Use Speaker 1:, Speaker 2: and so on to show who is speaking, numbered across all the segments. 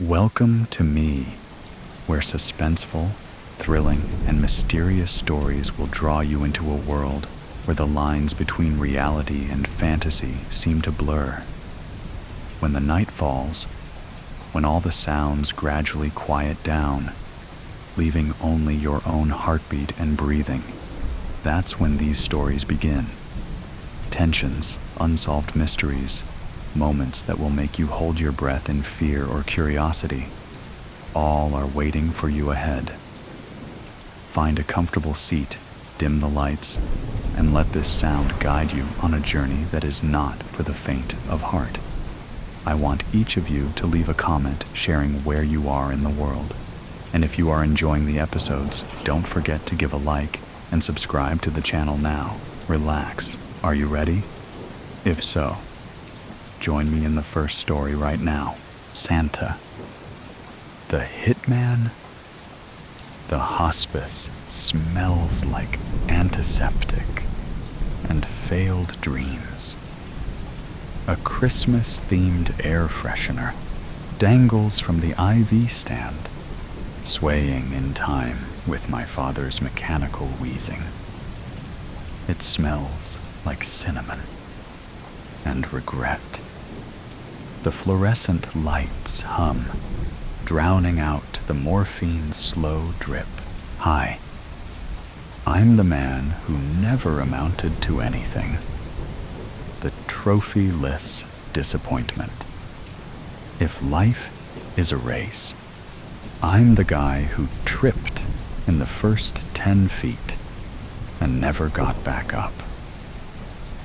Speaker 1: Welcome to me, where suspenseful, thrilling, and mysterious stories will draw you into a world where the lines between reality and fantasy seem to blur. When the night falls, when all the sounds gradually quiet down, leaving only your own heartbeat and breathing, that's when these stories begin. Tensions, unsolved mysteries, moments that will make you hold your breath in fear or curiosity, all are waiting for you ahead. Find a comfortable seat, dim the lights, and let this sound guide you on a journey that is not for the faint of heart. I want each of you to leave a comment sharing where you are in the world. And if you are enjoying the episodes, don't forget to give a like and subscribe to the channel now. Relax. Are you ready? If so, join me in the first story right now. Santa. The Hitman? The hospice smells like antiseptic and failed dreams. A Christmas-themed air freshener dangles from the IV stand, swaying in time with my father's mechanical wheezing. It smells like cinnamon and regret. The fluorescent lights hum, drowning out the morphine's slow drip. Hi, I'm the man who never amounted to anything. The trophyless disappointment. If life is a race, I'm the guy who tripped in the first 10 feet and never got back up.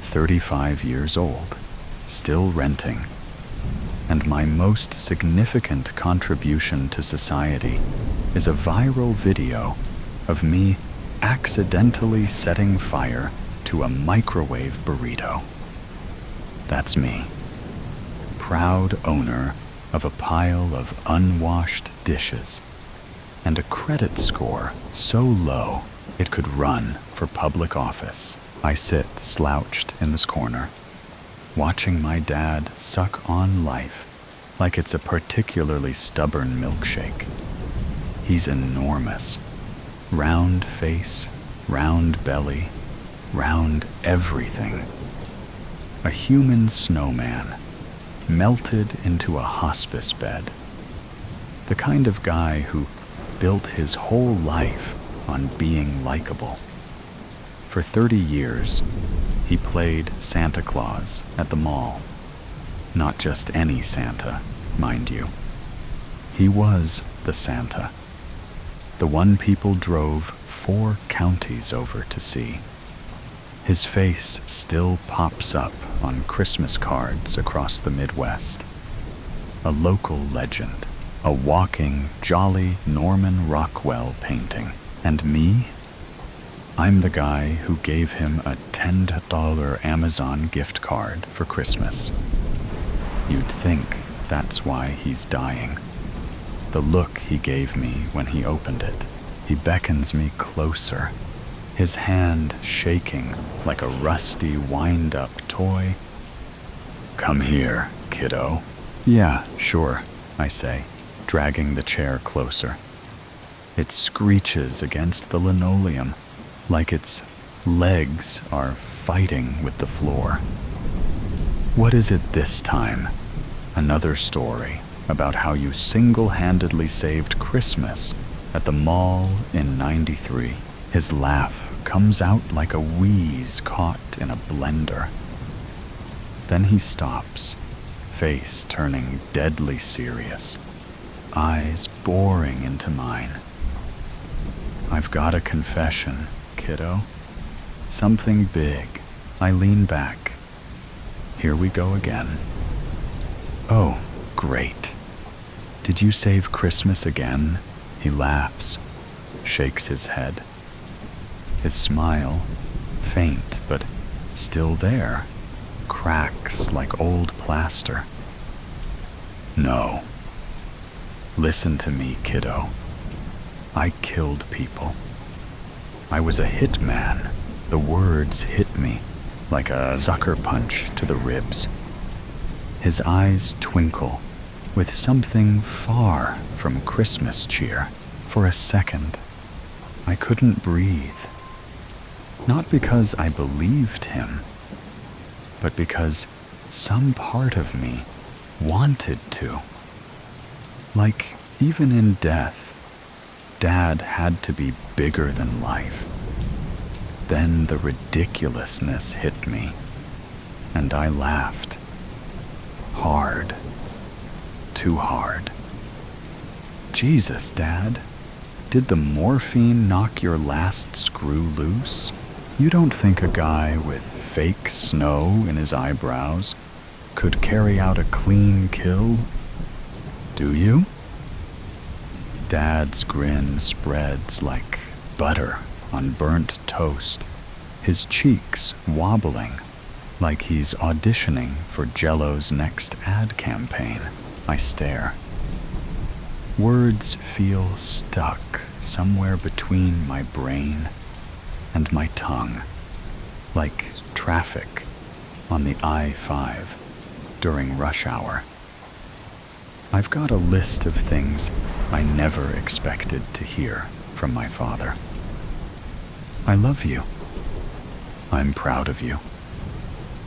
Speaker 1: 35 years old, still renting, and my most significant contribution to society is a viral video of me accidentally setting fire to a microwave burrito. That's me, proud owner of a pile of unwashed dishes and a credit score so low it could run for public office. I sit slouched in this corner, watching my dad suck on life like it's a particularly stubborn milkshake. He's enormous. Round face, round belly, round everything. A human snowman, melted into a hospice bed. The kind of guy who built his whole life on being likable. For 30 years, he played Santa Claus at the mall. Not just any Santa, mind you. He was the Santa. The one people drove 4 counties over to see. His face still pops up on Christmas cards across the Midwest. A local legend, a walking, jolly Norman Rockwell painting. And me? I'm the guy who gave him a $10 Amazon gift card for Christmas. You'd think that's why he's dying. The look he gave me when he opened it. He beckons me closer, his hand shaking like a rusty wind-up toy. Come here, kiddo. Yeah, sure, I say, dragging the chair closer. It screeches against the linoleum like its legs are fighting with the floor. What is it this time? Another story about how you single-handedly saved Christmas at the mall in '93. His laugh comes out like a wheeze caught in a blender. Then he stops, face turning deadly serious, eyes boring into mine. I've got a confession, kiddo. Something big. I lean back. Here we go again. Oh, great. Did you save Christmas again? He laughs, shakes his head. His smile, faint but still there, cracks like old plaster. No. Listen to me, kiddo. I killed people. I was a hitman. The words hit me like a sucker punch to the ribs. His eyes twinkle, with something far from Christmas cheer. For a second, I couldn't breathe. Not because I believed him, but because some part of me wanted to. Like, even in death, Dad had to be bigger than life. Then the ridiculousness hit me, and I laughed. Hard. Too hard. Jesus, Dad, did the morphine knock your last screw loose? You don't think a guy with fake snow in his eyebrows could carry out a clean kill? Do you? Dad's grin spreads like butter on burnt toast, his cheeks wobbling like he's auditioning for Jell-O's next ad campaign. I stare. Words feel stuck somewhere between my brain and my tongue, like traffic on the I-5 during rush hour. I've got a list of things I never expected to hear from my father. I love you. I'm proud of you.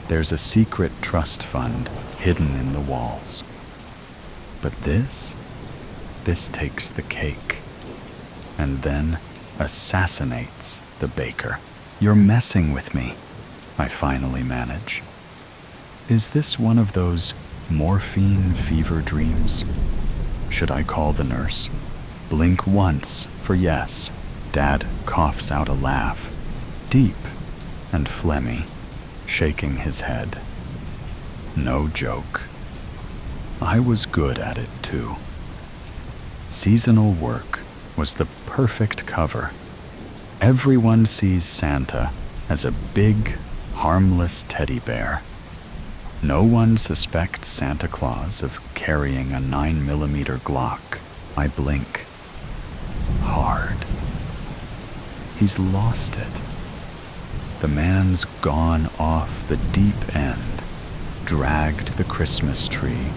Speaker 1: There's a secret trust fund hidden in the walls. But this takes the cake, and then assassinates the baker. You're messing with me, I finally manage. Is this one of those morphine fever dreams? Should I call the nurse? Blink once for yes. Dad coughs out a laugh, deep and phlegmy, shaking his head. No joke. I was good at it too. Seasonal work was the perfect cover. Everyone sees Santa as a big, harmless teddy bear. No one suspects Santa Claus of carrying a 9mm Glock. I blink. Hard. He's lost it. The man's gone off the deep end, dragged the Christmas tree,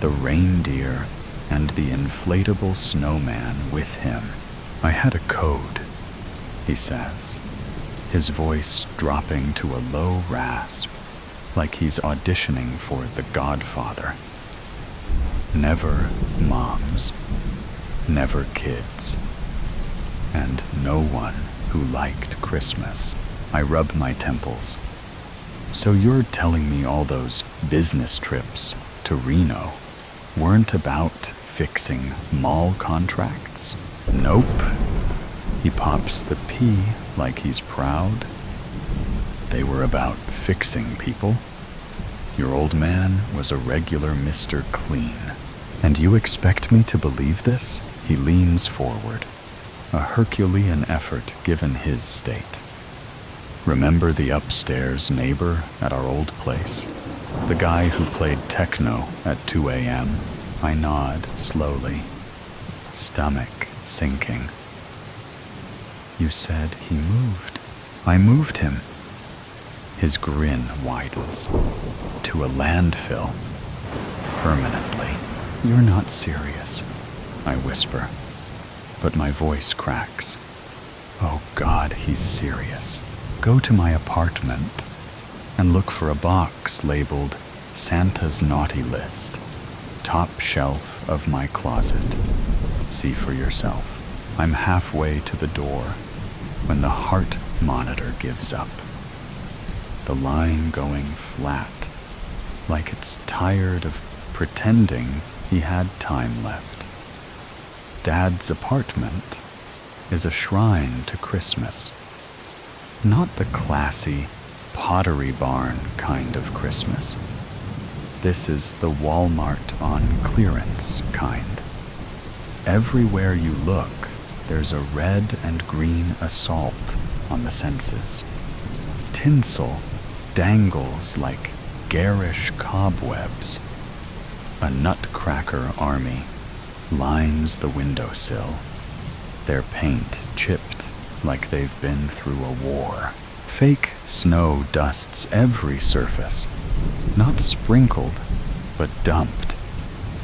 Speaker 1: the reindeer, and the inflatable snowman with him. I had a code, he says, his voice dropping to a low rasp, like he's auditioning for The Godfather. Never moms, never kids, and no one who liked Christmas. I rub my temples. So you're telling me all those business trips to Reno weren't about fixing mall contracts? Nope. He pops the P like he's proud. They were about fixing people. Your old man was a regular Mr. Clean. And you expect me to believe this? He leans forward, a Herculean effort given his state. Remember the upstairs neighbor at our old place? The guy who played techno at 2 a.m.? I nod slowly, stomach sinking. You said he moved. I moved him. His grin widens. To a landfill. Permanently. You're not serious, I whisper, but my voice cracks. Oh God, he's serious. Go to my apartment and look for a box labeled Santa's Naughty List. Top shelf of my closet. See for yourself. I'm halfway to the door when the heart monitor gives up. The line going flat, like it's tired of pretending he had time left. Dad's apartment is a shrine to Christmas. Not the classy Pottery Barn kind of Christmas. This is the Walmart on clearance kind. Everywhere you look, there's a red and green assault on the senses. Tinsel dangles like garish cobwebs. A nutcracker army lines the windowsill, their paint chipped like they've been through a war. Fake snow dusts every surface, not sprinkled, but dumped.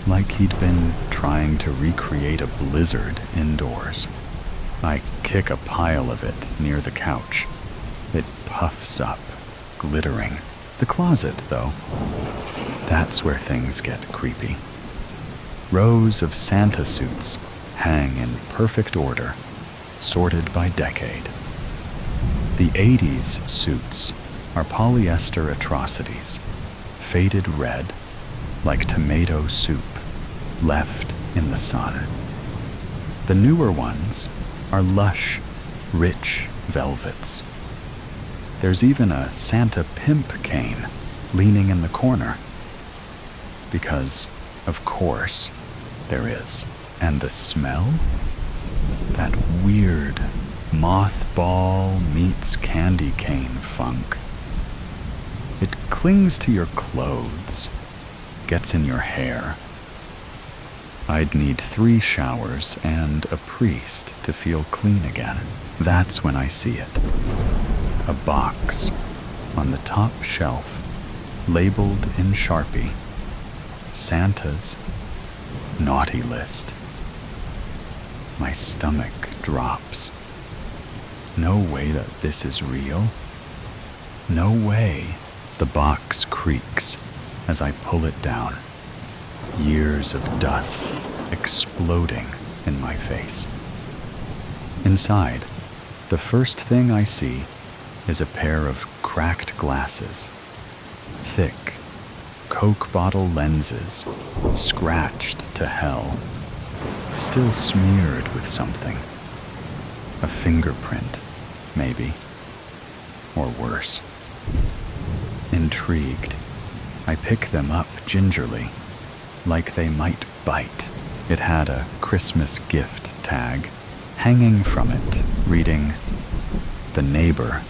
Speaker 1: like he'd been trying to recreate a blizzard indoors. I kick a pile of it near the couch. It puffs up, glittering. The closet, though, that's where things get creepy. Rows of Santa suits hang in perfect order, sorted by decade. The 80s suits are polyester atrocities, faded red, like tomato soup, left in the sun. The newer ones are lush, rich velvets. There's even a Santa pimp cane leaning in the corner. Because, of course, there is. And the smell? That weird mothball meets candy cane funk. It clings to your clothes, gets in your hair. I'd need 3 showers and a priest to feel clean again. That's when I see it. A box on the top shelf, labeled in Sharpie, Santa's naughty list. My stomach drops. No way that this is real. No way. The box creaks as I pull it down. Years of dust exploding in my face. Inside, the first thing I see is a pair of cracked glasses. Thick, Coke bottle lenses, scratched to hell. Still smeared with something. A fingerprint, maybe. Or worse. Intrigued, I pick them up gingerly, like they might bite. It had a Christmas gift tag hanging from it, reading, "The neighbor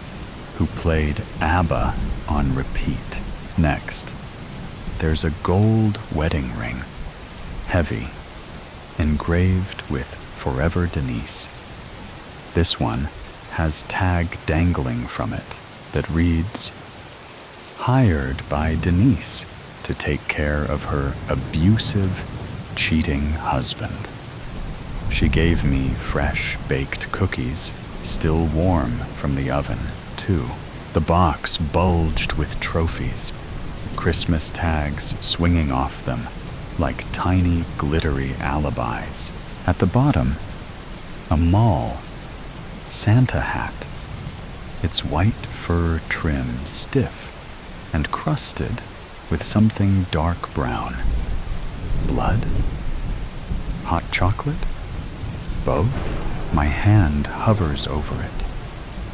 Speaker 1: who played ABBA on repeat." Next, there's a gold wedding ring, heavy, engraved with "Forever Denise." This one has tag dangling from it that reads, "Hired by Denise to take care of her abusive, cheating husband." She gave me fresh baked cookies, still warm from the oven, too. The box bulged with trophies, Christmas tags swinging off them like tiny, glittery alibis. At the bottom, a mall Santa hat, its white fur trim stiff and crusted with something dark brown. Blood? Hot chocolate? Both? My hand hovers over it,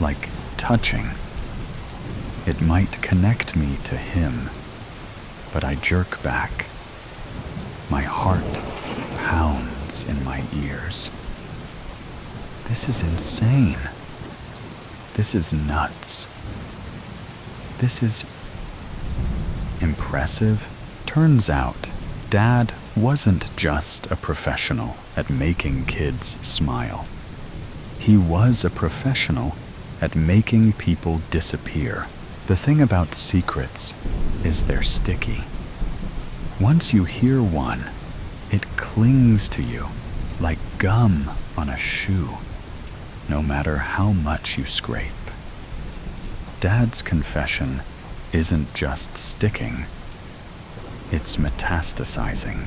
Speaker 1: like touching. It might connect me to him, but I jerk back. My heart pounds in my ears. This is insane. This is nuts. This is impressive. Turns out, Dad wasn't just a professional at making kids smile. He was a professional at making people disappear. The thing about secrets is they're sticky. Once you hear one, it clings to you like gum on a shoe, no matter how much you scrape. Dad's confession isn't just sticking, it's metastasizing.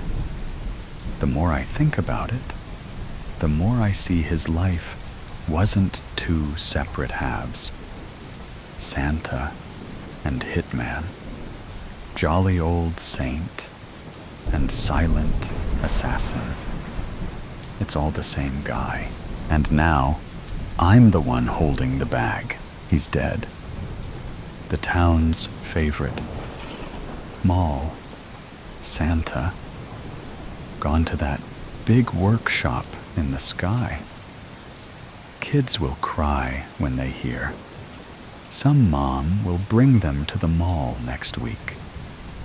Speaker 1: The more I think about it, the more I see his life wasn't 2 separate halves. Santa and Hitman, jolly old saint and silent assassin. It's all the same guy. And now, I'm the one holding the bag. He's dead. The town's favorite. Mall. Santa. Gone to that big workshop in the sky. Kids will cry when they hear. Some mom will bring them to the mall next week,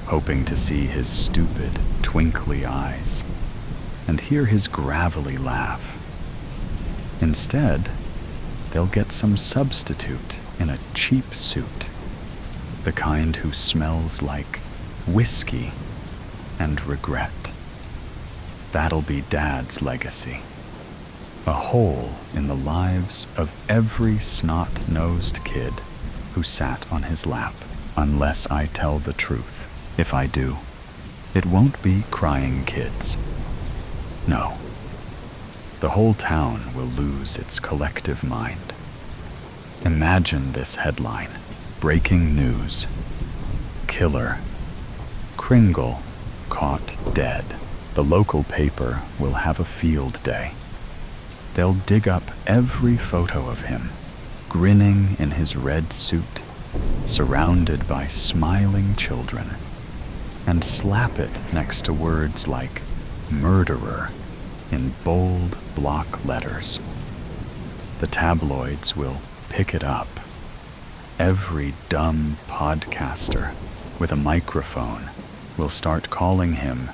Speaker 1: hoping to see his stupid, twinkly eyes and hear his gravelly laugh. Instead, they'll get some substitute in a cheap suit, the kind who smells like whiskey and regret. That'll be Dad's legacy. A hole in the lives of every snot-nosed kid who sat on his lap, unless I tell the truth. If I do, it won't be crying kids. No. The whole town will lose its collective mind. Imagine this headline. Breaking news. Killer. Kringle caught dead. The local paper will have a field day. They'll dig up every photo of him, grinning in his red suit, surrounded by smiling children, and slap it next to words like murderer in bold block letters. The tabloids will pick it up. Every dumb podcaster with a microphone will start calling him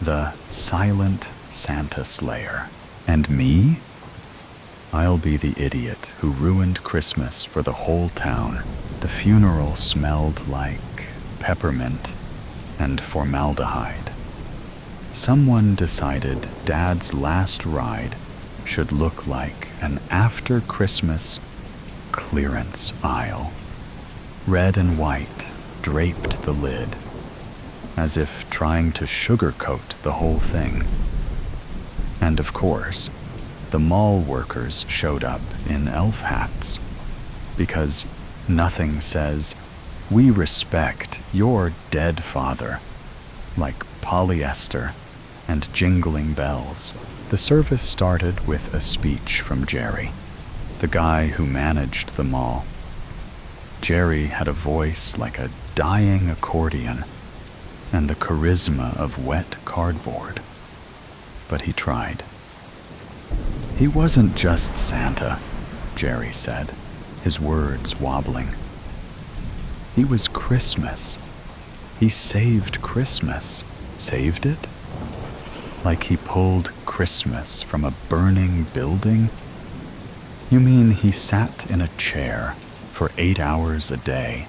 Speaker 1: the Silent Santa Slayer. And me? I'll be the idiot who ruined Christmas for the whole town. The funeral smelled like peppermint and formaldehyde. Someone decided Dad's last ride should look like an after-Christmas clearance aisle. Red and white draped the lid, as if trying to sugarcoat the whole thing. And of course, the mall workers showed up in elf hats, because nothing says, "We respect your dead father," like polyester and jingling bells. The service started with a speech from Jerry, the guy who managed the mall. Jerry had a voice like a dying accordion and the charisma of wet cardboard, but he tried. He wasn't just Santa, Jerry said, his words wobbling. He was Christmas. He saved Christmas. Saved it? Like he pulled Christmas from a burning building? You mean he sat in a chair for 8 hours a day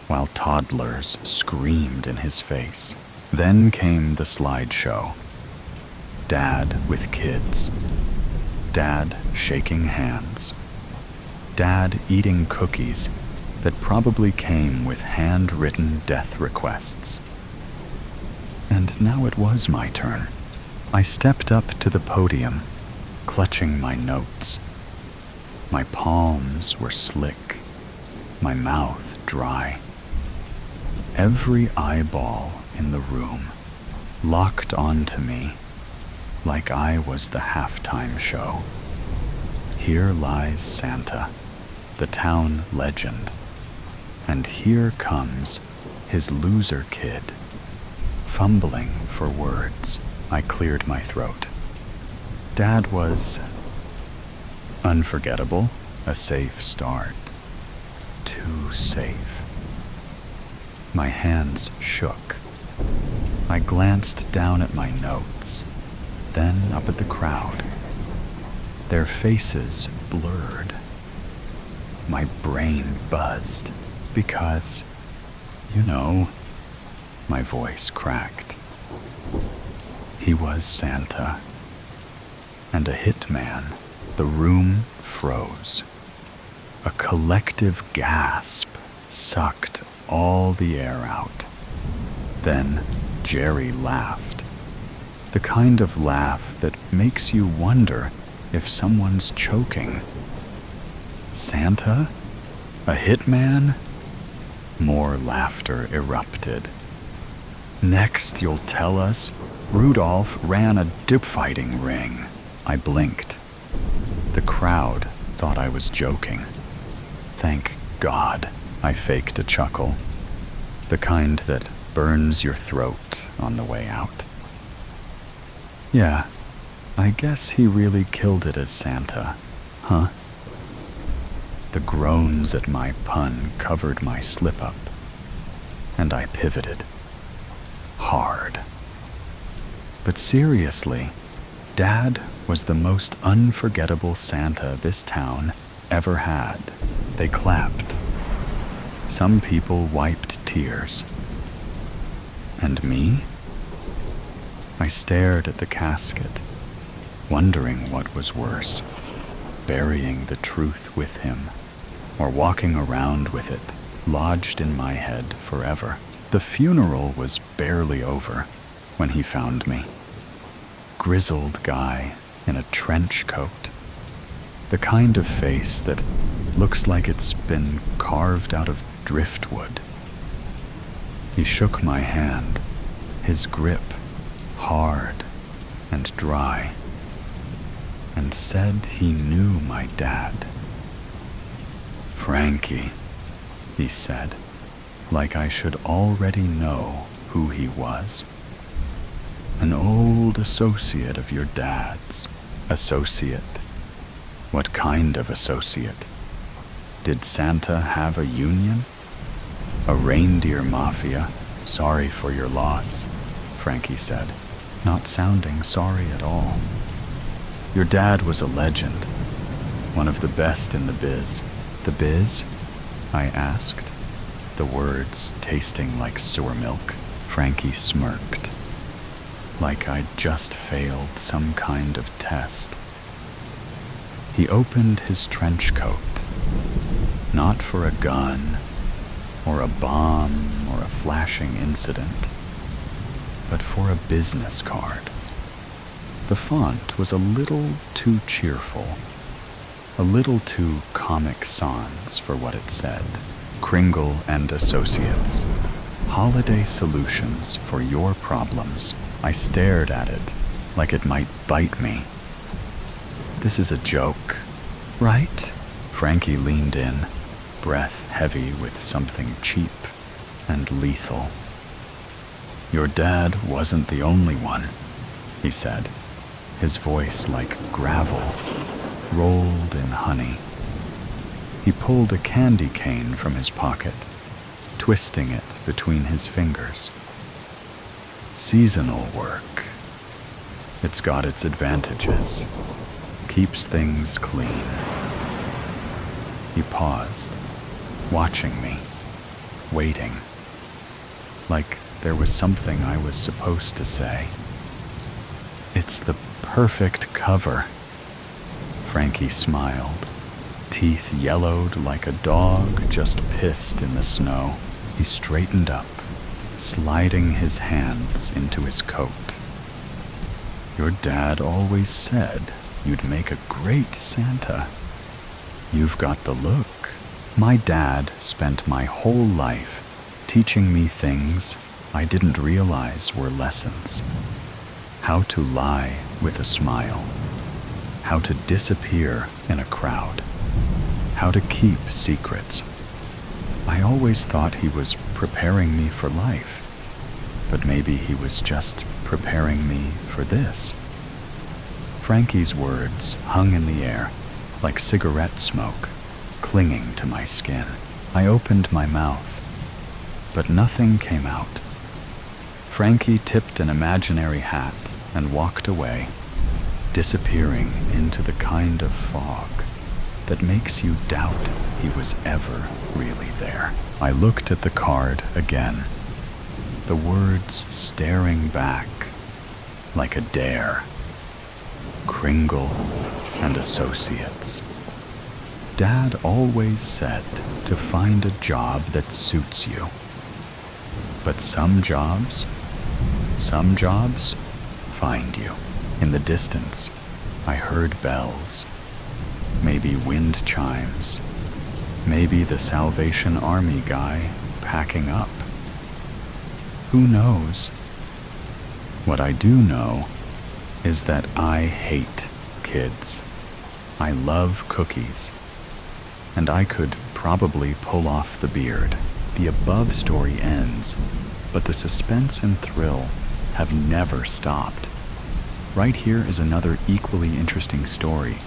Speaker 1: while toddlers screamed in his face? Then came the slideshow. Dad with kids. Dad shaking hands. Dad eating cookies that probably came with handwritten death requests. And now it was my turn. I stepped up to the podium, clutching my notes. My palms were slick, my mouth dry. Every eyeball in the room locked onto me like I was the halftime show. Here lies Santa, the town legend, and here comes his loser kid, fumbling for words. I cleared my throat. Dad was unforgettable, a safe start. Too safe. My hands shook. I glanced down at my notes, then up at the crowd. Their faces blurred. My brain buzzed because, my voice cracked. He was Santa, and a hitman. The room froze. A collective gasp sucked all the air out. Then Jerry laughed. The kind of laugh that makes you wonder if someone's choking. Santa? A hitman? More laughter erupted. Next, you'll tell us Rudolph ran a dip-fighting ring. I blinked. The crowd thought I was joking. Thank God, I faked a chuckle. The kind that burns your throat on the way out. Yeah, I guess he really killed it as Santa, huh? The groans at my pun covered my slip-up, and I pivoted. Hard. But seriously, Dad was the most unforgettable Santa this town ever had. They clapped. Some people wiped tears. And me? I stared at the casket, wondering what was worse, burying the truth with him, or walking around with it, lodged in my head forever. The funeral was barely over when he found me. Grizzled guy in a trench coat. The kind of face that looks like it's been carved out of driftwood. He shook my hand, his grip hard and dry, and said he knew my dad. "Frankie," he said, like I should already know who he was. "An old associate of your dad's." Associate? What kind of associate? Did Santa have a union? A reindeer mafia? "Sorry for your loss," Frankie said, not sounding sorry at all. "Your dad was a legend, one of the best in the biz." "The biz?" I asked, the words tasting like sewer milk. Frankie smirked, like I'd just failed some kind of test. He opened his trench coat, not for a gun, or a bomb, or a flashing incident, but for a business card. The font was a little too cheerful, a little too Comic Sans for what it said. Kringle and Associates. Holiday solutions for your problems. I stared at it like it might bite me. "This is a joke, right?" Frankie leaned in, breath heavy with something cheap and lethal. "Your dad wasn't the only one," he said, his voice like gravel, rolled in honey. He pulled a candy cane from his pocket, twisting it between his fingers. "Seasonal work. It's got its advantages. Keeps things clean." He paused, watching me, waiting, like there was something I was supposed to say. "It's the perfect cover." Frankie smiled, teeth yellowed like a dog just pissed in the snow. He straightened up, sliding his hands into his coat. "Your dad always said you'd make a great Santa. You've got the look." My dad spent my whole life teaching me things I didn't realize were lessons. How to lie with a smile. How to disappear in a crowd. How to keep secrets. I always thought he was preparing me for life, but maybe he was just preparing me for this. Frankie's words hung in the air like cigarette smoke, clinging to my skin. I opened my mouth, but nothing came out. Frankie tipped an imaginary hat and walked away, disappearing into the kind of fog that makes you doubt he was ever really there. I looked at the card again, the words staring back like a dare. Kringle and Associates. Dad always said to find a job that suits you. But some jobs find you. In the distance, I heard bells, maybe wind chimes, maybe the Salvation Army guy packing up. Who knows? What I do know is that I hate kids. I love cookies, and I could probably pull off the beard. The above story ends, but the suspense and thrill have never stopped. Right here is another equally interesting story.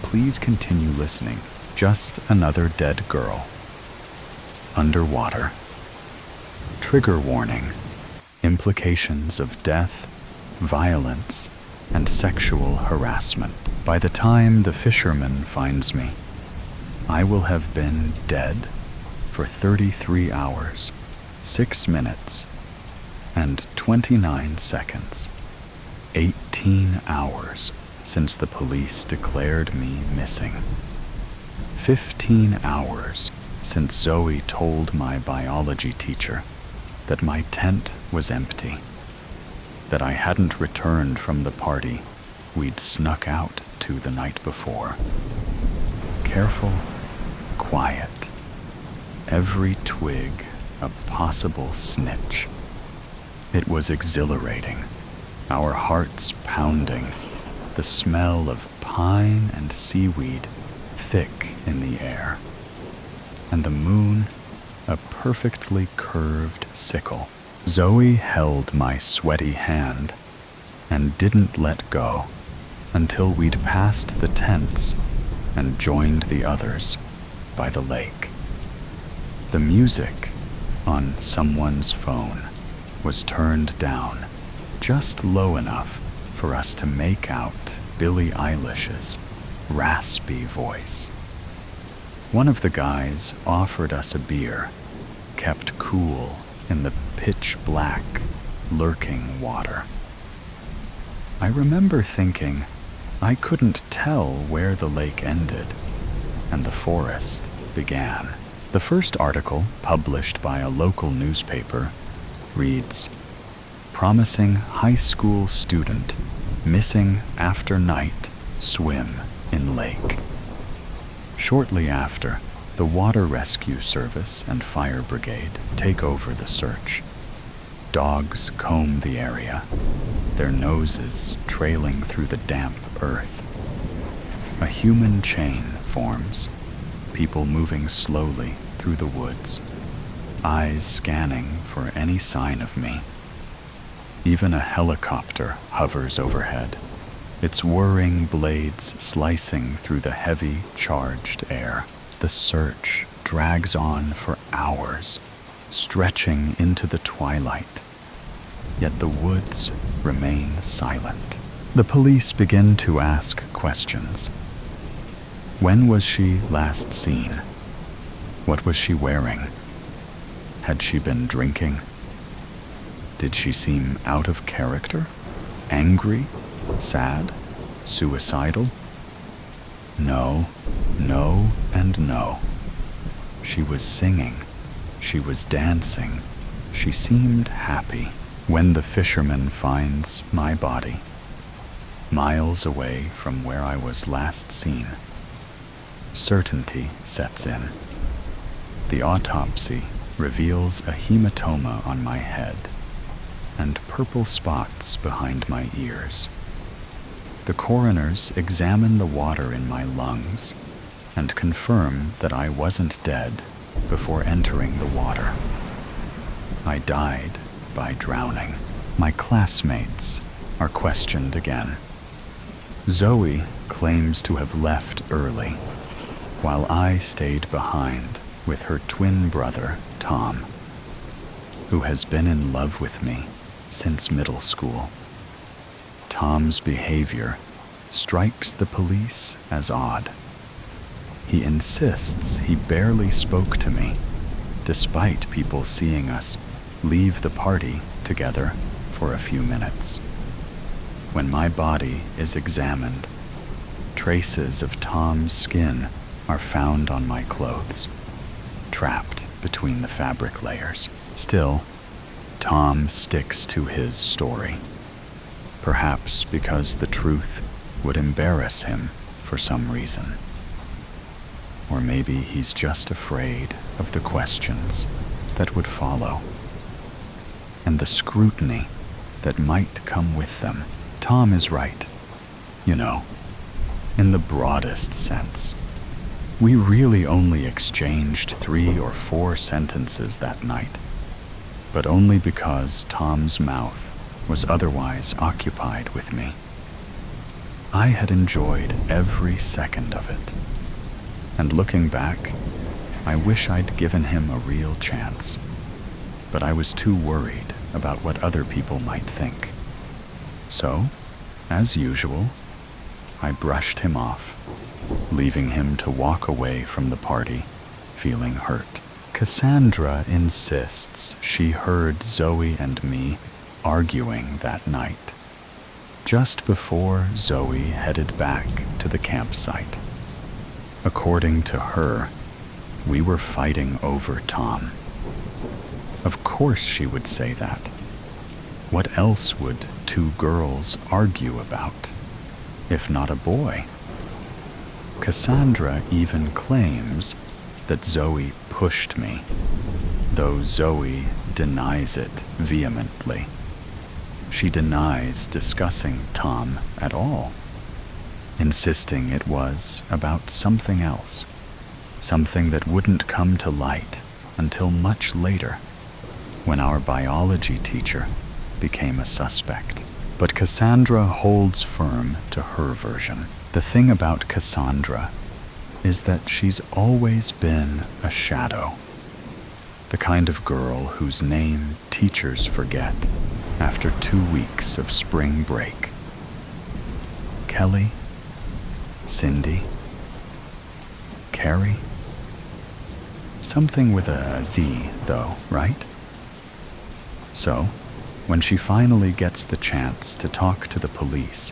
Speaker 1: Please continue listening. Just another dead girl. Underwater. Trigger warning. Implications of death, violence, and sexual harassment. By the time the fisherman finds me, I will have been dead for 33 hours, 6 minutes, and 29 seconds. 18 hours since the police declared me missing. 15 hours since Zoe told my biology teacher that my tent was empty, that I hadn't returned from the party we'd snuck out to the night before. Careful, quiet, every twig a possible snitch. It was exhilarating, our hearts pounding, the smell of pine and seaweed thick in the air, and the moon a perfectly curved sickle. Zoe held my sweaty hand and didn't let go until we'd passed the tents and joined the others by the lake. The music on someone's phone was turned down just low enough for us to make out Billie Eilish's raspy voice. One of the guys offered us a beer, kept cool in the pitch-black, lurking water. I remember thinking I couldn't tell where the lake ended and the forest began. The first article, published by a local newspaper, reads, "Promising high school student missing after night swim in lake." Shortly after, the Water Rescue Service and Fire Brigade take over the search. Dogs comb the area, their noses trailing through the damp earth. A human chain forms, people moving slowly through the woods, eyes scanning for any sign of me. Even a helicopter hovers overhead, its whirring blades slicing through the heavy, charged air. The search drags on for hours, stretching into the twilight. Yet the woods remain silent. The police begin to ask questions. When was she last seen? What was she wearing? Had she been drinking? Did she seem out of character? Angry? Sad? Suicidal? No, and no. She was singing. She was dancing. She seemed happy. When the fisherman finds my body, miles away from where I was last seen, certainty sets in. The autopsy reveals a hematoma on my head and purple spots behind my ears. The coroners examine the water in my lungs and confirm that I wasn't dead before entering the water. I died by drowning. My classmates are questioned again. Zoe claims to have left early, while I stayed behind with her twin brother, Tom, who has been in love with me since middle school. Tom's behavior strikes the police as odd. He insists he barely spoke to me, despite people seeing us leave the party together for a few minutes. When my body is examined, traces of Tom's skin are found on my clothes, trapped between the fabric layers. Still, Tom sticks to his story, perhaps because the truth would embarrass him for some reason. Or maybe he's just afraid of the questions that would follow and the scrutiny that might come with them. Tom is right, you know, in the broadest sense. We really only exchanged 3 or 4 sentences that night, but only because Tom's mouth was otherwise occupied with me. I had enjoyed every second of it, and looking back, I wish I'd given him a real chance, but I was too worried about what other people might think. So, as usual, I brushed him off, leaving him to walk away from the party, feeling hurt. Cassandra insists she heard Zoe and me arguing that night, just before Zoe headed back to the campsite. According to her, we were fighting over Tom. Of course she would say that. What else would two girls argue about, if not a boy? Cassandra even claims that Zoe pushed me, though Zoe denies it vehemently. She denies discussing Tom at all, insisting it was about something else, something that wouldn't come to light until much later, when our biology teacher became a suspect. But Cassandra holds firm to her version. The thing about Cassandra is that she's always been a shadow, the kind of girl whose name teachers forget after 2 weeks of spring break. Kelly, Cindy, Carrie. Something with a Z, though, right? So, when she finally gets the chance to talk to the police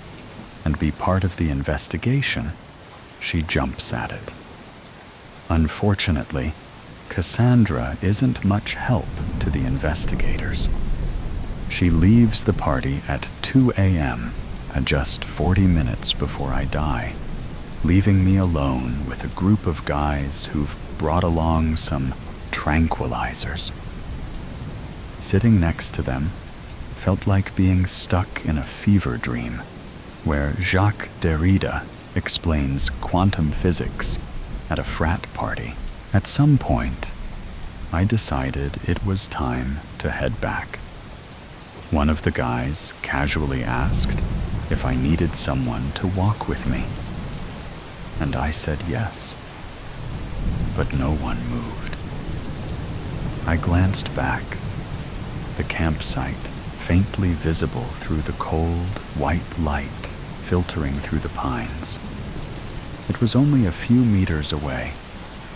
Speaker 1: and be part of the investigation, she jumps at it. Unfortunately, Cassandra isn't much help to the investigators. She leaves the party at 2 a.m., at just 40 minutes before I die, leaving me alone with a group of guys who've brought along some tranquilizers. Sitting next to them felt like being stuck in a fever dream, where Jacques Derrida explains quantum physics at a frat party. At some point, I decided it was time to head back. One of the guys casually asked if I needed someone to walk with me, and I said yes, but no one moved. I glanced back, the campsite faintly visible through the cold, white light filtering through the pines. It was only a few meters away,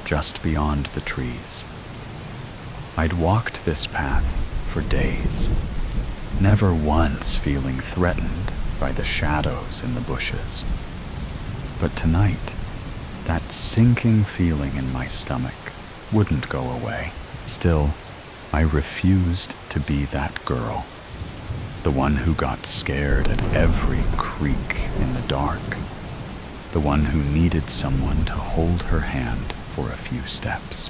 Speaker 1: just beyond the trees. I'd walked this path for days, never once feeling threatened by the shadows in the bushes. But tonight, that sinking feeling in my stomach wouldn't go away. Still, I refused to be that girl, the one who got scared at every creak in the dark, the one who needed someone to hold her hand for a few steps.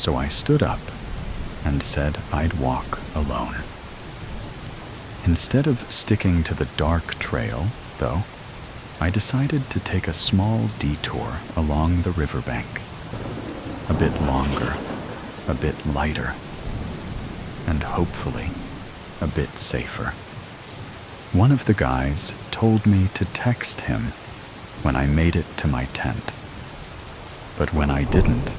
Speaker 1: So I stood up and said I'd walk alone. Instead of sticking to the dark trail, though, I decided to take a small detour along the riverbank, a bit longer, a bit lighter, and hopefully a bit safer. One of the guys told me to text him when I made it to my tent. But when I didn't,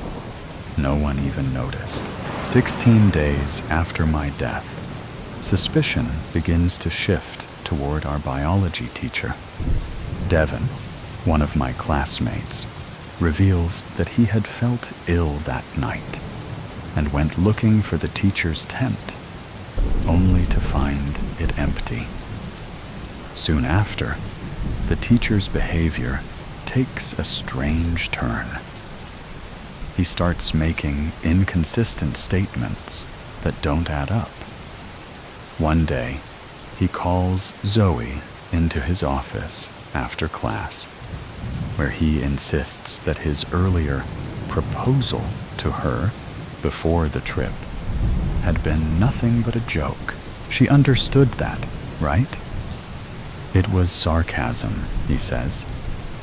Speaker 1: no one even noticed. 16 days after my death, suspicion begins to shift toward our biology teacher. Devin, one of my classmates, reveals that he had felt ill that night and went looking for the teacher's tent, only to find it empty. Soon after, the teacher's behavior takes a strange turn. He starts making inconsistent statements that don't add up. One day, he calls Zoe into his office after class, where he insists that his earlier proposal to her before the trip had been nothing but a joke. She understood that, right? It was sarcasm, he says,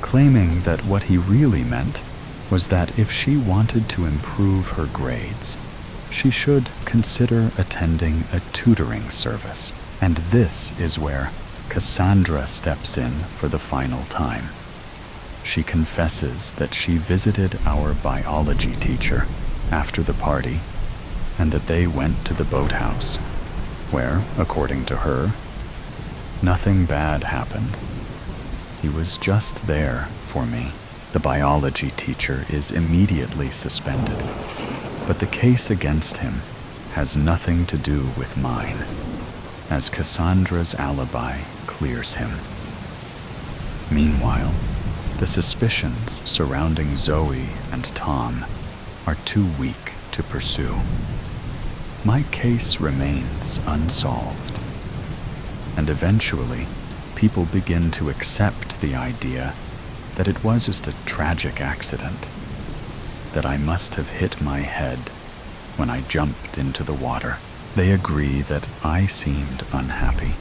Speaker 1: claiming that what he really meant was that if she wanted to improve her grades, she should consider attending a tutoring service. And this is where Cassandra steps in for the final time. She confesses that she visited our biology teacher after the party, and that they went to the boathouse, where, according to her, nothing bad happened. He was just there for me. The biology teacher is immediately suspended, but the case against him has nothing to do with mine, as Cassandra's alibi clears him. Meanwhile, the suspicions surrounding Zoe and Tom are too weak to pursue. My case remains unsolved, and eventually, people begin to accept the idea that it was just a tragic accident, that I must have hit my head when I jumped into the water. They agree that I seemed unhappy,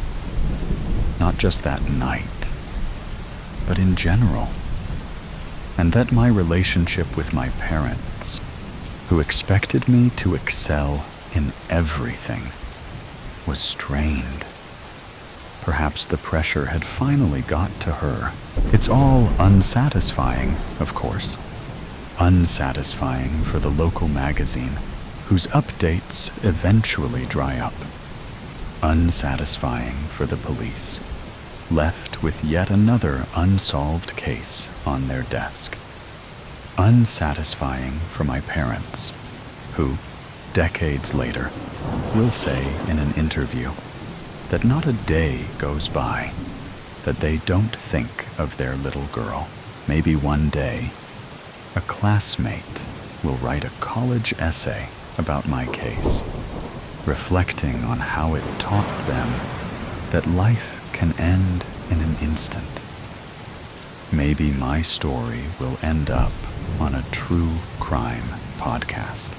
Speaker 1: not just that night, but in general, and that my relationship with my parents, who expected me to excel in everything, was strained. Perhaps the pressure had finally got to her. It's all unsatisfying, of course. Unsatisfying for the local magazine, whose updates eventually dry up. Unsatisfying for the police, left with yet another unsolved case on their desk. Unsatisfying for my parents, who, decades later, will say in an interview that not a day goes by that they don't think of their little girl. Maybe one day, a classmate will write a college essay about my case, reflecting on how it taught them that life can end in an instant. Maybe my story will end up on a true crime podcast.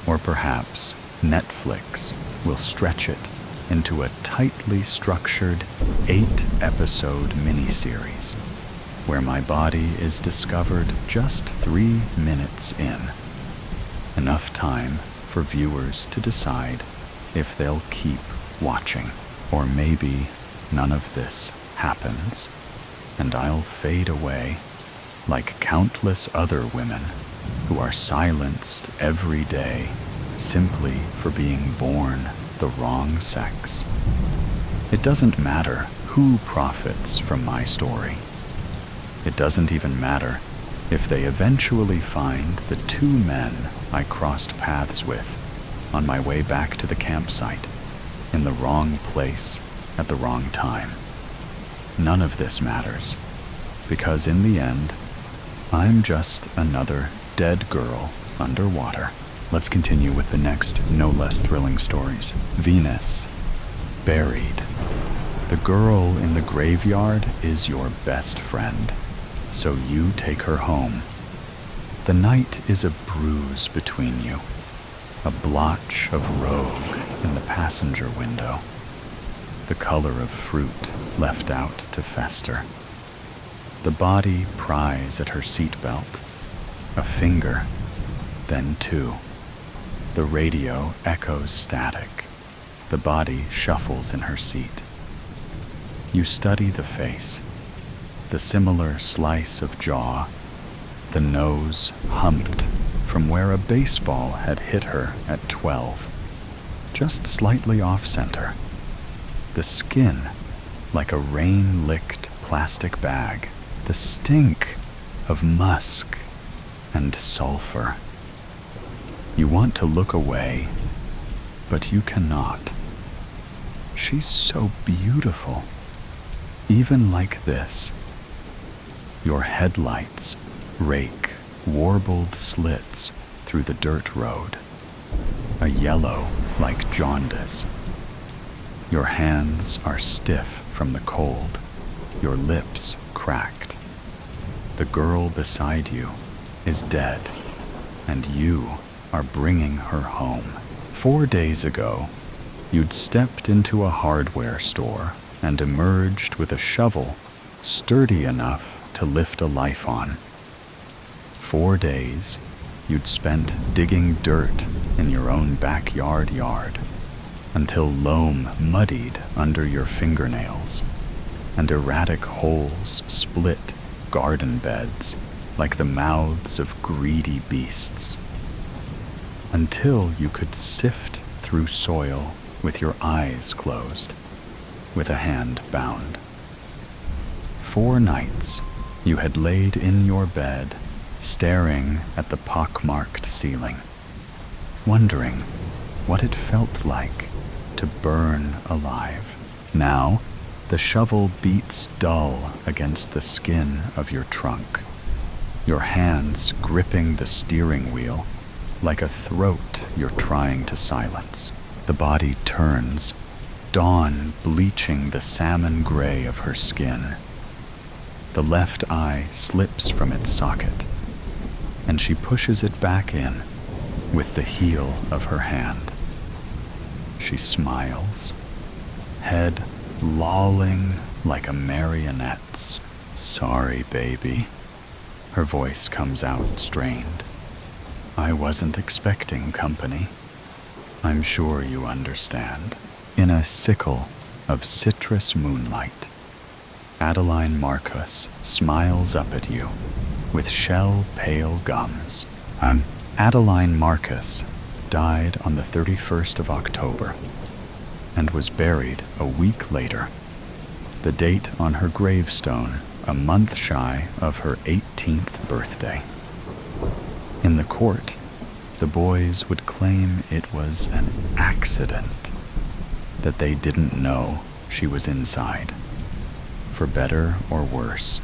Speaker 1: Or perhaps Netflix will stretch it into a tightly structured 8-episode miniseries, where my body is discovered just 3 minutes in. Enough time for viewers to decide if they'll keep watching. Or maybe none of this happens, and I'll fade away like countless other women who are silenced every day simply for being born the wrong sex. It doesn't matter who profits from my story. It doesn't even matter if they eventually find the 2 men I crossed paths with on my way back to the campsite in the wrong place at the wrong time. None of this matters, because in the end, I'm just another dead girl underwater. Let's continue with the next, no less thrilling stories. Venus, buried. The girl in the graveyard is your best friend, so you take her home. The night is a bruise between you, a blotch of rogue in the passenger window, the color of fruit left out to fester. The body pries at her seatbelt, a finger, then 2. The radio echoes static. The body shuffles in her seat. You study the face, the similar slice of jaw, the nose humped from where a baseball had hit her at 12, just slightly off-center. The skin like a rain-licked plastic bag, the stink of musk and sulfur. You want to look away, but you cannot. She's so beautiful, even like this. Your headlights rake warbled slits through the dirt road, a yellow like jaundice. Your hands are stiff from the cold, your lips cracked. The girl beside you is dead, and you are bringing her home. 4 days ago, you'd stepped into a hardware store and emerged with a shovel sturdy enough to lift a life on. 4 days, you'd spent digging dirt in your own backyard yard until loam muddied under your fingernails and erratic holes split garden beds like the mouths of greedy beasts, until you could sift through soil with your eyes closed, with a hand bound. 4 nights you had laid in your bed, staring at the pockmarked ceiling, wondering what it felt like to burn alive. Now, The shovel beats dull against the skin of your trunk, your hands gripping the steering wheel like a throat you're trying to silence. The body turns, dawn bleaching the salmon gray of her skin. The left eye slips from its socket, and she pushes it back in with the heel of her hand. She smiles, head lolling like a marionette's. "Sorry, baby." Her voice comes out strained. "I wasn't expecting company. I'm sure you understand." In a sickle of citrus moonlight, Adeline Marcus smiles up at you with shell-pale gums. Adeline Marcus died on the 31st of October and was buried a week later, the date on her gravestone a month shy of her 18th birthday. In the court, the boys would claim it was an accident, that they didn't know she was inside. For better or worse,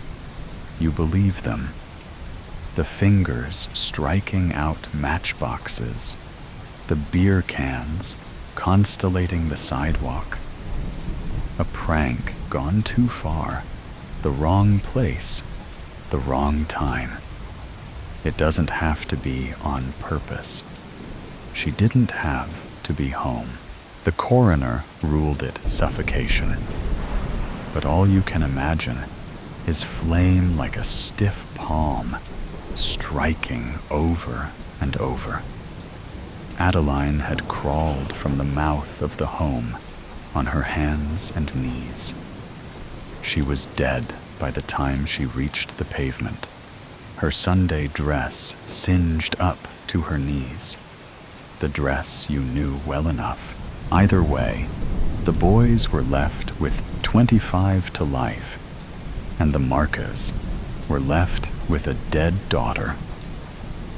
Speaker 1: you believe them. The fingers striking out matchboxes, the beer cans constellating the sidewalk. A prank gone too far, the wrong place, the wrong time. It doesn't have to be on purpose. She didn't have to be home. The coroner ruled it suffocation. But all you can imagine is flame like a stiff palm, striking over and over. Adeline had crawled from the mouth of the home on her hands and knees. She was dead by the time she reached the pavement, her Sunday dress singed up to her knees, the dress you knew well enough. Either way, the boys were left with 25 to life, and the Marcas were left with a dead daughter,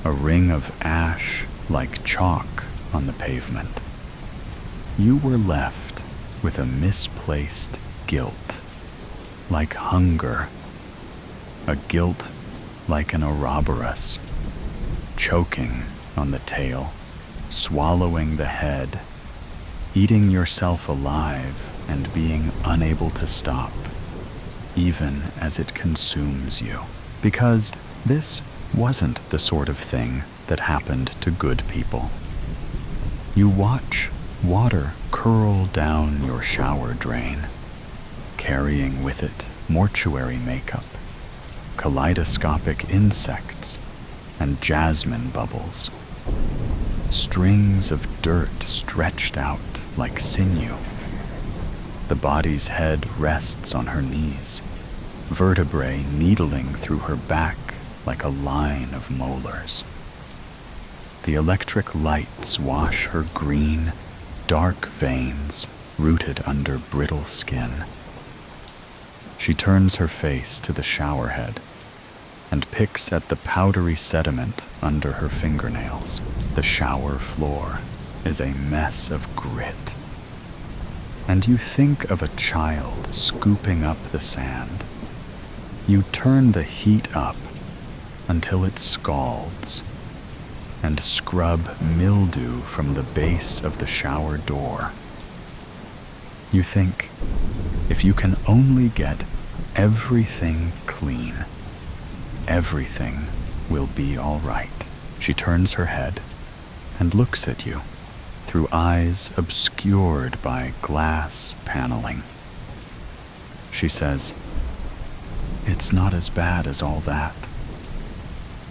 Speaker 1: a ring of ash like chalk on the pavement. You were left with a misplaced guilt, like hunger, a guilt like an Ouroboros, choking on the tail, swallowing the head, eating yourself alive and being unable to stop, even as it consumes you. Because this wasn't the sort of thing that happened to good people. You watch water curl down your shower drain, carrying with it mortuary makeup, kaleidoscopic insects, and jasmine bubbles. Strings of dirt stretched out like sinew. The body's head rests on her knees, vertebrae needling through her back like a line of molars. The electric lights wash her green, dark veins rooted under brittle skin. She turns her face to the shower head and picks at the powdery sediment under her fingernails. The shower floor is a mess of grit. And you think of a child scooping up the sand. You turn the heat up until it scalds and scrub mildew from the base of the shower door. You think, if you can only get everything clean, everything will be all right. She turns her head and looks at you through eyes obscured by glass paneling. She says, "It's not as bad as all that.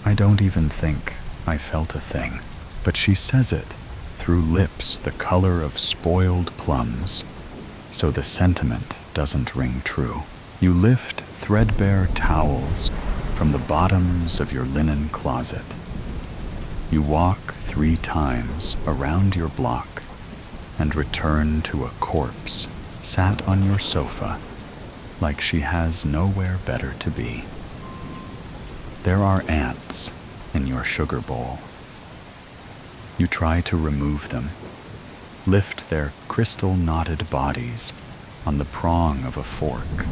Speaker 1: I don't even think I felt a thing." But she says it through lips the color of spoiled plums, so the sentiment doesn't ring true. You lift threadbare towels from the bottoms of your linen closet. You walk 3 times around your block and return to a corpse sat on your sofa like she has nowhere better to be. There are ants in your sugar bowl. You try to remove them, lift their crystal-knotted bodies on the prong of a fork,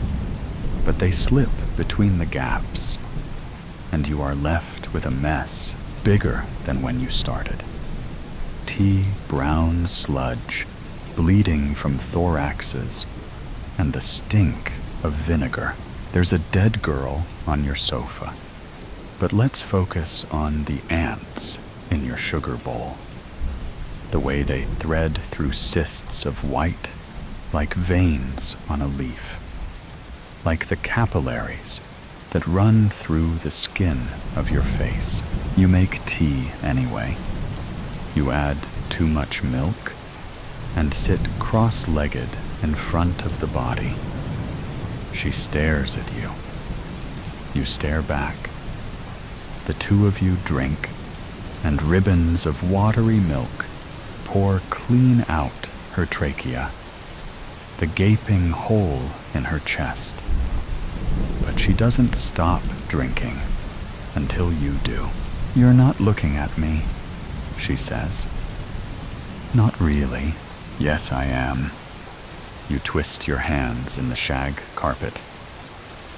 Speaker 1: but they slip between the gaps, and you are left with a mess bigger than when you started. Tea brown sludge bleeding from thoraxes and the stink of vinegar. There's a dead girl on your sofa, but let's focus on the ants in your sugar bowl. The way they thread through cysts of white like veins on a leaf, like the capillaries that run through the skin of your face. You make tea anyway. You add too much milk and sit cross-legged in front of the body. She stares at you. You stare back. The two of you drink, and ribbons of watery milk pour clean out her trachea, the gaping hole in her chest. But she doesn't stop drinking until you do. "You're not looking at me," she says. "Not really." "Yes, I am." You twist your hands in the shag carpet.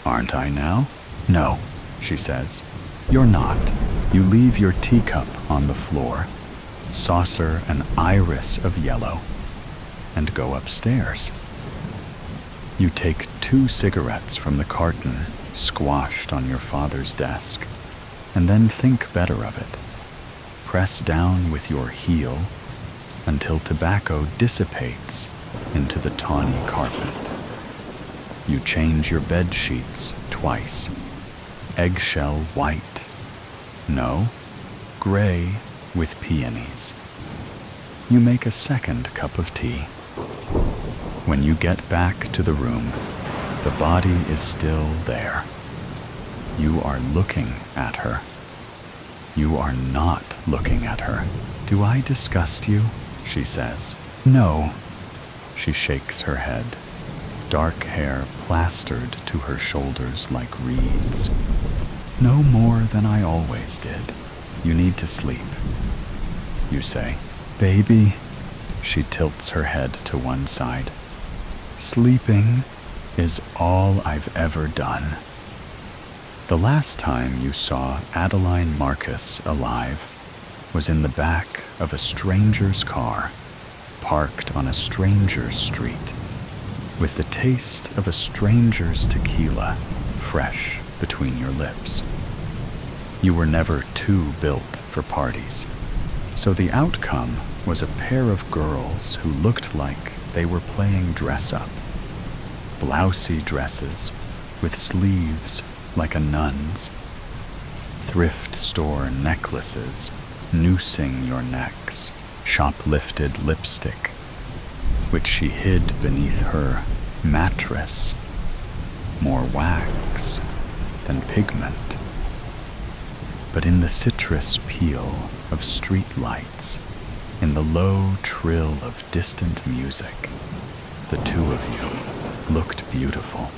Speaker 1: "Aren't I now?" "No," she says. "You're not." You leave your teacup on the floor, saucer an iris of yellow, and go upstairs. You take 2 cigarettes from the carton squashed on your father's desk, and then think better of it. Press down with your heel until tobacco dissipates into the tawny carpet. You change your bed sheets twice. Eggshell white. No, gray with peonies. You make a second cup of tea. When you get back to the room, the body is still there. You are looking at her. You are not looking at her. "Do I disgust you?" she says. "No." She shakes her head, dark hair plastered to her shoulders like reeds. "No more than I always did. You need to sleep." You say, "Baby." She tilts her head to one side. "Sleeping is all I've ever done." The last time you saw Adeline Marcus alive was in the back of a stranger's car, parked on a stranger's street, with the taste of a stranger's tequila fresh between your lips. You were never too built for parties, so the outcome was a pair of girls who looked like they were playing dress-up. Blousy dresses with sleeves like a nun's, thrift store necklaces noosing your necks, shoplifted lipstick, which she hid beneath her mattress, more wax than pigment. But in the citrus peel of street lights, in the low trill of distant music, the two of you looked beautiful.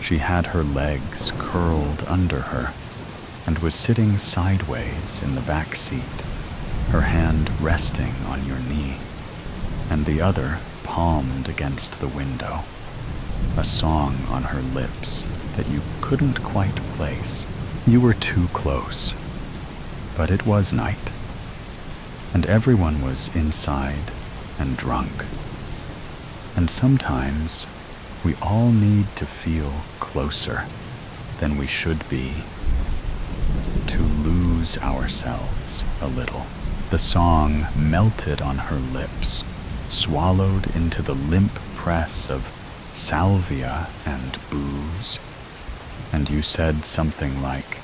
Speaker 1: She had her legs curled under her and was sitting sideways in the back seat, her hand resting on your knee, and the other palmed against the window, a song on her lips that you couldn't quite place. You were too close, but it was night, and everyone was inside and drunk. And sometimes we all need to feel closer than we should be, to lose ourselves a little. The song melted on her lips, swallowed into the limp press of salvia and booze, and you said something like,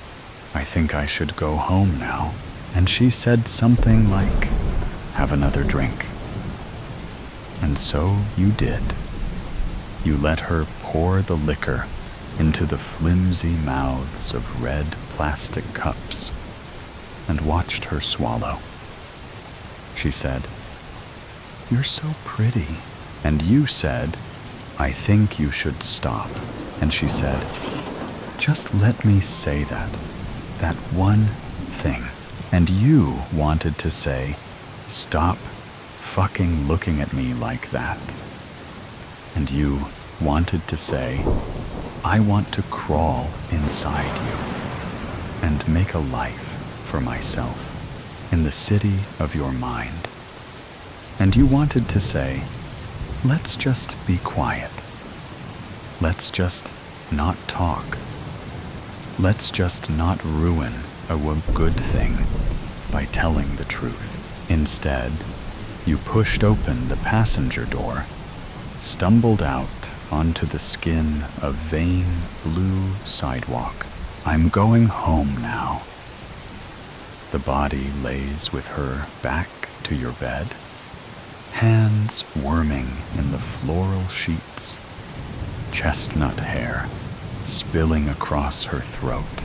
Speaker 1: "I think I should go home now," and she said something like, "Have another drink." And so you did. You let her pour the liquor into the flimsy mouths of red plastic cups and watched her swallow. She said, "You're so pretty." And you said, "I think you should stop." And she said, "Just let me say that one thing." And you wanted to say, "Stop fucking looking at me like that." And you wanted to say, I want to crawl inside you and make a life for myself in the city of your mind. And you wanted to say, let's just be quiet. Let's just not talk. Let's just not ruin a good thing by telling the truth. Instead, you pushed open the passenger door, stumbled out onto the skin of vain blue sidewalk. I'm going home now. The body lays with her back to your bed, hands worming in the floral sheets, chestnut hair spilling across her throat,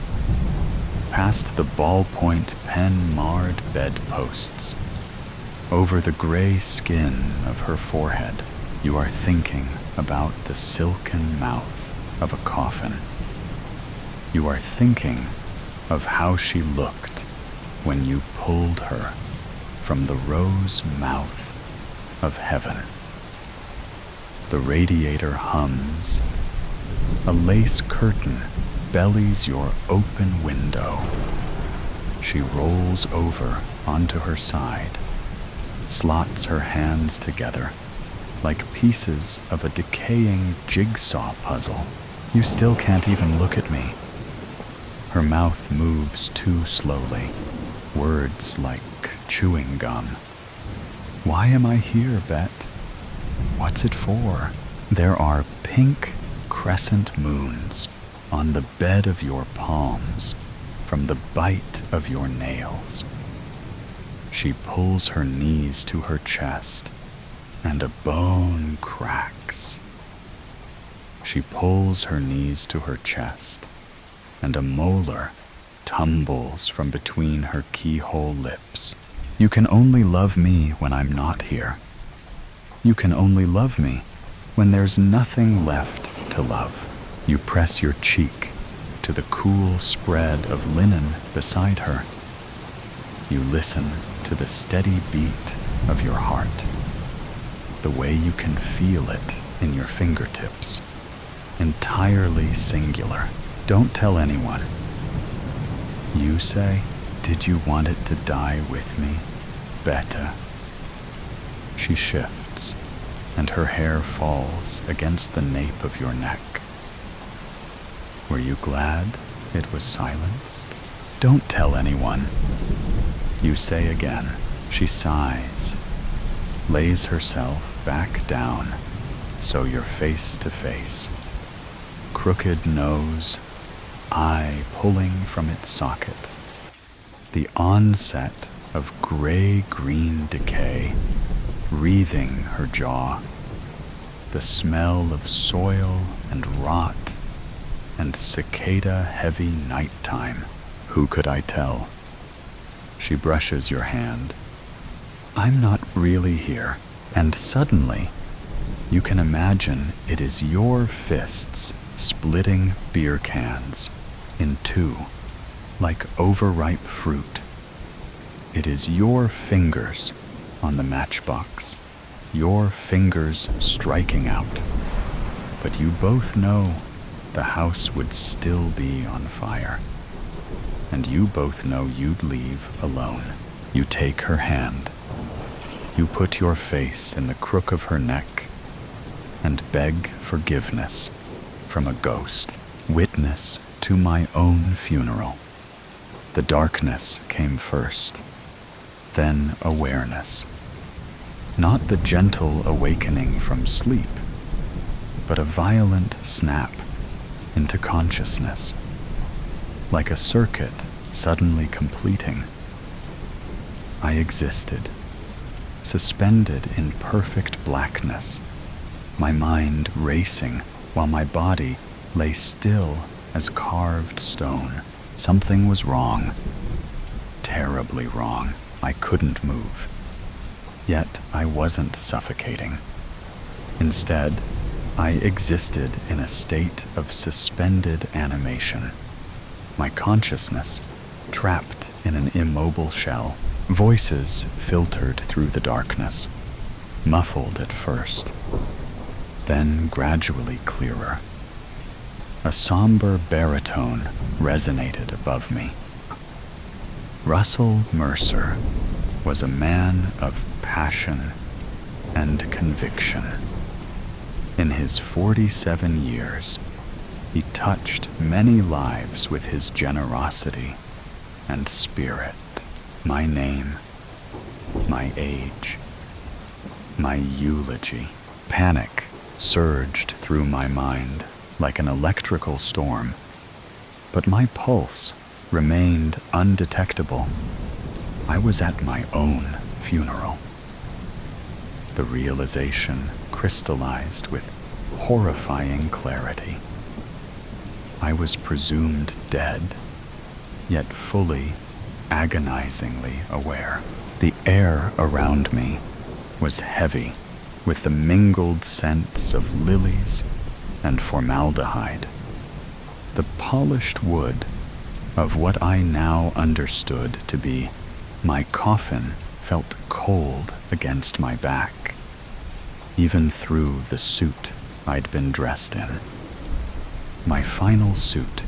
Speaker 1: past the ballpoint pen-marred bedposts. Over the gray skin of her forehead, you are thinking about the silken mouth of a coffin. You are thinking of how she looked when you pulled her from the rose mouth of heaven. The radiator hums. A lace curtain bellies your open window. She rolls over onto her side, slots her hands together like pieces of a decaying jigsaw puzzle. You still can't even look at me. Her mouth moves too slowly, words like chewing gum. Why am I here, Bet? What's it for? There are pink crescent moons on the bed of your palms from the bite of your nails. She pulls her knees to her chest, and a bone cracks. She pulls her knees to her chest, and a molar tumbles from between her keyhole lips. You can only love me when I'm not here. You can only love me when there's nothing left to love. You press your cheek to the cool spread of linen beside her. You listen to the steady beat of your heart, the way you can feel it in your fingertips. Entirely singular. Don't tell anyone. You say, did you want it to die with me, Beta? She shifts, and her hair falls against the nape of your neck. Were you glad it was silenced? Don't tell anyone. You say again. She sighs, lays herself back down, so you're face to face. Crooked nose, eye pulling from its socket. The onset of gray-green decay wreathing her jaw. The smell of soil and rot and cicada-heavy nighttime. Who could I tell? She brushes your hand. I'm not really here. And suddenly, you can imagine it is your fists splitting beer cans in two, like overripe fruit. It is your fingers on the matchbox, your fingers striking out. But you both know the house would still be on fire. And you both know you'd leave alone. You take her hand. You put your face in the crook of her neck and beg forgiveness from a ghost, witness to my own funeral. The darkness came first, then awareness. Not the gentle awakening from sleep, but a violent snap into consciousness, like a circuit suddenly completing. I existed, suspended in perfect blackness, my mind racing while my body lay still as carved stone. Something was wrong, terribly wrong. I couldn't move. Yet I wasn't suffocating. Instead, I existed in a state of suspended animation, my consciousness trapped in an immobile shell. Voices filtered through the darkness, muffled at first, then gradually clearer. A somber baritone resonated above me. Russell Mercer was a man of passion and conviction. In his 47 years, he touched many lives with his generosity and spirit. My name, my age, my eulogy. Panic surged through my mind like an electrical storm, but my pulse remained undetectable. I was at my own funeral. The realization crystallized with horrifying clarity. I was presumed dead, yet fully, agonizingly aware. The air around me was heavy with the mingled scents of lilies and formaldehyde. The polished wood of what I now understood to be my coffin felt cold against my back, even through the suit I'd been dressed in. My final suit,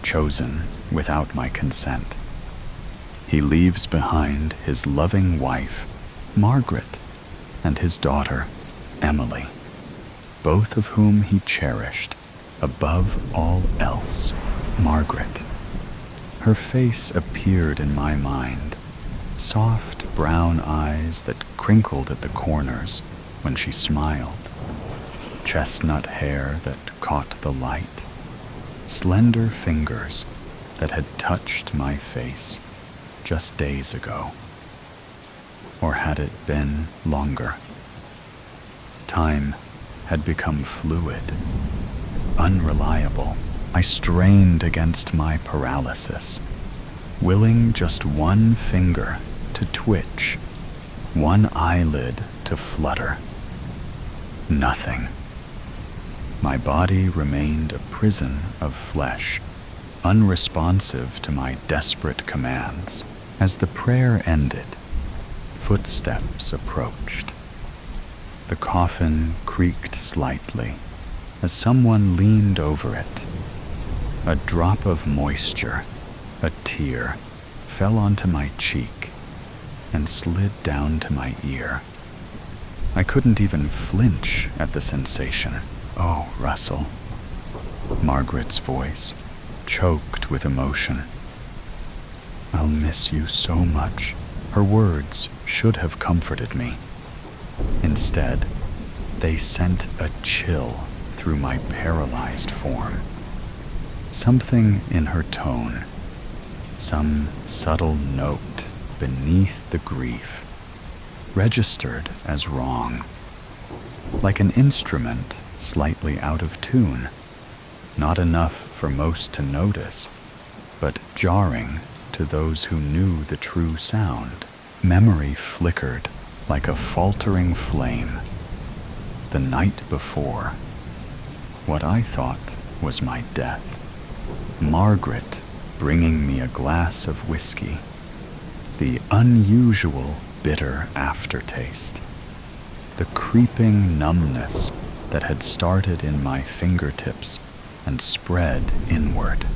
Speaker 1: chosen without my consent. He leaves behind his loving wife, Margaret, and his daughter, Emily, both of whom he cherished above all else. Margaret. Her face appeared in my mind, soft brown eyes that crinkled at the corners when she smiled, chestnut hair that caught the light, slender fingers that had touched my face just days ago. Or had it been longer? Time had become fluid, unreliable. I strained against my paralysis, willing just one finger to twitch, one eyelid to flutter. Nothing. My body remained a prison of flesh, unresponsive to my desperate commands. As the prayer ended, footsteps approached. The coffin creaked slightly as someone leaned over it. A drop of moisture, a tear, fell onto my cheek and slid down to my ear. I couldn't even flinch at the sensation. "Oh, Russell." Margaret's voice choked with emotion. "I'll miss you so much." Her words should have comforted me. Instead, they sent a chill through my paralyzed form. Something in her tone, some subtle note beneath the grief, registered as wrong, like an instrument slightly out of tune, not enough for most to notice, but jarring to those who knew the true sound. Memory flickered like a faltering flame. The night before, what I thought was my death. Margaret bringing me a glass of whiskey, the unusual bitter aftertaste, the creeping numbness that had started in my fingertips and spread inward,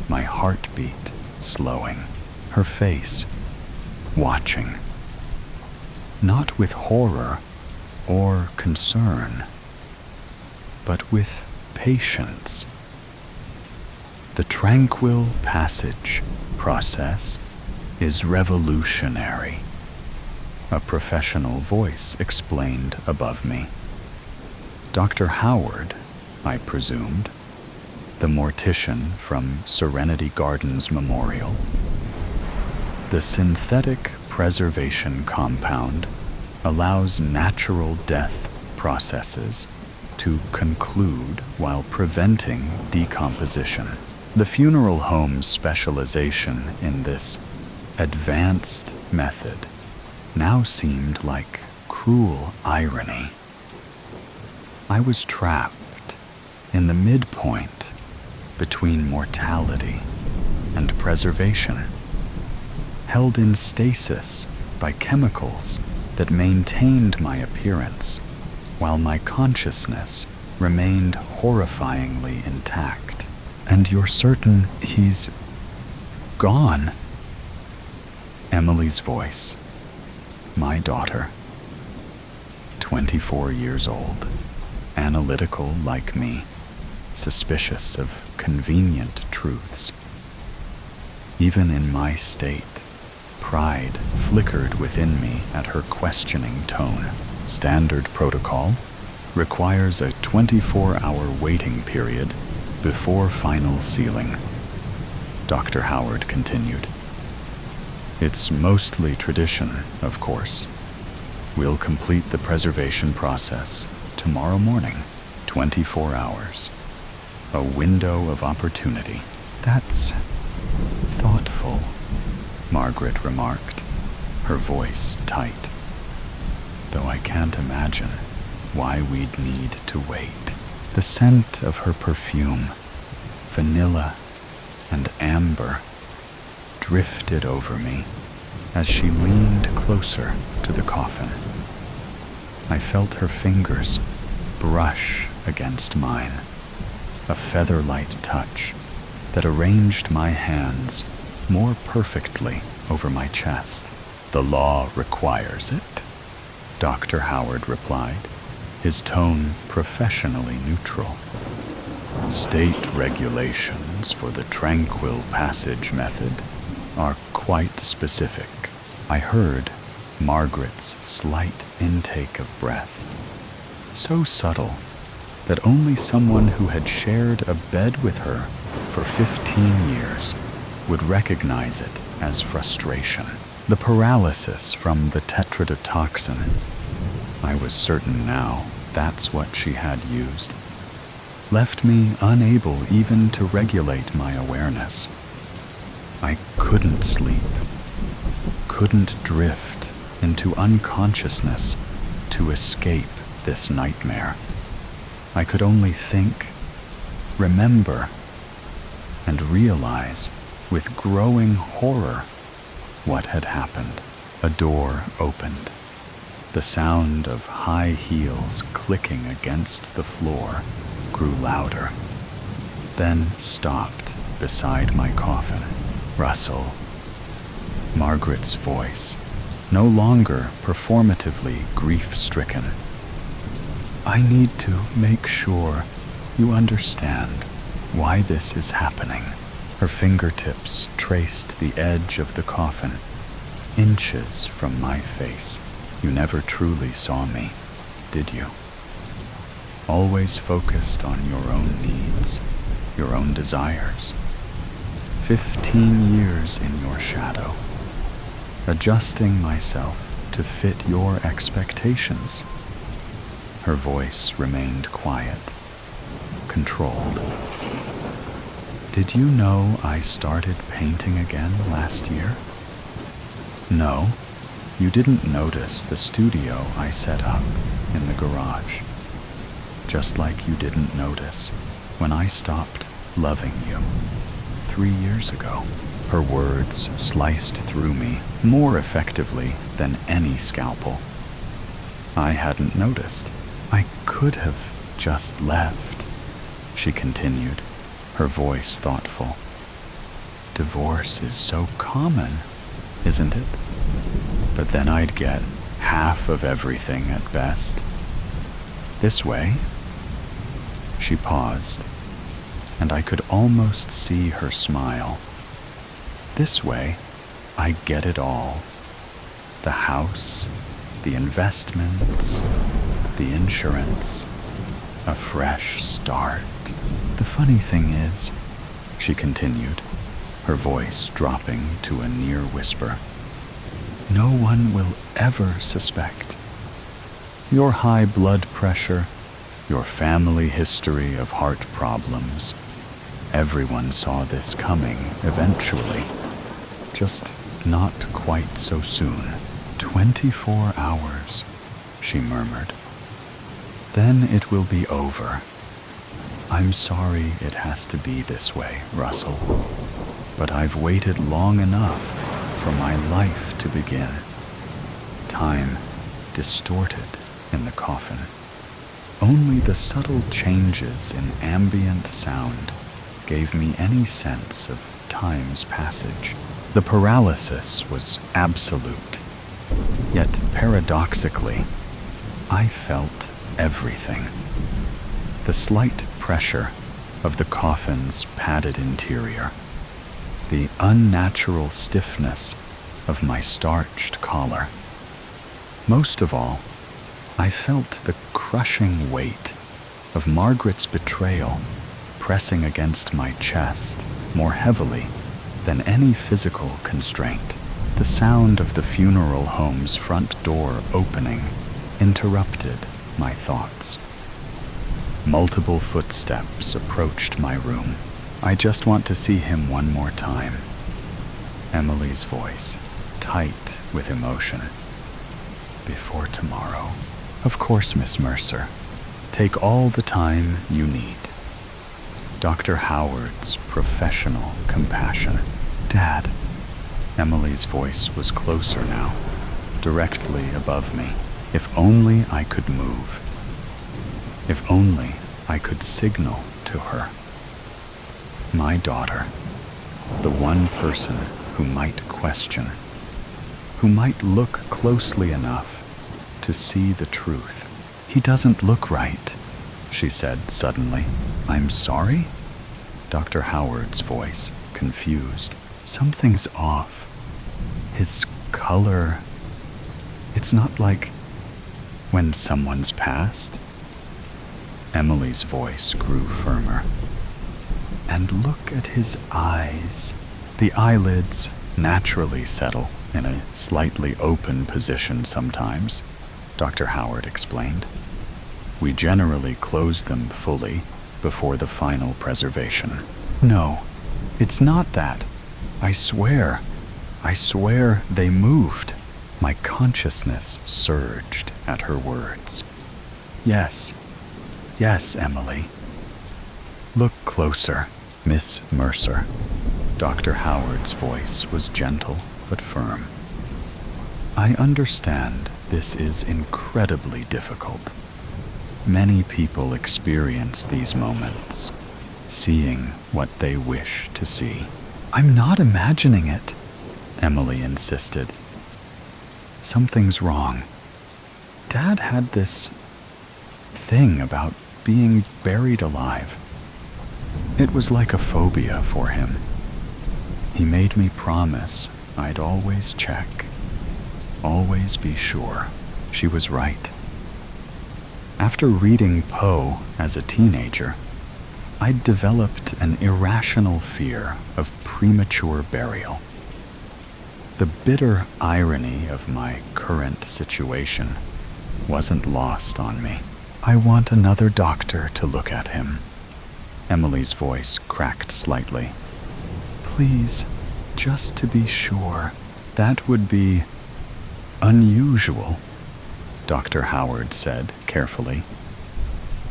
Speaker 1: my heartbeat slowing, her face watching, not with horror or concern, but with patience. The tranquil passage process is revolutionary, a professional voice explained above me. Dr. Howard, I presumed, the mortician from Serenity Gardens Memorial. The synthetic preservation compound allows natural death processes to conclude while preventing decomposition. The funeral home's specialization in this advanced method now seemed like cruel irony. I was trapped in the midpoint between mortality and preservation, held in stasis by chemicals that maintained my appearance, while my consciousness remained horrifyingly intact. And you're certain he's gone? Emily's voice. My daughter. 24 years old. Analytical like me. Suspicious of convenient truths. Even in my state, pride flickered within me at her questioning tone. Standard protocol requires a 24-hour waiting period before final sealing. Dr. Howard continued. It's mostly tradition, of course. We'll complete the preservation process tomorrow morning, 24 hours. A window of opportunity. That's thoughtful, Margaret remarked, her voice tight. Though I can't imagine why we'd need to wait. The scent of her perfume, vanilla and amber, drifted over me as she leaned closer to the coffin. I felt her fingers brush against mine, a feather-light touch that arranged my hands more perfectly over my chest. The law requires it, Dr. Howard replied, his tone professionally neutral. State regulations for the tranquil passage method are quite specific. I heard Margaret's slight intake of breath, so subtle that only someone who had shared a bed with her for 15 years would recognize it as frustration. The paralysis from the tetrodotoxin. I was certain now that's what she had used. Left me unable even to regulate my awareness. I couldn't sleep, couldn't drift into unconsciousness to escape this nightmare. I could only think, remember, and realize with growing horror what had happened. A door opened. The sound of high heels clicking against the floor grew louder, then stopped beside my coffin. Russell. Margaret's voice, no longer performatively grief-stricken. I need to make sure you understand why this is happening. Her fingertips traced the edge of the coffin, inches from my face. You never truly saw me, did you? Always focused on your own needs, your own desires. 15 years in your shadow, adjusting myself to fit your expectations. Her voice remained quiet, controlled. Did you know I started painting again last year? No, you didn't notice the studio I set up in the garage. Just like you didn't notice when I stopped loving you 3 years ago. Her words sliced through me more effectively than any scalpel. I hadn't noticed. I could have just left, she continued, her voice thoughtful. Divorce is so common, isn't it? But then I'd get half of everything at best. This way. She paused, and I could almost see her smile. This way, I get it all. The house, the investments, the insurance, a fresh start. The funny thing is, she continued, her voice dropping to a near whisper, no one will ever suspect. Your high blood pressure, your family history of heart problems, everyone saw this coming eventually, just not quite so soon. 24 hours, she murmured. Then it will be over. I'm sorry it has to be this way, Russell, but I've waited long enough for my life to begin. Time distorted in the coffin. Only the subtle changes in ambient sound gave me any sense of time's passage. The paralysis was absolute, yet paradoxically, I felt everything. The slight pressure of the coffin's padded interior, the unnatural stiffness of my starched collar. Most of all, I felt the crushing weight of Margaret's betrayal pressing against my chest more heavily than any physical constraint. The sound of the funeral home's front door opening interrupted my thoughts. Multiple footsteps approached my room. "I just want to see him one more time." Emily's voice, tight with emotion. "Before tomorrow." "Of course, Miss Mercer. Take all the time you need." Dr. Howard's professional compassion. "Dad." Emily's voice was closer now, directly above me. If only I could move. If only I could signal to her. My daughter, the one person who might question, who might look closely enough to see the truth. "He doesn't look right," she said suddenly. "I'm sorry?" Dr. Howard's voice, confused. "Something's off. His color. It's not like when someone's passed." Emily's voice grew firmer. "And look at his eyes. The eyelids naturally settle in a slightly open position sometimes," Dr. Howard explained. "We generally close them fully before the final preservation." "No, it's not that. I swear they moved." My consciousness surged at her words. Yes, Emily. Look closer, Miss Mercer." Dr. Howard's voice was gentle but firm. "I understand this is incredibly difficult. Many people experience these moments, seeing what they wish to see." "I'm not imagining it," Emily insisted. "Something's wrong. Dad had this thing about being buried alive. It was like a phobia for him. He made me promise I'd always check, always be sure." She was right. After reading Poe as a teenager, I'd developed an irrational fear of premature burial. The bitter irony of my current situation wasn't lost on me. "I want another doctor to look at him." Emily's voice cracked slightly. "Please, just to be sure." "That would be unusual," Dr. Howard said carefully,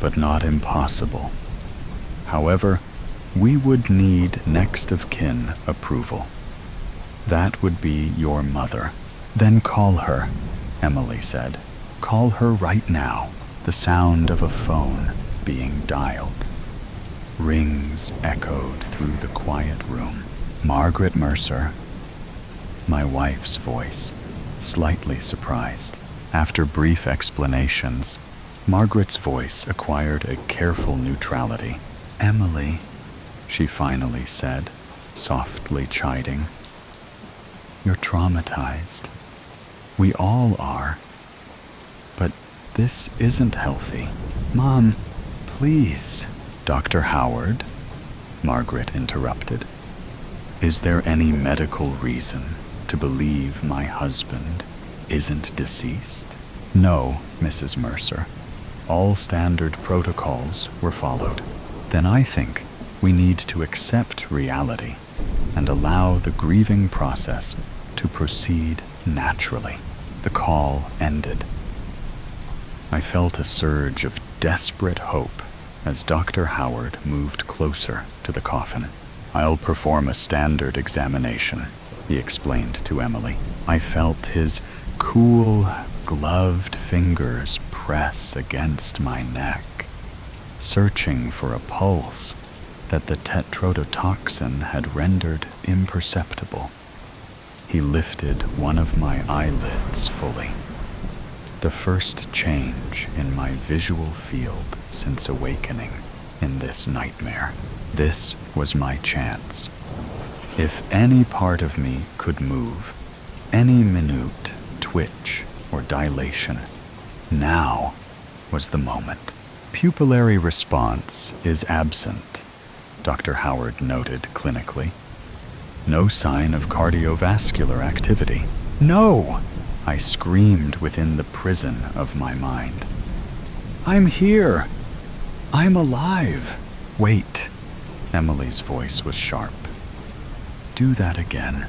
Speaker 1: "but not impossible. However, we would need next of kin approval. That would be your mother." "Then call her," Emily said. "Call her right now." The sound of a phone being dialed. Rings echoed through the quiet room. "Margaret Mercer." My wife's voice, slightly surprised. After brief explanations, Margaret's voice acquired a careful neutrality. "Emily," she finally said, softly chiding. "You're traumatized. We all are. But this isn't healthy." "Mom, please." "Dr. Howard," Margaret interrupted. "Is there any medical reason to believe my husband isn't deceased?" "No, Mrs. Mercer. All standard protocols were followed." "Then I think we need to accept reality and allow the grieving process to proceed naturally." The call ended. I felt a surge of desperate hope as Dr. Howard moved closer to the coffin. "I'll perform a standard examination," he explained to Emily. I felt his cool, gloved fingers press against my neck, searching for a pulse that the tetrodotoxin had rendered imperceptible. He lifted one of my eyelids fully. The first change in my visual field since awakening in this nightmare. This was my chance. If any part of me could move, any minute twitch or dilation, now was the moment. Pupillary response is absent, Dr. Howard noted clinically. No sign of cardiovascular activity. No! I screamed within the prison of my mind. I'm here! I'm alive! Wait! Emily's voice was sharp. Do that again.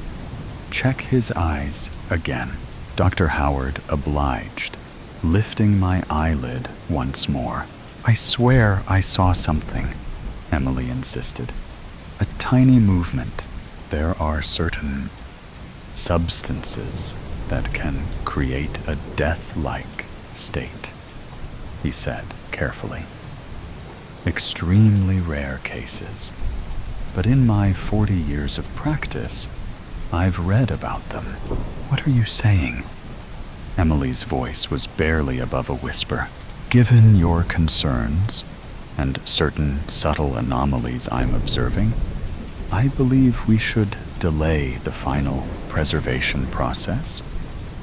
Speaker 1: Check his eyes again. Dr. Howard obliged, lifting my eyelid once more. I swear I saw something, Emily insisted. A tiny movement. There are certain substances that can create a death-like state, he said carefully. Extremely rare cases, but in my 40 years of practice, I've read about them. What are you saying? Emily's voice was barely above a whisper. Given your concerns and certain subtle anomalies I'm observing, I believe we should delay the final preservation process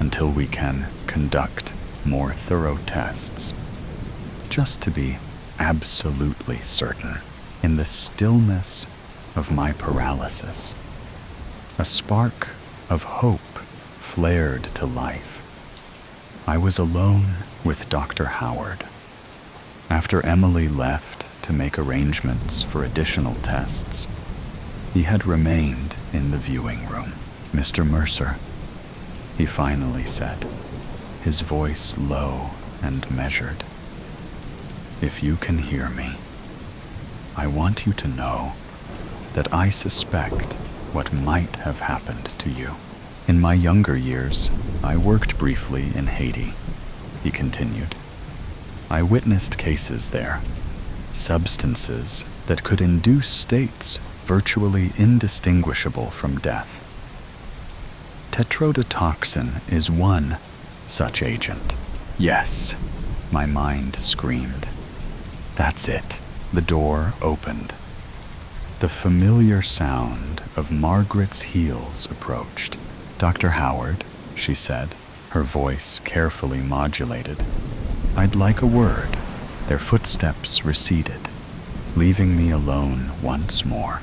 Speaker 1: until we can conduct more thorough tests, just to be absolutely certain. In the stillness of my paralysis, a spark of hope flared to life. I was alone with Dr. Howard. After Emily left to make arrangements for additional tests, he had remained in the viewing room. Mr. Mercer, he finally said, his voice low and measured. If you can hear me, I want you to know that I suspect what might have happened to you. In my younger years, I worked briefly in Haiti, he continued. I witnessed cases there, substances that could induce states virtually indistinguishable from death. Tetrodotoxin is one such agent. Yes, my mind screamed. That's it. The door opened. The familiar sound of Margaret's heels approached. Dr. Howard, she said, her voice carefully modulated. I'd like a word. Their footsteps receded, leaving me alone once more.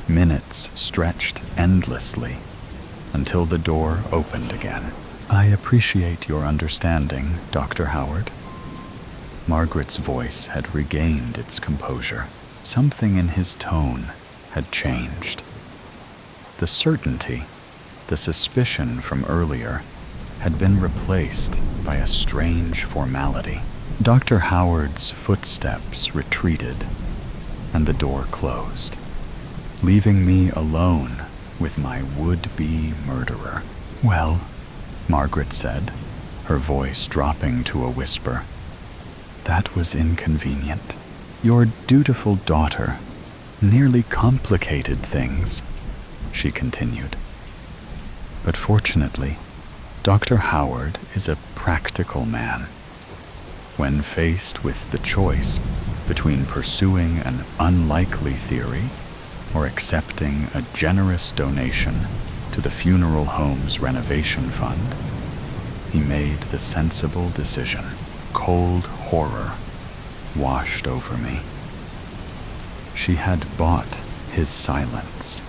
Speaker 1: Minutes stretched endlessly until the door opened again. I appreciate your understanding, Dr. Howard. Margaret's voice had regained its composure. Something in his tone had changed. The certainty, the suspicion from earlier, had been replaced by a strange formality. Dr. Howard's footsteps retreated, and the door closed, leaving me alone with my would-be murderer. Well, Margaret said, her voice dropping to a whisper. That was inconvenient. Your dutiful daughter nearly complicated things, she continued. But fortunately, Dr. Howard is a practical man. When faced with the choice between pursuing an unlikely theory or accepting a generous donation to the funeral home's renovation fund, he made the sensible decision. Cold horror washed over me. She had bought his silence,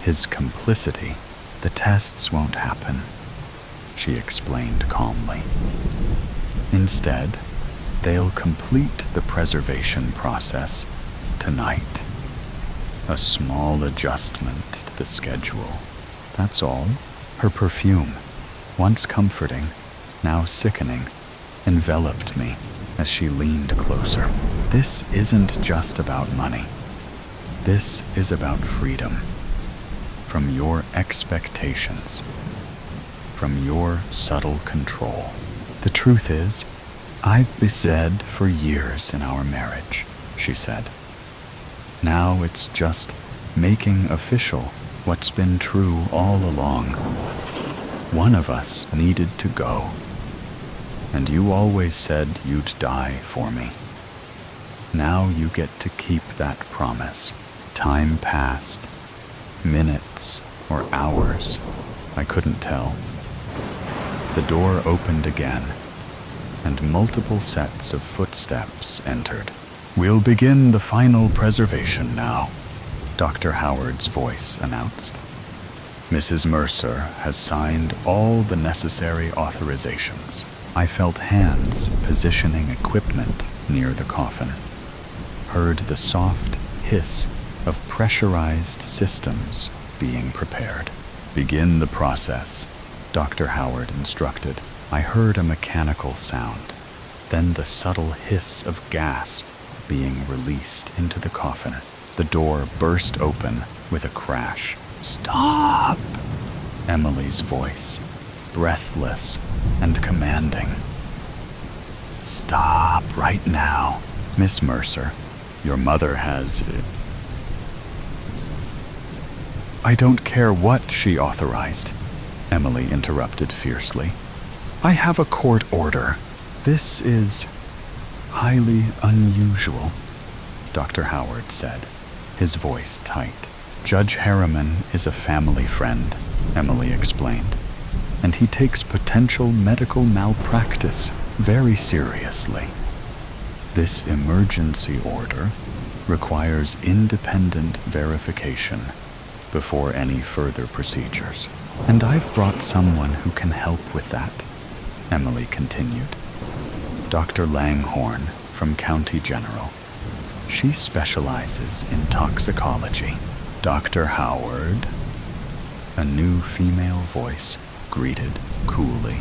Speaker 1: his complicity. The tests won't happen, she explained calmly. Instead, they'll complete the preservation process tonight. A small adjustment to the schedule, that's all. Her perfume, once comforting, now sickening, enveloped me as she leaned closer. This isn't just about money. This is about freedom. From your expectations. From your subtle control. The truth is, I've been said for years in our marriage, she said. Now it's just making official what's been true all along. One of us needed to go, and you always said you'd die for me. Now you get to keep that promise. Time passed, minutes or hours, I couldn't tell. The door opened again, and multiple sets of footsteps entered. We'll begin the final preservation now, Dr. Howard's voice announced. Mrs. Mercer has signed all the necessary authorizations. I felt hands positioning equipment near the coffin, heard the soft hiss of pressurized systems being prepared. Begin the process, Dr. Howard instructed. I heard a mechanical sound, then the subtle hiss of gas being released into the coffin. The door burst open with a crash. Stop! Emily's voice, breathless and commanding. Stop right now, Miss Mercer. Your mother has... I don't care what she authorized, Emily interrupted fiercely. I have a court order. This is highly unusual, Dr. Howard said, his voice tight. Judge Harriman is a family friend, Emily explained, and he takes potential medical malpractice very seriously. This emergency order requires independent verification before any further procedures. And I've brought someone who can help with that, Emily continued. Dr. Langhorne from County General. She specializes in toxicology. Dr. Howard, a new female voice greeted coolly.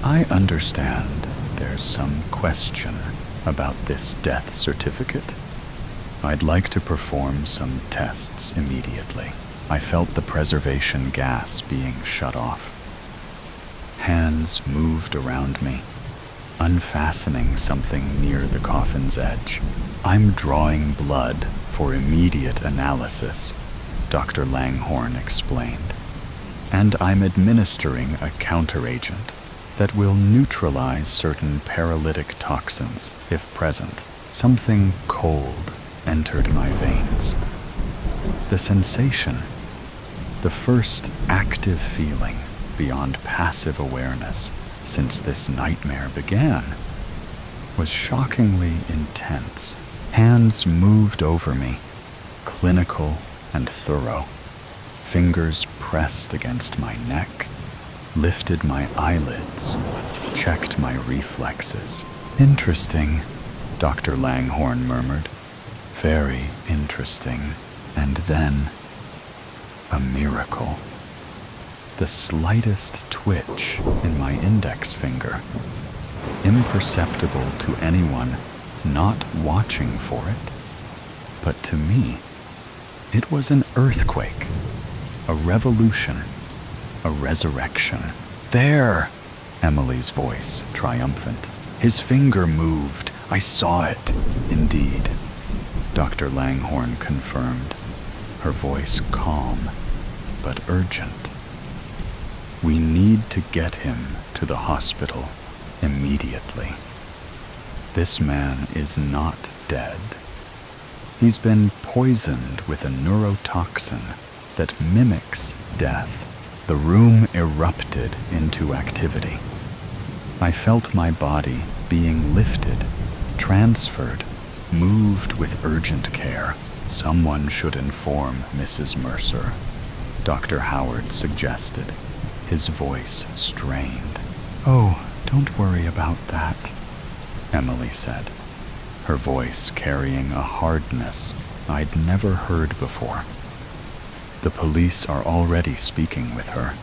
Speaker 1: I understand there's some question about this death certificate. I'd like to perform some tests immediately. I felt the preservation gas being shut off. Hands moved around me, unfastening something near the coffin's edge. I'm drawing blood for immediate analysis, Dr. Langhorne explained. And I'm administering a counteragent that will neutralize certain paralytic toxins, if present. Something cold entered my veins. The sensation, the first active feeling beyond passive awareness since this nightmare began, was shockingly intense. Hands moved over me, clinical and thorough. Fingers pressed against my neck, lifted my eyelids, checked my reflexes. Interesting, Dr. Langhorne murmured. Very interesting. And then, a miracle. The slightest twitch in my index finger, imperceptible to anyone not watching for it, but to me, it was an earthquake, a revolution, a resurrection. There! Emily's voice, triumphant. His finger moved. I saw it. Indeed. Dr. Langhorne confirmed, her voice calm but urgent. We need to get him to the hospital immediately. This man is not dead. He's been poisoned with a neurotoxin that mimics death. The room erupted into activity. I felt my body being lifted, transferred, moved with urgent care. Someone should inform Mrs. Mercer, Dr. Howard suggested, his voice strained. Oh, don't worry about that, Emily said, her voice carrying a hardness I'd never heard before. The police are already speaking with her.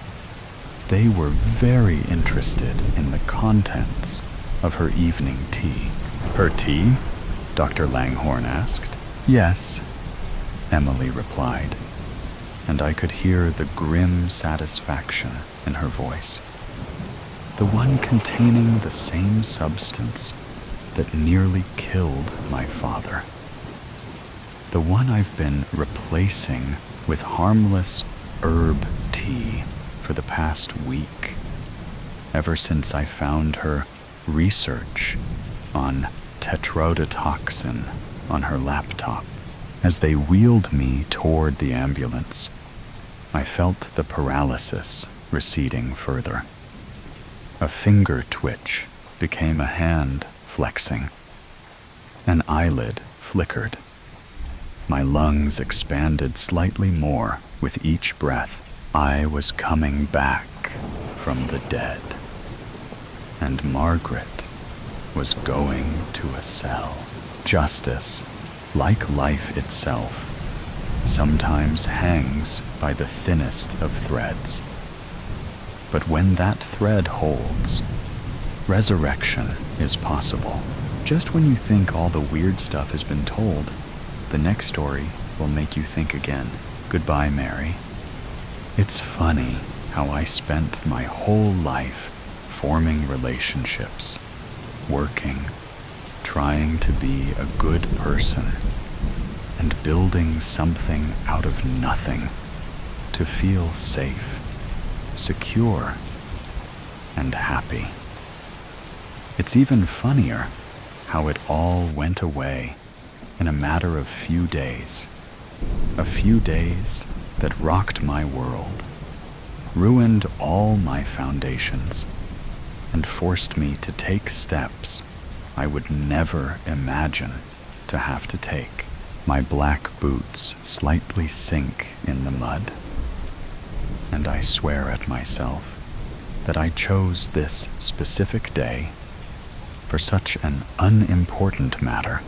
Speaker 1: They were very interested in the contents of her evening tea. Her tea? Dr. Langhorne asked. Yes, Emily replied, and I could hear the grim satisfaction in her voice. the one containing the same substance that nearly killed my father. The one I've been replacing with harmless herb tea for the past week, ever since I found her research on tetrodotoxin on her laptop. As they wheeled me toward the ambulance, I felt the paralysis receding further. A finger twitch became a hand flexing. An eyelid flickered. My lungs expanded slightly more with each breath. I was coming back from the dead. And Margaret was going to a cell. Justice, like life itself, sometimes hangs by the thinnest of threads. But when that thread holds, resurrection is possible. Just when you think all the weird stuff has been told, the next story will make you think again. Goodbye, Mary. It's funny how I spent my whole life forming relationships, working, trying to be a good person, and building something out of nothing to feel safe, secure, and happy. It's even funnier how it all went away in a matter of few days. A few days that rocked my world, ruined all my foundations, and forced me to take steps I would never imagine to have to take. My black boots slightly sink in the mud, and I swear at myself that I chose this specific day for such an unimportant matter.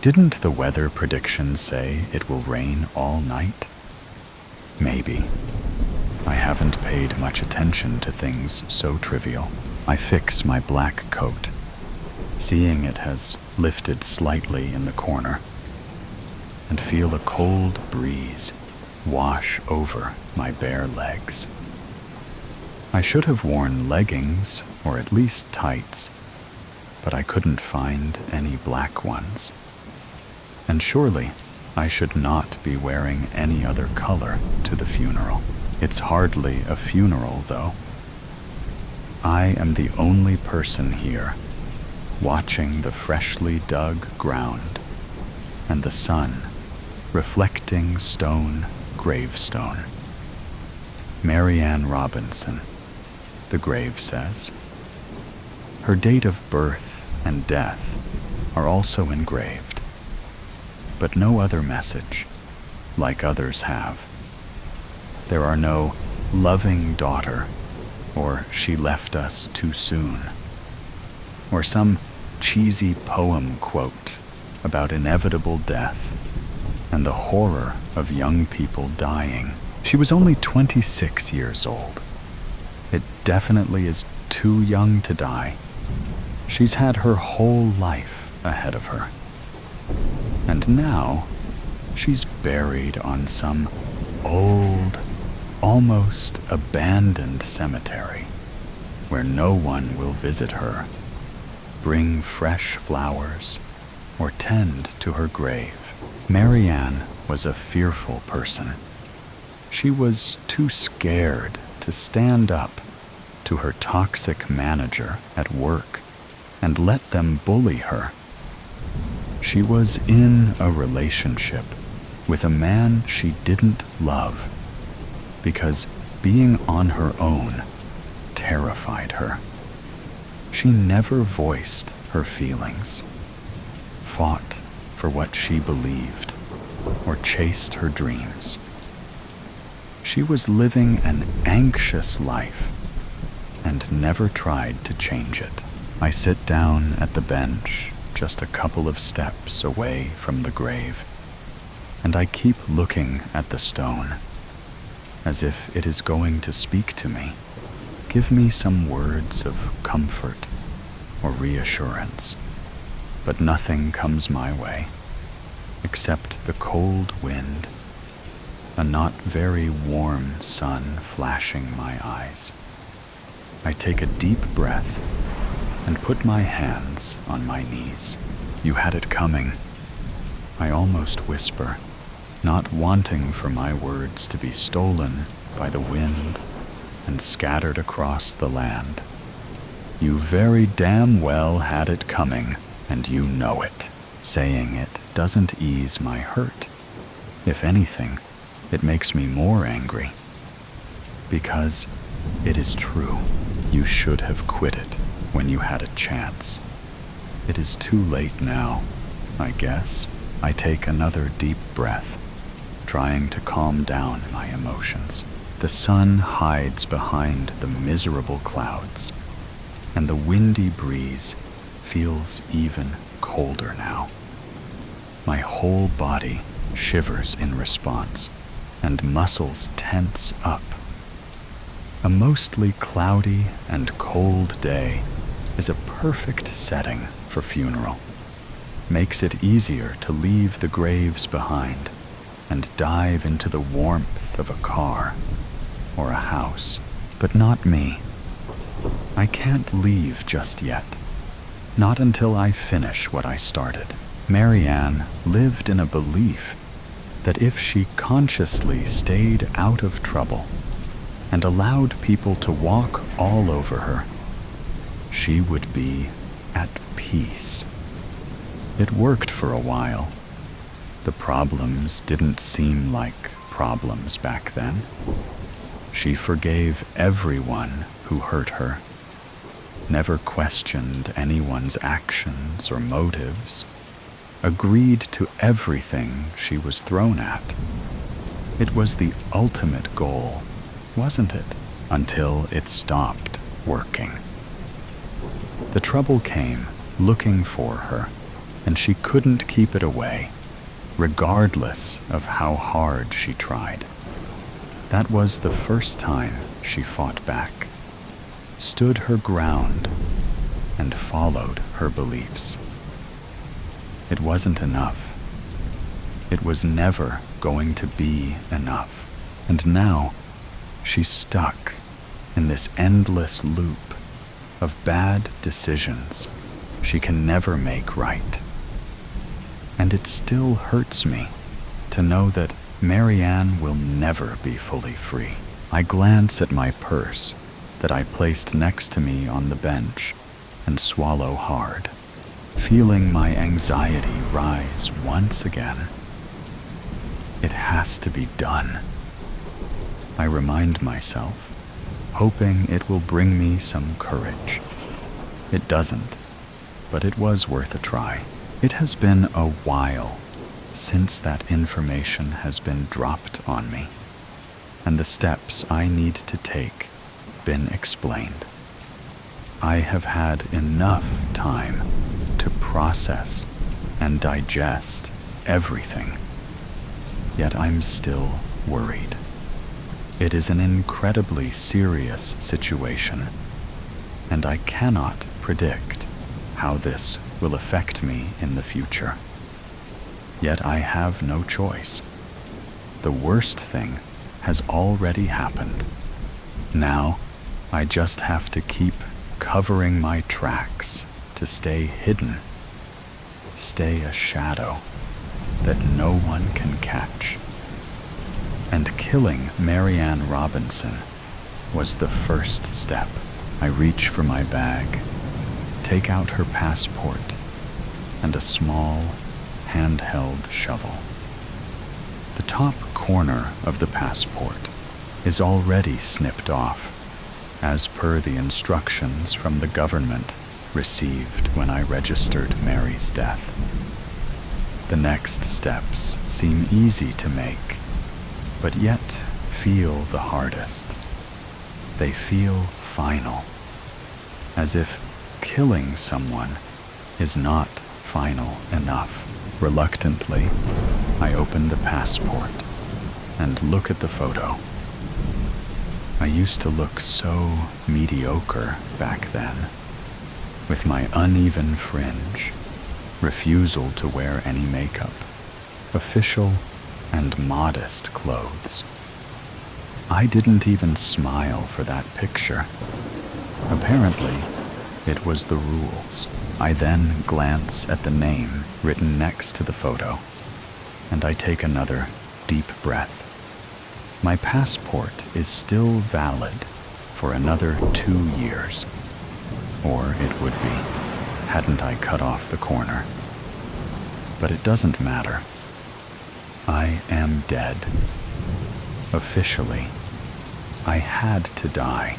Speaker 1: Didn't the weather predictions say it will rain all night? Maybe. I haven't paid much attention to things so trivial. I fix my black coat, seeing it has lifted slightly in the corner, and feel a cold breeze wash over my bare legs. I should have worn leggings or at least tights, but I couldn't find any black ones. And surely I should not be wearing any other color to the funeral. It's hardly a funeral, though. I am the only person here watching the freshly dug ground and the sun reflecting stone gravestone. Marianne Robinson, the grave says. Her date of birth and death are also engraved, but no other message, like others have. There are no loving daughter, or she left us too soon, or some cheesy poem quote about inevitable death and the horror of young people dying. She was only 26 years old. It definitely is too young to die. She's had her whole life ahead of her. And now, she's buried on some old, almost abandoned cemetery where no one will visit her, bring fresh flowers, or tend to her grave. Marianne was a fearful person. She was too scared to stand up to her toxic manager at work and let them bully her. She was in a relationship with a man she didn't love because being on her own terrified her. She never voiced her feelings, fought for what she believed, or chased her dreams. She was living an anxious life and never tried to change it. I sit down at the bench just a couple of steps away from the grave, and I keep looking at the stone as if it is going to speak to me, give me some words of comfort or reassurance. But nothing comes my way except the cold wind, a not very warm sun flashing my eyes. I take a deep breath and put my hands on my knees. You had it coming, I almost whisper, not wanting for my words to be stolen by the wind and scattered across the land. You very damn well had it coming, and you know it. Saying it doesn't ease my hurt. If anything, it makes me more angry. Because it is true, you should have quit it when you had a chance. It is too late now, I guess. I take another deep breath, trying to calm down my emotions. The sun hides behind the miserable clouds, and the windy breeze feels even colder now. My whole body shivers in response, and muscles tense up. A mostly cloudy and cold day is a perfect setting for funeral. Makes it easier to leave the graves behind and dive into the warmth of a car or a house. But not me. I can't leave just yet. Not until I finish what I started. Marianne lived in a belief that if she consciously stayed out of trouble and allowed people to walk all over her, she would be at peace. It worked for a while. The problems didn't seem like problems back then. She forgave everyone who hurt her, never questioned anyone's actions or motives, agreed to everything she was thrown at. It was the ultimate goal, wasn't it? Until it stopped working. The trouble came looking for her, and she couldn't keep it away, regardless of how hard she tried. That was the first time she fought back, stood her ground, and followed her beliefs. It wasn't enough. It was never going to be enough. And now, she's stuck in this endless loop of bad decisions she can never make right. And it still hurts me to know that Marianne will never be fully free. I glance at my purse that I placed next to me on the bench and swallow hard, feeling my anxiety rise once again. It has to be done. I remind myself, hoping it will bring me some courage. It doesn't, but it was worth a try. It has been a while since that information has been dropped on me, and the steps I need to take been explained. I have had enough time to process and digest everything, yet I'm still worried. It is an incredibly serious situation, and I cannot predict how this will affect me in the future. Yet I have no choice. The worst thing has already happened. Now, I just have to keep covering my tracks to stay hidden, stay a shadow that no one can catch. And killing Marianne Robinson was the first step. I reach for my bag, take out her passport, and a small, handheld shovel. The top corner of the passport is already snipped off, as per the instructions from the government received when I registered Mary's death. The next steps seem easy to make, but yet feel the hardest. They feel final, as if killing someone is not final enough. Reluctantly, I open the passport and look at the photo. I used to look so mediocre back then, with my uneven fringe, refusal to wear any makeup, official and modest clothes. I didn't even smile for that picture. Apparently, it was the rules. I then glance at the name written next to the photo, and I take another deep breath. My passport is still valid for another 2 years. Or it would be, hadn't I cut off the corner. But it doesn't matter. I am dead. Officially, I had to die.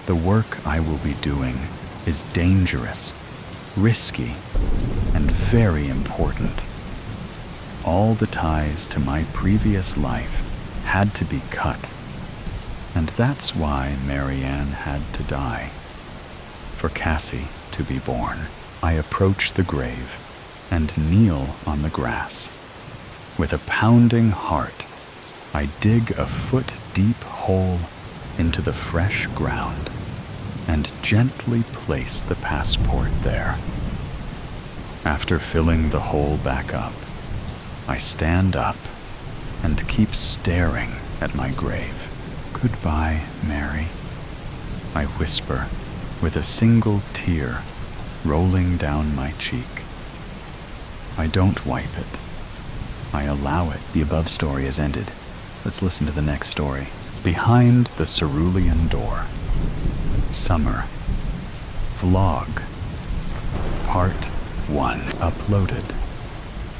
Speaker 1: The work I will be doing is dangerous, risky, and very important. All the ties to my previous life had to be cut, and that's why Marianne had to die. For Cassie to be born, I approach the grave and kneel on the grass. With a pounding heart, I dig a foot-deep hole into the fresh ground and gently place the passport there. After filling the hole back up, I stand up and keep staring at my grave. "Goodbye, Mary," I whisper, with a single tear rolling down my cheek. I don't wipe it. I allow it. The above story has ended. Let's listen to the next story. Behind the Cerulean Door. Summer. Vlog. Part 1. Uploaded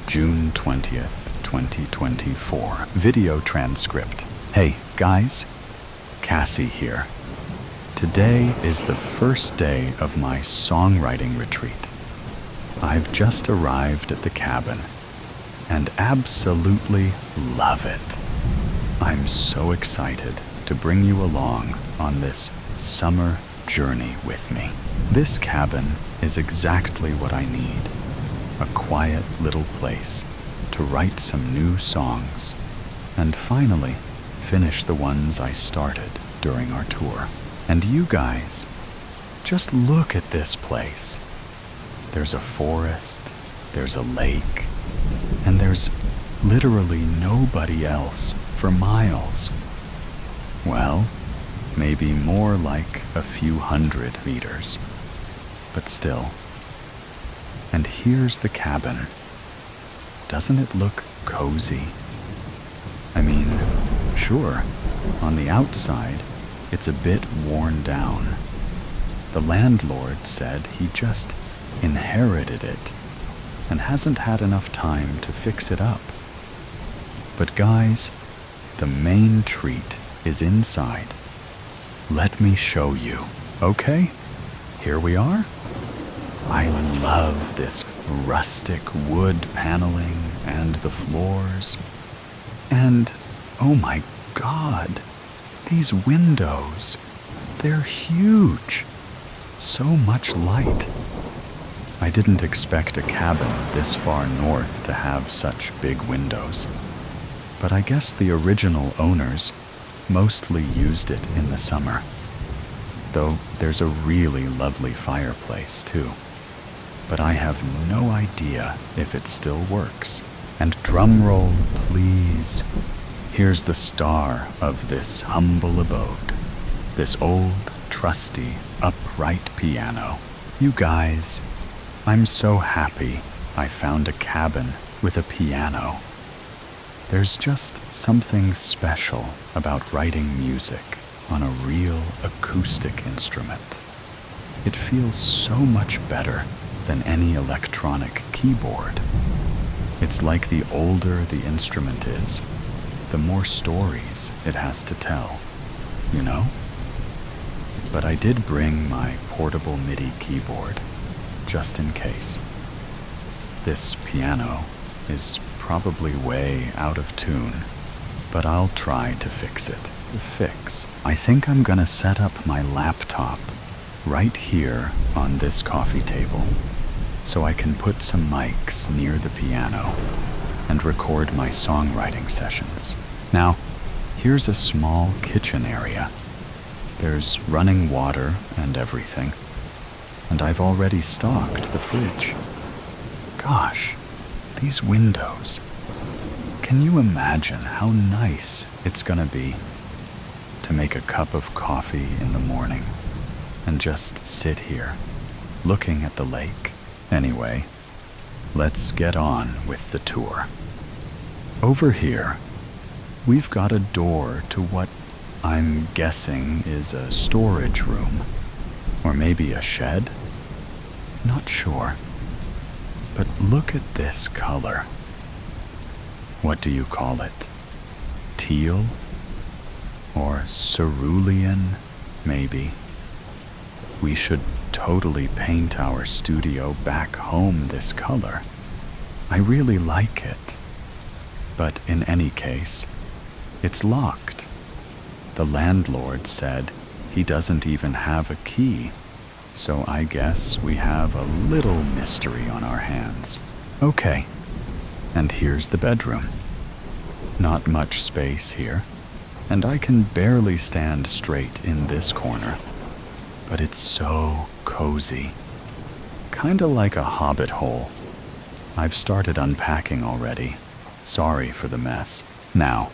Speaker 1: June 20th, 2024. Video transcript. Hey, guys. Cassie here. Today is the first day of my songwriting retreat. I've just arrived at the cabin and absolutely love it. I'm so excited to bring you along on this summer journey with me. This cabin is exactly what I need. A quiet little place to write some new songs and finally finish the ones I started during our tour. And you guys, just look at this place. There's a forest, there's a lake, and there's literally nobody else for miles. Well, maybe more like a few 100 meters, but still. And here's the cabin. Doesn't it look cozy? I mean, sure, on the outside, it's a bit worn down. The landlord said he just inherited it and hasn't had enough time to fix it up. But guys, the main treat is inside. Let me show you, okay? Here we are. I love this rustic wood paneling and the floors. And, oh my God, these windows, they're huge. So much light. I didn't expect a cabin this far north to have such big windows. But I guess the original owners mostly used it in the summer. Though there's a really lovely fireplace too. But I have no idea if it still works. And drum roll, please. Here's the star of this humble abode. This old, trusty, upright piano. You guys, I'm so happy I found a cabin with a piano. There's just something special about writing music on a real acoustic instrument. It feels so much better than any electronic keyboard. It's like the older the instrument is, the more stories it has to tell, you know? But I did bring my portable MIDI keyboard, just in case. This piano is probably way out of tune, but I'll try to fix it. I think I'm gonna set up my laptop right here on this coffee table so I can put some mics near the piano and record my songwriting sessions. Now, here's a small kitchen area. There's running water and everything, and I've already stocked the fridge. Gosh, these windows. Can you imagine how nice it's gonna be to make a cup of coffee in the morning and just sit here, looking at the lake. Anyway, let's get on with the tour. Over here, we've got a door to what I'm guessing is a storage room, or maybe a shed. Not sure. But look at this color. What do you call it? Teal? Or cerulean, maybe? We should totally paint our studio back home this color. I really like it. But in any case, it's locked. The landlord said he doesn't even have a key, so I guess we have a little mystery on our hands. Okay, and here's the bedroom. Not much space here, and I can barely stand straight in this corner, but it's so cozy. Kinda like a hobbit hole. I've started unpacking already. Sorry for the mess. Now,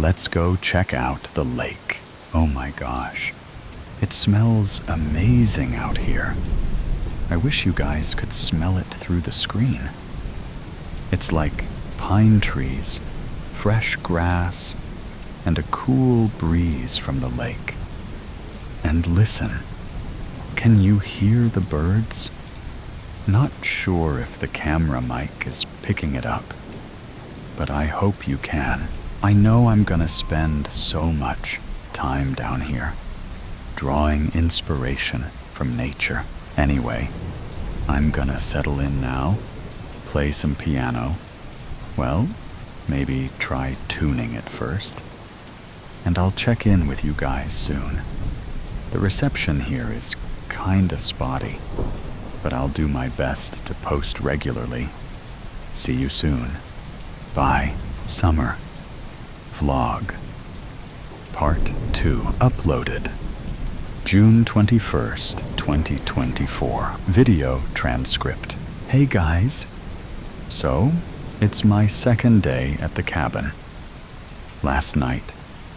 Speaker 1: let's go check out the lake. Oh my gosh. It smells amazing out here. I wish you guys could smell it through the screen. It's like pine trees, fresh grass, and a cool breeze from the lake. And listen, can you hear the birds? Not sure if the camera mic is picking it up, but I hope you can. I know I'm gonna spend so much time down here, drawing inspiration from nature. Anyway, I'm gonna settle in now, play some piano, well, maybe try tuning it first, and I'll check in with you guys soon. The reception here is kinda spotty, but I'll do my best to post regularly. See you soon. Bye. Summer Vlog Part 2 uploaded June 21st, 2024. Video transcript. Hey guys. So, it's my second day at the cabin. Last night,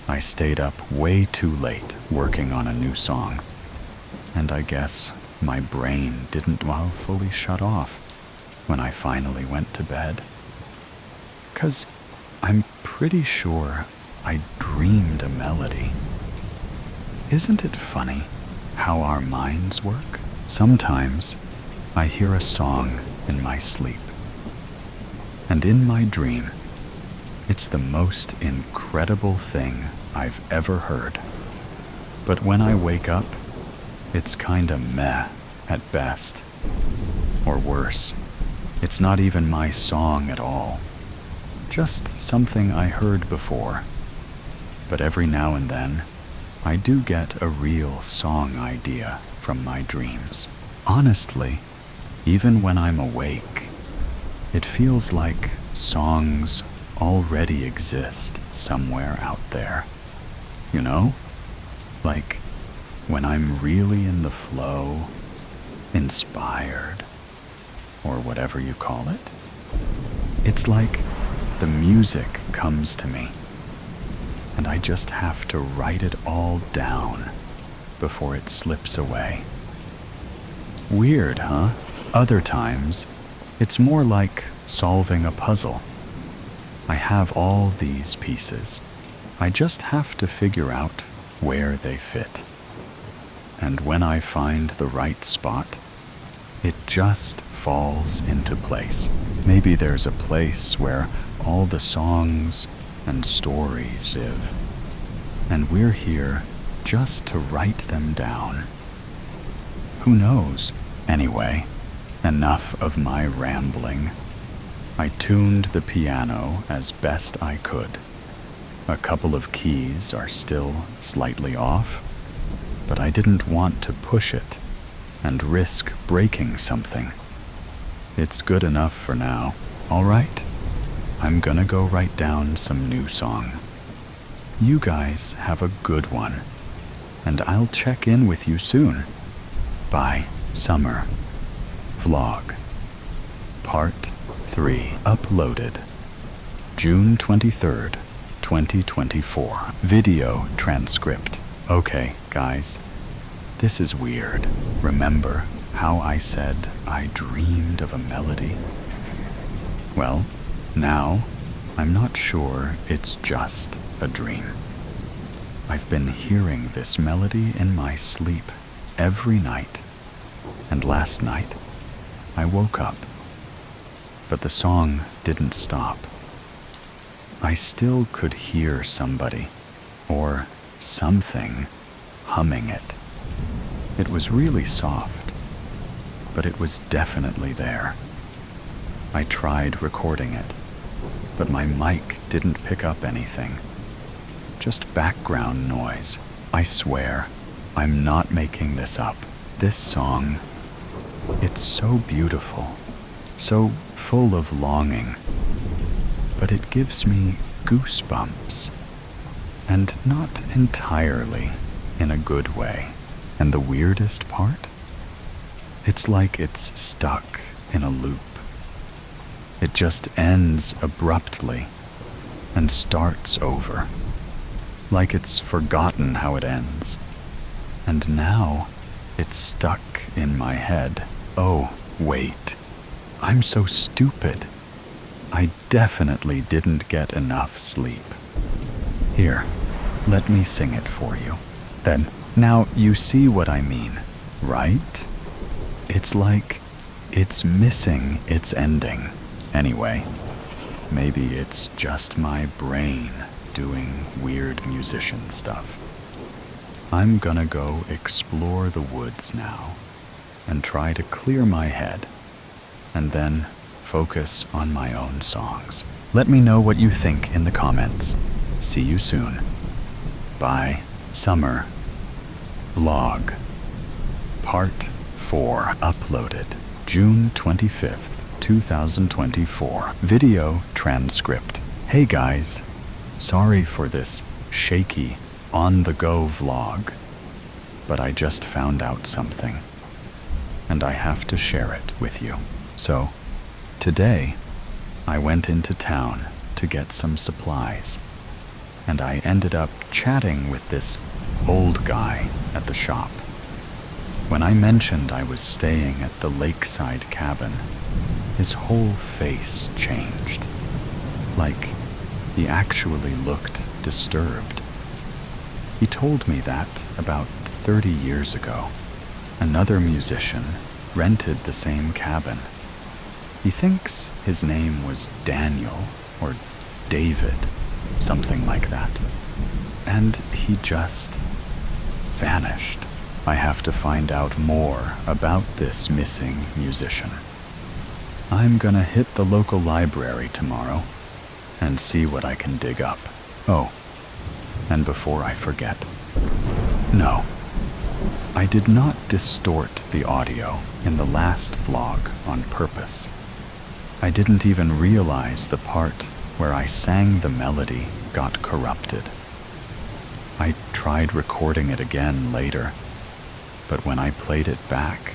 Speaker 1: I stayed up way too late working on a new song. And I guess my brain didn't fully shut off when I finally went to bed. 'Cause I'm pretty sure I dreamed a melody. Isn't it funny how our minds work? Sometimes I hear a song in my sleep. And in my dream, it's the most incredible thing I've ever heard. But when I wake up, it's kinda meh at best. Or worse, it's not even my song at all. Just something I heard before. But every now and then, I do get a real song idea from my dreams. Honestly, even when I'm awake, it feels like songs already exist somewhere out there. You know? Like when I'm really in the flow, inspired, or whatever you call it. It's like the music comes to me, and I just have to write it all down before it slips away. Weird, huh? Other times, it's more like solving a puzzle. I have all these pieces. I just have to figure out where they fit. And when I find the right spot, it just falls into place. Maybe there's a place where all the songs and stories live, and we're here just to write them down. Who knows? Anyway, enough of my rambling. I tuned the piano as best I could. A couple of keys are still slightly off, but I didn't want to push it and risk breaking something. It's good enough for now. All right, I'm gonna go write down some new song. You guys have a good one, and I'll check in with you soon. Bye. Summer Vlog Part 3 uploaded June 23rd, 2024. Video transcript. Okay, guys, This is weird. Remember how I said I dreamed of a melody? Well, now I'm not sure it's just a dream. I've been hearing this melody in my sleep every night, and last night I woke up, but the song didn't stop. I still could hear somebody or something humming it. It was really soft, but it was definitely there. I tried recording it, but my mic didn't pick up anything. Just background noise. I swear, I'm not making this up. This song, it's so beautiful, so full of longing, but it gives me goosebumps, and not entirely in a good way. And the weirdest part? It's like it's stuck in a loop. It just ends abruptly and starts over, like it's forgotten how it ends. And now it's stuck in my head. Oh, wait. I'm so stupid. I definitely didn't get enough sleep. Here, let me sing it for you. Then, now you see what I mean, right? It's like it's missing its ending. Anyway, maybe it's just my brain doing weird musician stuff. I'm gonna go explore the woods now and try to clear my head, and then focus on my own songs. Let me know what you think in the comments. See you soon. Bye. Summer Vlog Part 4 uploaded June 25th, 2024. Video transcript. Hey guys, sorry for this shaky, on-the-go vlog, but I just found out something, and I have to share it with you. So, today, I went into town to get some supplies, and I ended up chatting with this old guy at the shop. When I mentioned I was staying at the lakeside cabin, his whole face changed. Like, he actually looked disturbed. He told me that about 30 years ago, another musician rented the same cabin. He thinks his name was Daniel or David, something like that. And he just vanished. I have to find out more about this missing musician. I'm gonna hit the local library tomorrow and see what I can dig up. Oh, and before I forget, no, I did not distort the audio in the last vlog on purpose. I didn't even realize the part where I sang the melody got corrupted. I tried recording it again later, but when I played it back,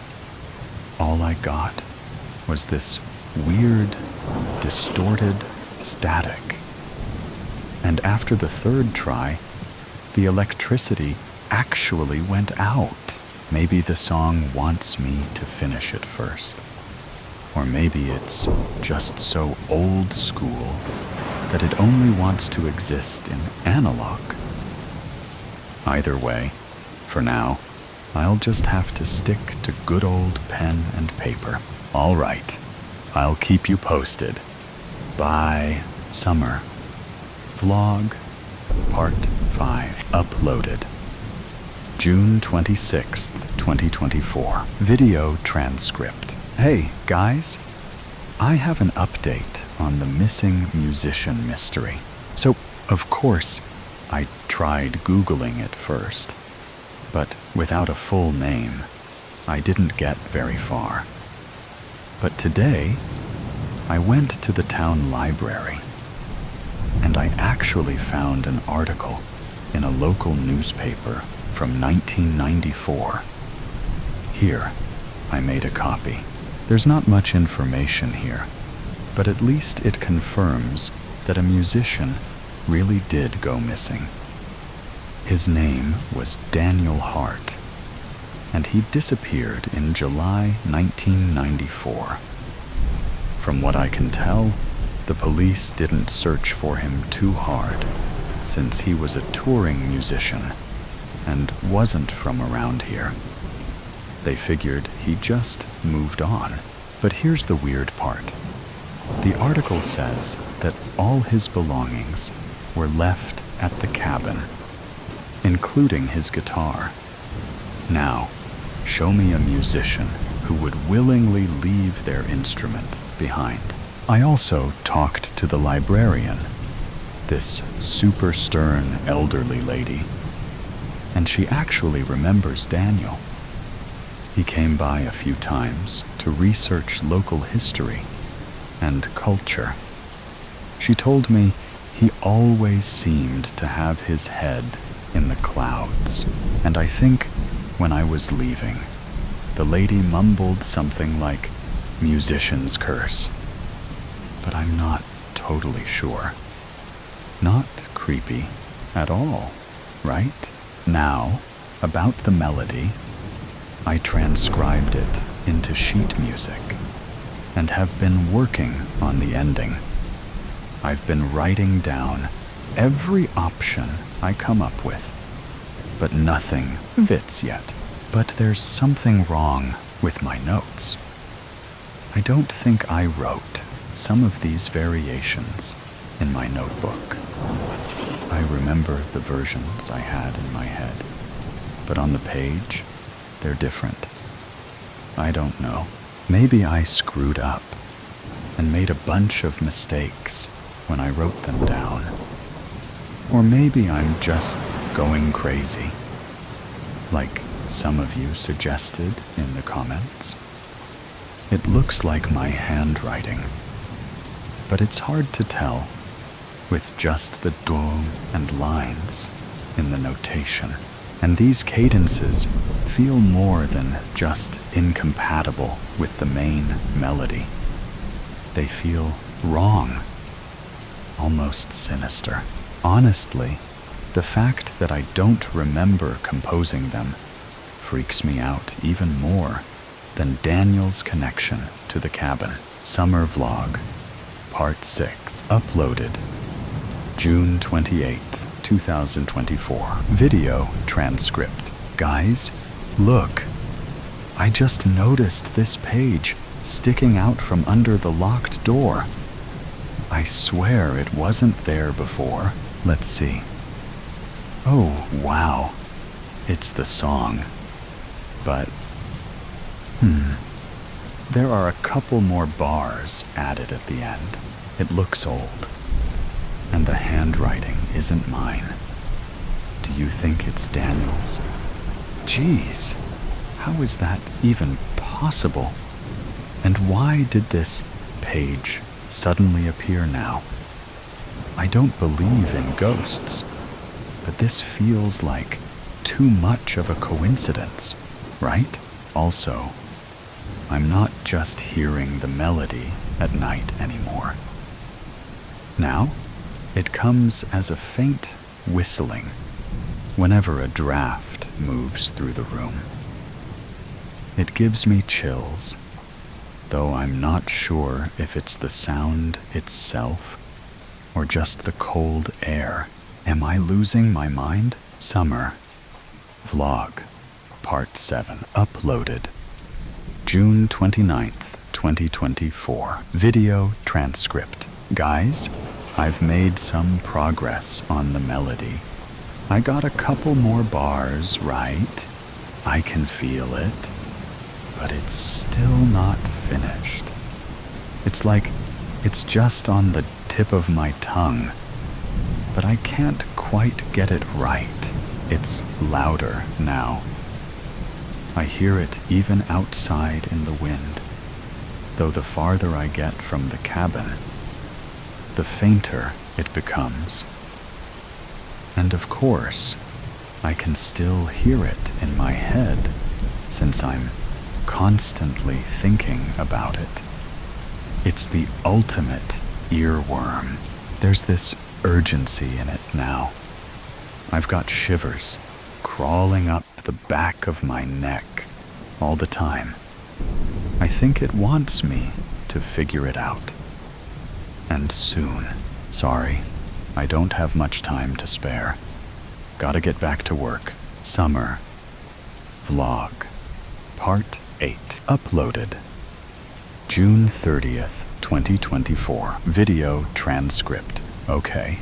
Speaker 1: all I got was this weird, distorted static. And after the third try, the electricity actually went out. Maybe the song wants me to finish it first. Or maybe it's just so old school that it only wants to exist in analog. Either way, for now, I'll just have to stick to good old pen and paper. All right, I'll keep you posted. Bye. Summer Vlog Part 5 uploaded June 26th, 2024. Video transcript. Hey, guys. I have an update on the missing musician mystery. So, of course, I tried Googling it first, but without a full name, I didn't get very far. But today, I went to the town library, and I actually found an article in a local newspaper from 1994. Here, I made a copy. There's not much information here, but at least it confirms that a musician really did go missing. His name was Daniel Hart, and he disappeared in July 1994. From what I can tell, the police didn't search for him too hard, since he was a touring musician and wasn't from around here. They figured he just moved on. But here's the weird part. The article says that all his belongings were left at the cabin, including his guitar. Now, show me a musician who would willingly leave their instrument behind. I also talked to the librarian, this super stern elderly lady, and she actually remembers Daniel. He came by a few times to research local history and culture. She told me he always seemed to have his head in the clouds, and I think when I was leaving, the lady mumbled something like musician's curse, but I'm not totally sure. Not creepy at all, right? Now, about the melody, I transcribed it into sheet music and have been working on the ending. I've been writing down every option I come up with, but nothing fits yet. But there's something wrong with my notes. I don't think I wrote some of these variations in my notebook. I remember the versions I had in my head, but on the page, they're different. I don't know. Maybe I screwed up and made a bunch of mistakes when I wrote them down. Or maybe I'm just going crazy, like some of you suggested in the comments. It looks like my handwriting, but it's hard to tell with just the do and lines in the notation. And these cadences feel more than just incompatible with the main melody. They feel wrong, almost sinister. Honestly, the fact that I don't remember composing them freaks me out even more than Daniel's connection to the cabin. Summer Vlog, Part 6, uploaded June 28th, 2024. Video transcript. Guys, look. I just noticed this page sticking out from under the locked door. I swear it wasn't there before. Let's see. Oh, wow. It's the song. But, there are a couple more bars added at the end. It looks old. And the handwriting isn't mine. Do you think it's Daniel's? Jeez, how is that even possible? And why did this page suddenly appear now? I don't believe in ghosts, but this feels like too much of a coincidence, right? Also, I'm not just hearing the melody at night anymore. Now, it comes as a faint whistling whenever a draft moves through the room. It gives me chills, though I'm not sure if it's the sound itself or just the cold air. Am I losing my mind? Summer Vlog, Part 7, uploaded June 29th, 2024. Video transcript. Guys, I've made some progress on the melody. I got a couple more bars right. I can feel it, but it's still not finished. It's like it's just on the tip of my tongue, but I can't quite get it right. It's louder now. I hear it even outside in the wind, though the farther I get from the cabin, the fainter it becomes. And of course, I can still hear it in my head since I'm constantly thinking about it. It's the ultimate earworm. There's this urgency in it now. I've got shivers crawling up the back of my neck all the time. I think it wants me to figure it out. And soon. Sorry, I don't have much time to spare. Gotta get back to work. Summer Vlog Part 8 uploaded June 30th, 2024. Video transcript. Okay.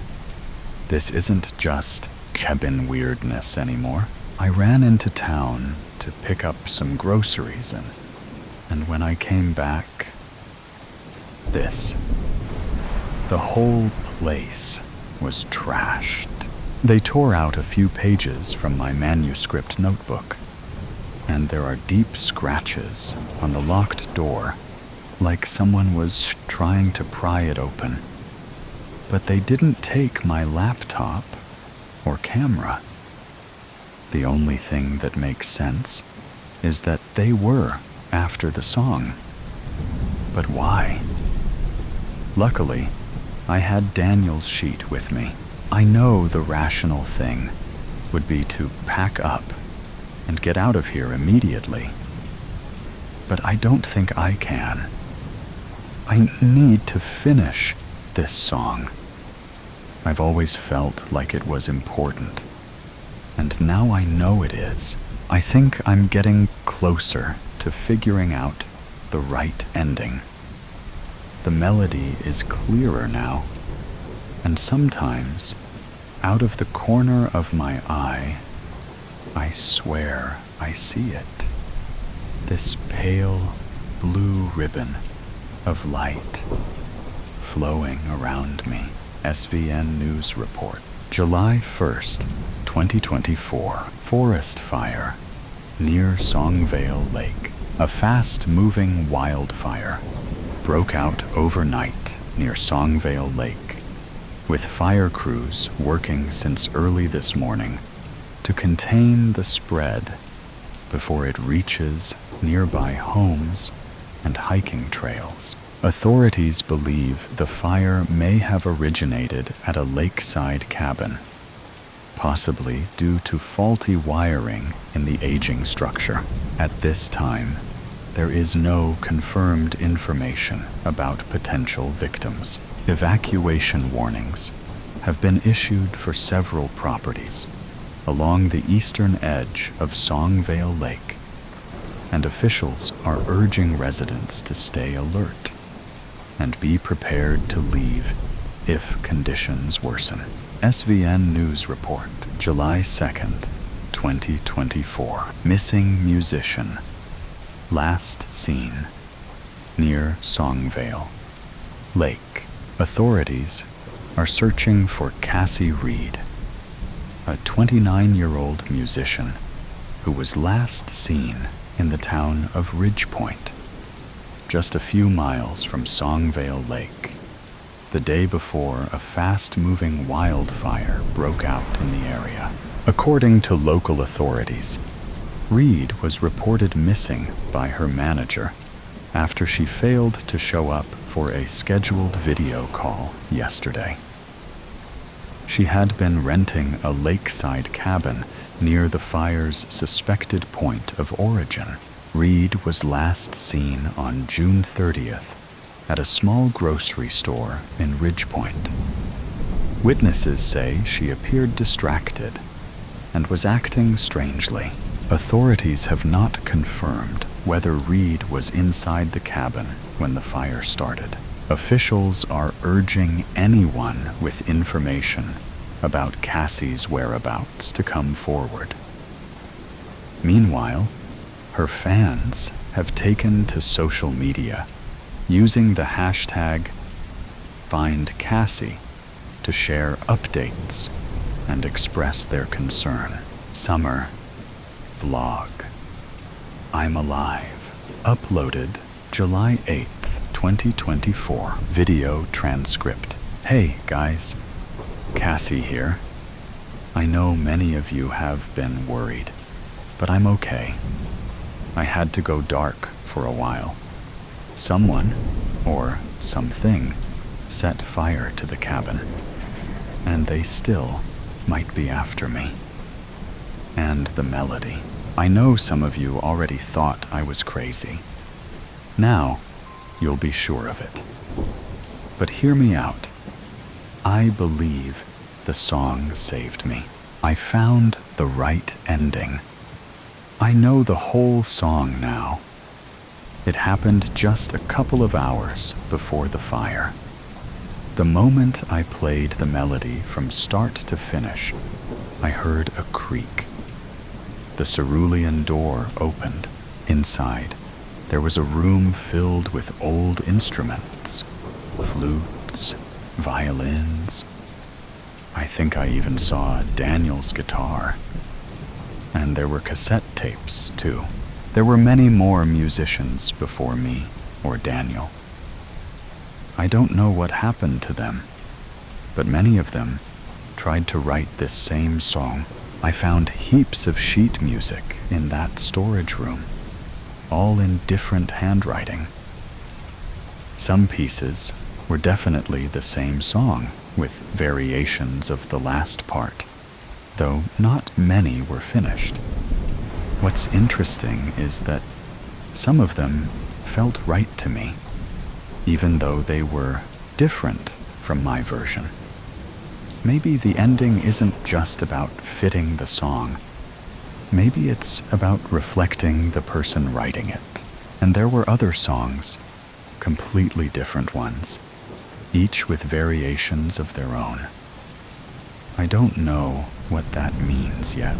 Speaker 1: This isn't just cabin weirdness anymore. I ran into town to pick up some groceries and when I came back, this. The whole place was trashed. They tore out a few pages from my manuscript notebook, and there are deep scratches on the locked door, like someone was trying to pry it open. But they didn't take my laptop or camera. The only thing that makes sense is that they were after the song. But why? Luckily, I had Daniel's sheet with me. I know the rational thing would be to pack up and get out of here immediately. But I don't think I can. I need to finish this song. I've always felt like it was important, and now I know it is. I think I'm getting closer to figuring out the right ending. The melody is clearer now, and sometimes, out of the corner of my eye, I swear I see it. This pale blue ribbon of light flowing around me. SVN News Report. July 1st, 2024. Forest fire near Songvale Lake. A fast-moving wildfire broke out overnight near Songvale Lake, with fire crews working since early this morning to contain the spread before it reaches nearby homes and hiking trails. Authorities believe the fire may have originated at a lakeside cabin, possibly due to faulty wiring in the aging structure. At this time, there is no confirmed information about potential victims. Evacuation warnings have been issued for several properties along the eastern edge of Songvale Lake, and officials are urging residents to stay alert and be prepared to leave if conditions worsen. SVN News Report, July 2nd, 2024. Missing musician. Last seen near Songvale Lake. Authorities are searching for Cassie Reed, a 29-year-old musician who was last seen in the town of Ridgepoint, just a few miles from Songvale Lake, the day before a fast-moving wildfire broke out in the area. According to local authorities, Reed was reported missing by her manager after she failed to show up for a scheduled video call yesterday. She had been renting a lakeside cabin near the fire's suspected point of origin. Reed was last seen on June 30th at a small grocery store in Ridgepoint. Witnesses say she appeared distracted and was acting strangely. Authorities have not confirmed whether Reed was inside the cabin when the fire started. Officials are urging anyone with information about Cassie's whereabouts to come forward. Meanwhile, her fans have taken to social media, using the hashtag #FindCassie to share updates and express their concern. Summer Vlog. I'm Alive. Uploaded July 8th, 2024. Video transcript. Hey guys, Cassie here. I know many of you have been worried, but I'm okay. I had to go dark for a while. Someone, or something, set fire to the cabin, and they still might be after me. and the melody. I know some of you already thought I was crazy. Now, you'll be sure of it. But hear me out. I believe the song saved me. I found the right ending. I know the whole song now. It happened just a couple of hours before the fire. The moment I played the melody from start to finish, I heard a creak. The cerulean door opened. Inside, there was a room filled with old instruments, flutes, violins. I think I even saw Daniel's guitar. And there were cassette tapes, too. There were many more musicians before me or Daniel. I don't know what happened to them, but many of them tried to write this same song. I found heaps of sheet music in that storage room, all in different handwriting. Some pieces were definitely the same song, with variations of the last part, though not many were finished. What's interesting is that some of them felt right to me, even though they were different from my version. Maybe the ending isn't just about fitting the song. Maybe it's about reflecting the person writing it. And there were other songs, completely different ones, each with variations of their own. I don't know what that means yet,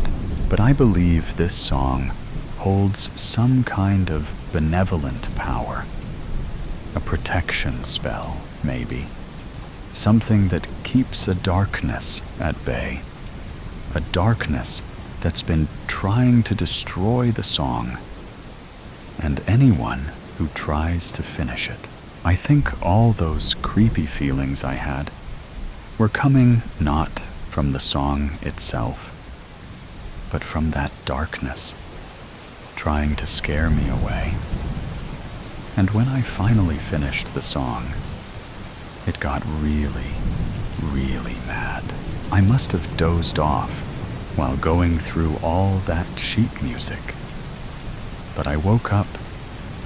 Speaker 1: but I believe this song holds some kind of benevolent power. A protection spell, maybe. Something that keeps a darkness at bay. A darkness that's been trying to destroy the song and anyone who tries to finish it. I think all those creepy feelings I had were coming not from the song itself, but from that darkness, trying to scare me away. And when I finally finished the song, it got really, really mad. I must have dozed off while going through all that sheet music. But I woke up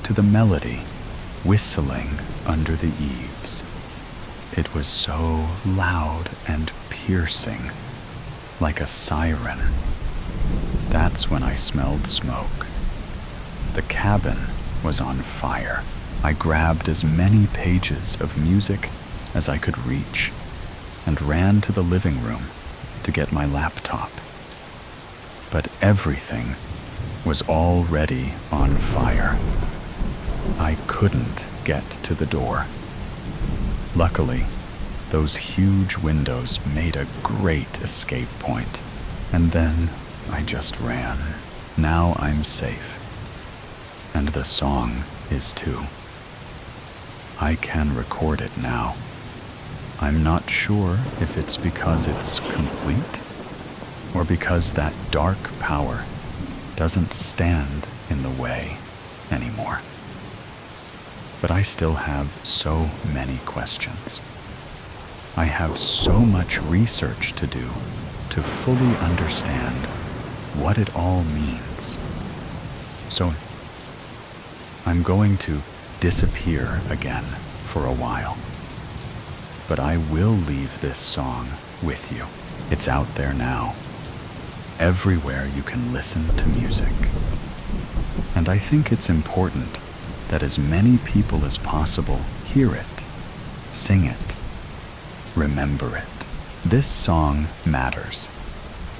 Speaker 1: to the melody whistling under the eaves. It was so loud and piercing, like a siren. That's when I smelled smoke. The cabin was on fire. I grabbed as many pages of music as I could reach and ran to the living room to get my laptop. But everything was already on fire. I couldn't get to the door. Luckily, those huge windows made a great escape point, and then I just ran. Now I'm safe. And the song is too. I can record it now. I'm not sure if it's because it's complete or because that dark power doesn't stand in the way anymore. But I still have so many questions. I have so much research to do to fully understand what it all means. So I'm going to disappear again for a while. But I will leave this song with you. It's out there now, everywhere you can listen to music. And I think it's important that as many people as possible hear it, sing it, remember it. This song matters,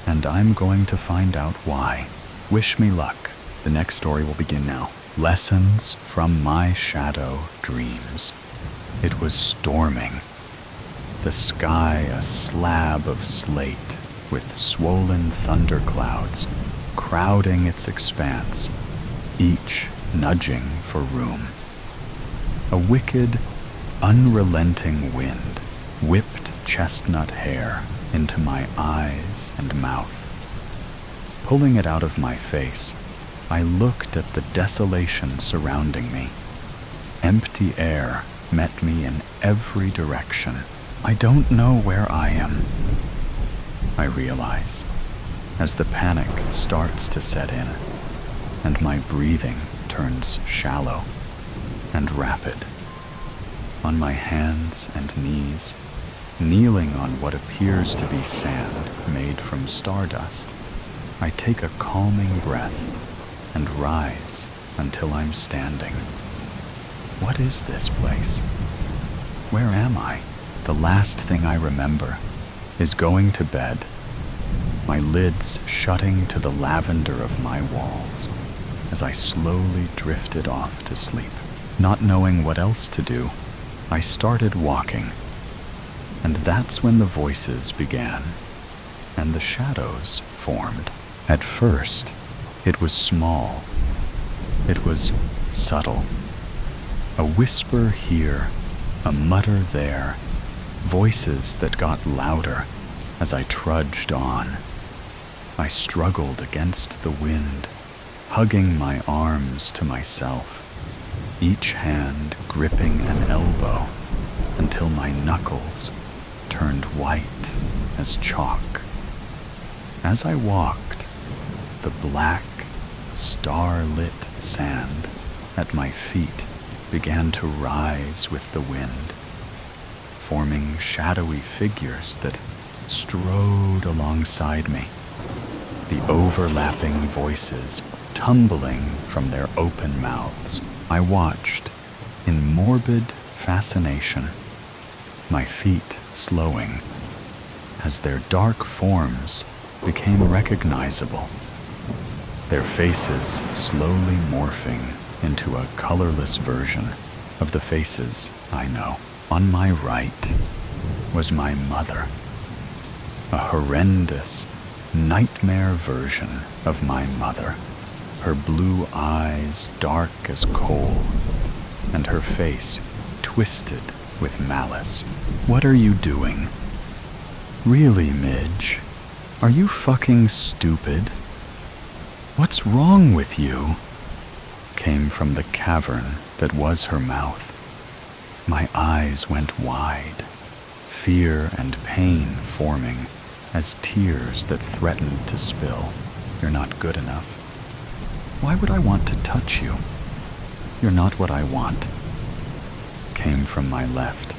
Speaker 1: and I'm going to find out why. Wish me luck. The next story will begin now. Lessons from my shadow dreams. It was storming. The sky a slab of slate with swollen thunderclouds crowding its expanse, each nudging for room. A wicked, unrelenting wind whipped chestnut hair into my eyes and mouth. Pulling it out of my face, I looked at the desolation surrounding me. Empty air met me in every direction. I don't know where I am, I realize. as the panic starts to set in, and my breathing turns shallow and rapid. On my hands and knees, kneeling on what appears to be sand made from stardust, I take a calming breath and rise until I'm standing. What is this place? Where am I? The last thing I remember is going to bed, my lids shutting to the lavender of my walls as I slowly drifted off to sleep. Not knowing what else to do, I started walking, and that's when the voices began and the shadows formed. At first, it was small. It was subtle. A whisper here, a mutter there, voices that got louder as I trudged on. I struggled against the wind, hugging my arms to myself, each hand gripping an elbow until my knuckles turned white as chalk. As I walked, the black, star-lit sand at my feet began to rise with the wind, forming shadowy figures that strode alongside me, the overlapping voices tumbling from their open mouths. I watched in morbid fascination, my feet slowing as their dark forms became recognizable, their faces slowly morphing into a colorless version of the faces I know. On my right was my mother, a horrendous, nightmare version of my mother, her blue eyes dark as coal, and her face twisted with malice. What are you doing? Really, Midge? Are you fucking stupid? What's wrong with you? Came from the cavern that was her mouth. My eyes went wide, fear and pain forming as tears that threatened to spill. You're not good enough. Why would I want to touch you? You're not what I want. Came from my left,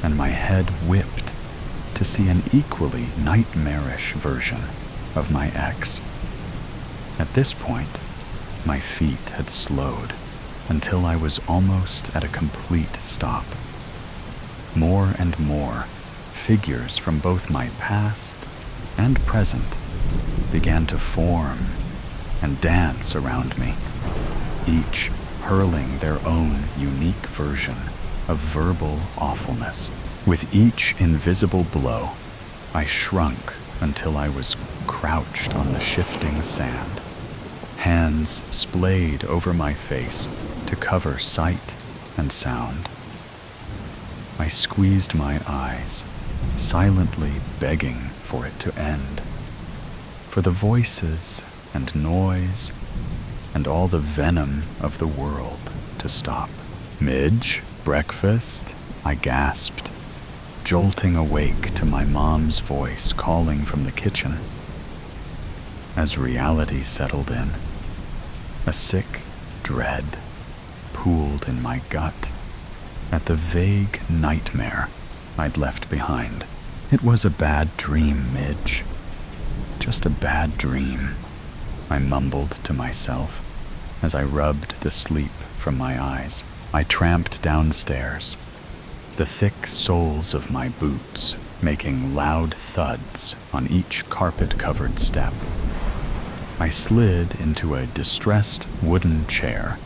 Speaker 1: and my head whipped to see an equally nightmarish version of my ex. At this point, my feet had slowed until I was almost at a complete stop. More and more, figures from both my past and present began to form and dance around me, each hurling their own unique version of verbal awfulness. With each invisible blow, I shrunk until I was crouched on the shifting sand, hands splayed over my face to cover sight and sound. I squeezed my eyes, silently begging for it to end, for the voices and noise and all the venom of the world to stop. Midge, breakfast? I gasped, jolting awake to my mom's voice calling from the kitchen. As reality settled in, a sick dread pooled in my gut at the vague nightmare I'd left behind. It was a bad dream, Midge. Just a bad dream, I mumbled to myself as I rubbed the sleep from my eyes. I tramped downstairs, the thick soles of my boots making loud thuds on each carpet-covered step. I slid into a distressed wooden chair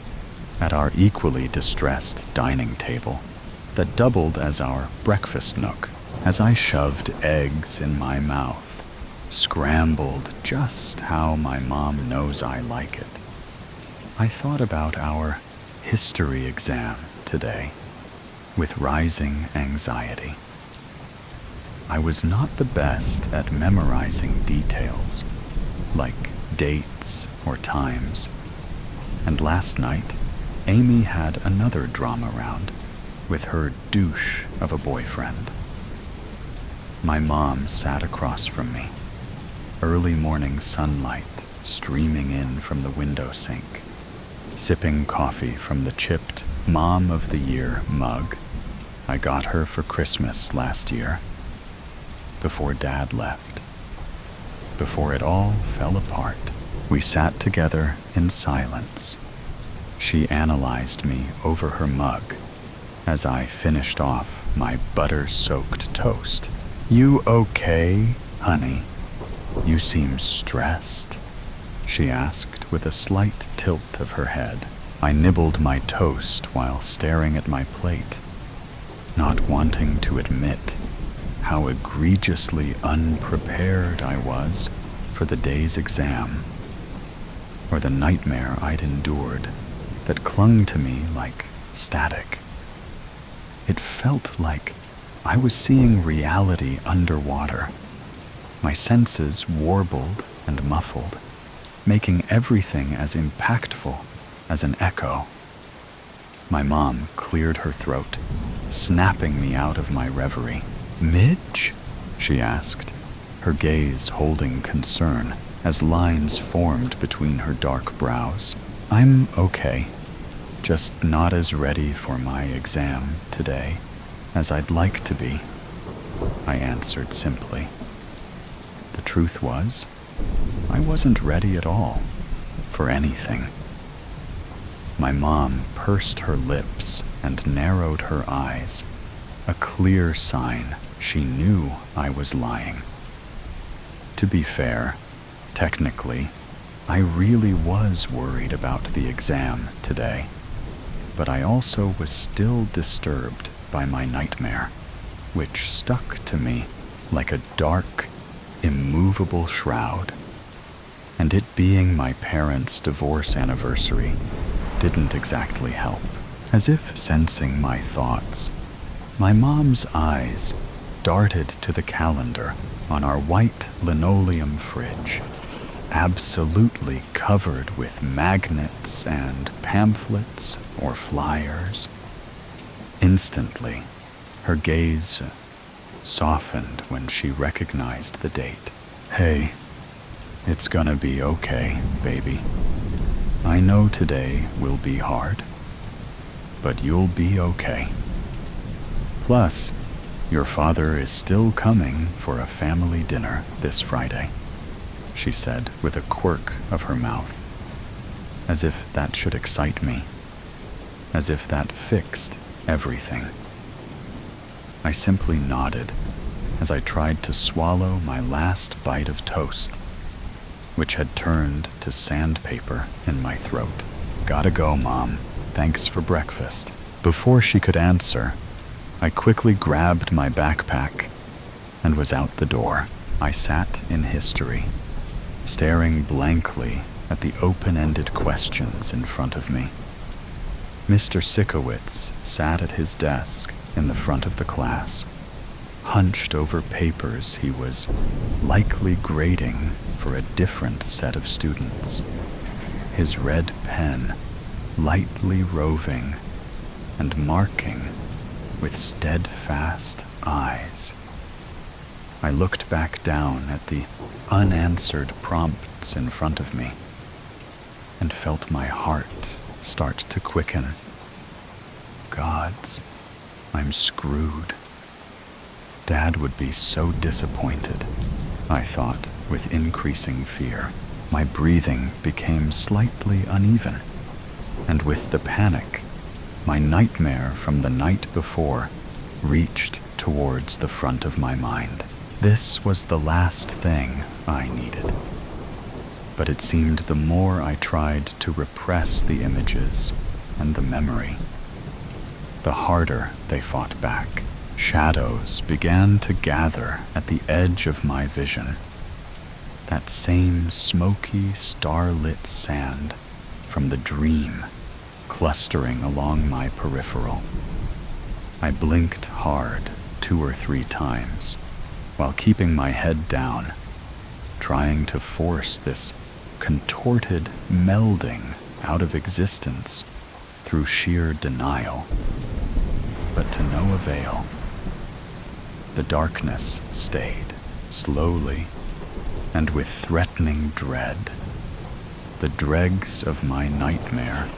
Speaker 1: at our equally distressed dining table that doubled as our breakfast nook. As I shoved eggs in my mouth, scrambled just how my mom knows I like it, I thought about our history exam today with rising anxiety. I was not the best at memorizing details, like dates or times, and last night, Amy had another drama round with her douche of a boyfriend. My mom sat across from me, early morning sunlight streaming in from the window sink, sipping coffee from the chipped Mom of the Year mug I got her for Christmas last year, before Dad left. Before it all fell apart, we sat together in silence. She analyzed me over her mug as I finished off my butter-soaked toast. "You okay, honey? You seem stressed," she asked with a slight tilt of her head. I nibbled my toast while staring at my plate, not wanting to admit how egregiously unprepared I was for the day's exam, or the nightmare I'd endured that clung to me like static. It felt like I was seeing reality underwater, my senses warbled and muffled, making everything as impactful as an echo. My mom cleared her throat, snapping me out of my reverie. "Midge?" she asked, her gaze holding concern as lines formed between her dark brows. "I'm okay, just not as ready for my exam today as I'd like to be," I answered simply. The truth was, I wasn't ready at all for anything. My mom pursed her lips and narrowed her eyes, a clear sign she knew I was lying. To be fair, technically, I really was worried about the exam today, but I also was still disturbed by my nightmare, which stuck to me like a dark, immovable shroud. And it being my parents' divorce anniversary didn't exactly help. As if sensing my thoughts, my mom's eyes darted to the calendar on our white linoleum fridge, absolutely covered with magnets and pamphlets or flyers. Instantly, her gaze softened when she recognized the date. "Hey, it's gonna be okay, baby. I know today will be hard, but you'll be okay. Plus, your father is still coming for a family dinner this Friday," she said with a quirk of her mouth, as if that should excite me, as if that fixed everything. I simply nodded as I tried to swallow my last bite of toast, which had turned to sandpaper in my throat. "Gotta go, Mom. Thanks for breakfast." Before she could answer, I quickly grabbed my backpack and was out the door. I sat in history, staring blankly at the open-ended questions in front of me. Mr. Sikowitz sat at his desk in the front of the class, hunched over papers he was likely grading for a different set of students, his red pen lightly roving and marking with steadfast eyes. I looked back down at the unanswered prompts in front of me and felt my heart start to quicken. Gods, I'm screwed. Dad would be so disappointed, I thought with increasing fear. My breathing became slightly uneven, and with the panic, my nightmare from the night before reached towards the front of my mind. This was the last thing I needed. But it seemed the more I tried to repress the images and the memory, the harder they fought back. Shadows began to gather at the edge of my vision. That same smoky, starlit sand from the dream clustering along my peripheral. I blinked hard 2 or 3 times while keeping my head down, trying to force this contorted melding out of existence through sheer denial, but to no avail. The darkness stayed. Slowly, and with threatening dread, the dregs of my nightmare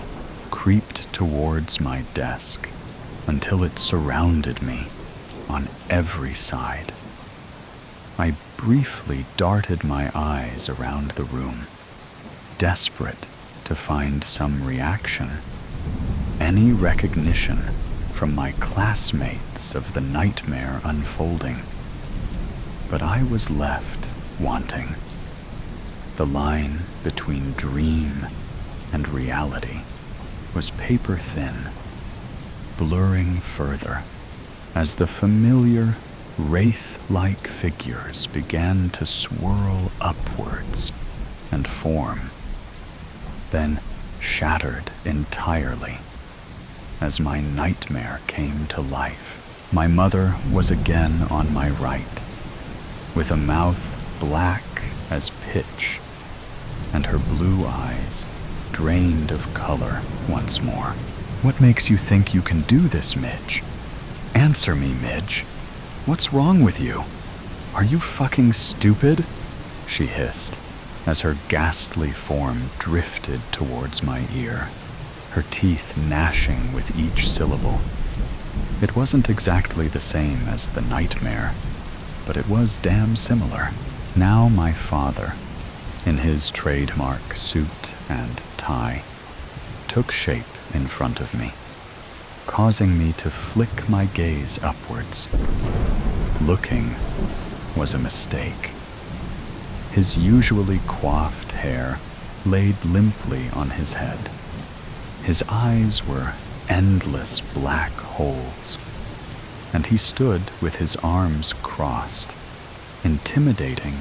Speaker 1: creeped towards my desk until it surrounded me on every side. I briefly darted my eyes around the room, desperate to find some reaction, any recognition from my classmates of the nightmare unfolding. But I was left wanting. The line between dream and reality was paper thin, blurring further as the familiar wraith-like figures began to swirl upwards and form, then shattered entirely as my nightmare came to life. My mother was again on my right, with a mouth black as pitch and her blue eyes drained of color once more. "What makes you think you can do this, Midge? Answer me, Midge. What's wrong with you? Are you fucking stupid?" she hissed as her ghastly form drifted towards my ear, her teeth gnashing with each syllable. It wasn't exactly the same as the nightmare, but it was damn similar. Now my father, in his trademark suit and tie, took shape in front of me, causing me to flick my gaze upwards. Looking was a mistake. His usually coiffed hair laid limply on his head. His eyes were endless black holes, and he stood with his arms crossed, intimidating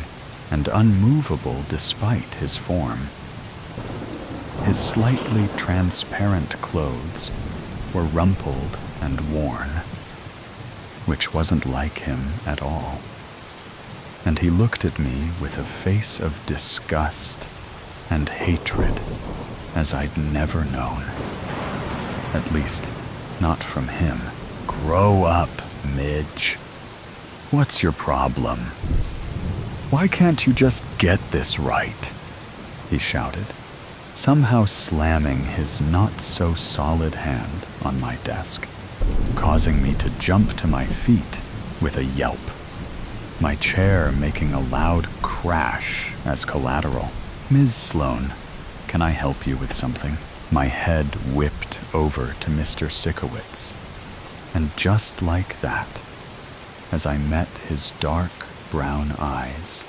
Speaker 1: and unmovable despite his form. His slightly transparent clothes were rumpled and worn, which wasn't like him at all. And he looked at me with a face of disgust and hatred as I'd never known. At least, not from him. "Grow up, Midge. What's your problem? Why can't you just get this right?" he shouted, somehow slamming his not-so-solid hand on my desk, causing me to jump to my feet with a yelp, my chair making a loud crash as collateral. "Ms. Sloan, can I help you with something?" My head whipped over to Mr. Sikowitz, and just like that, as I met his dark brown eyes,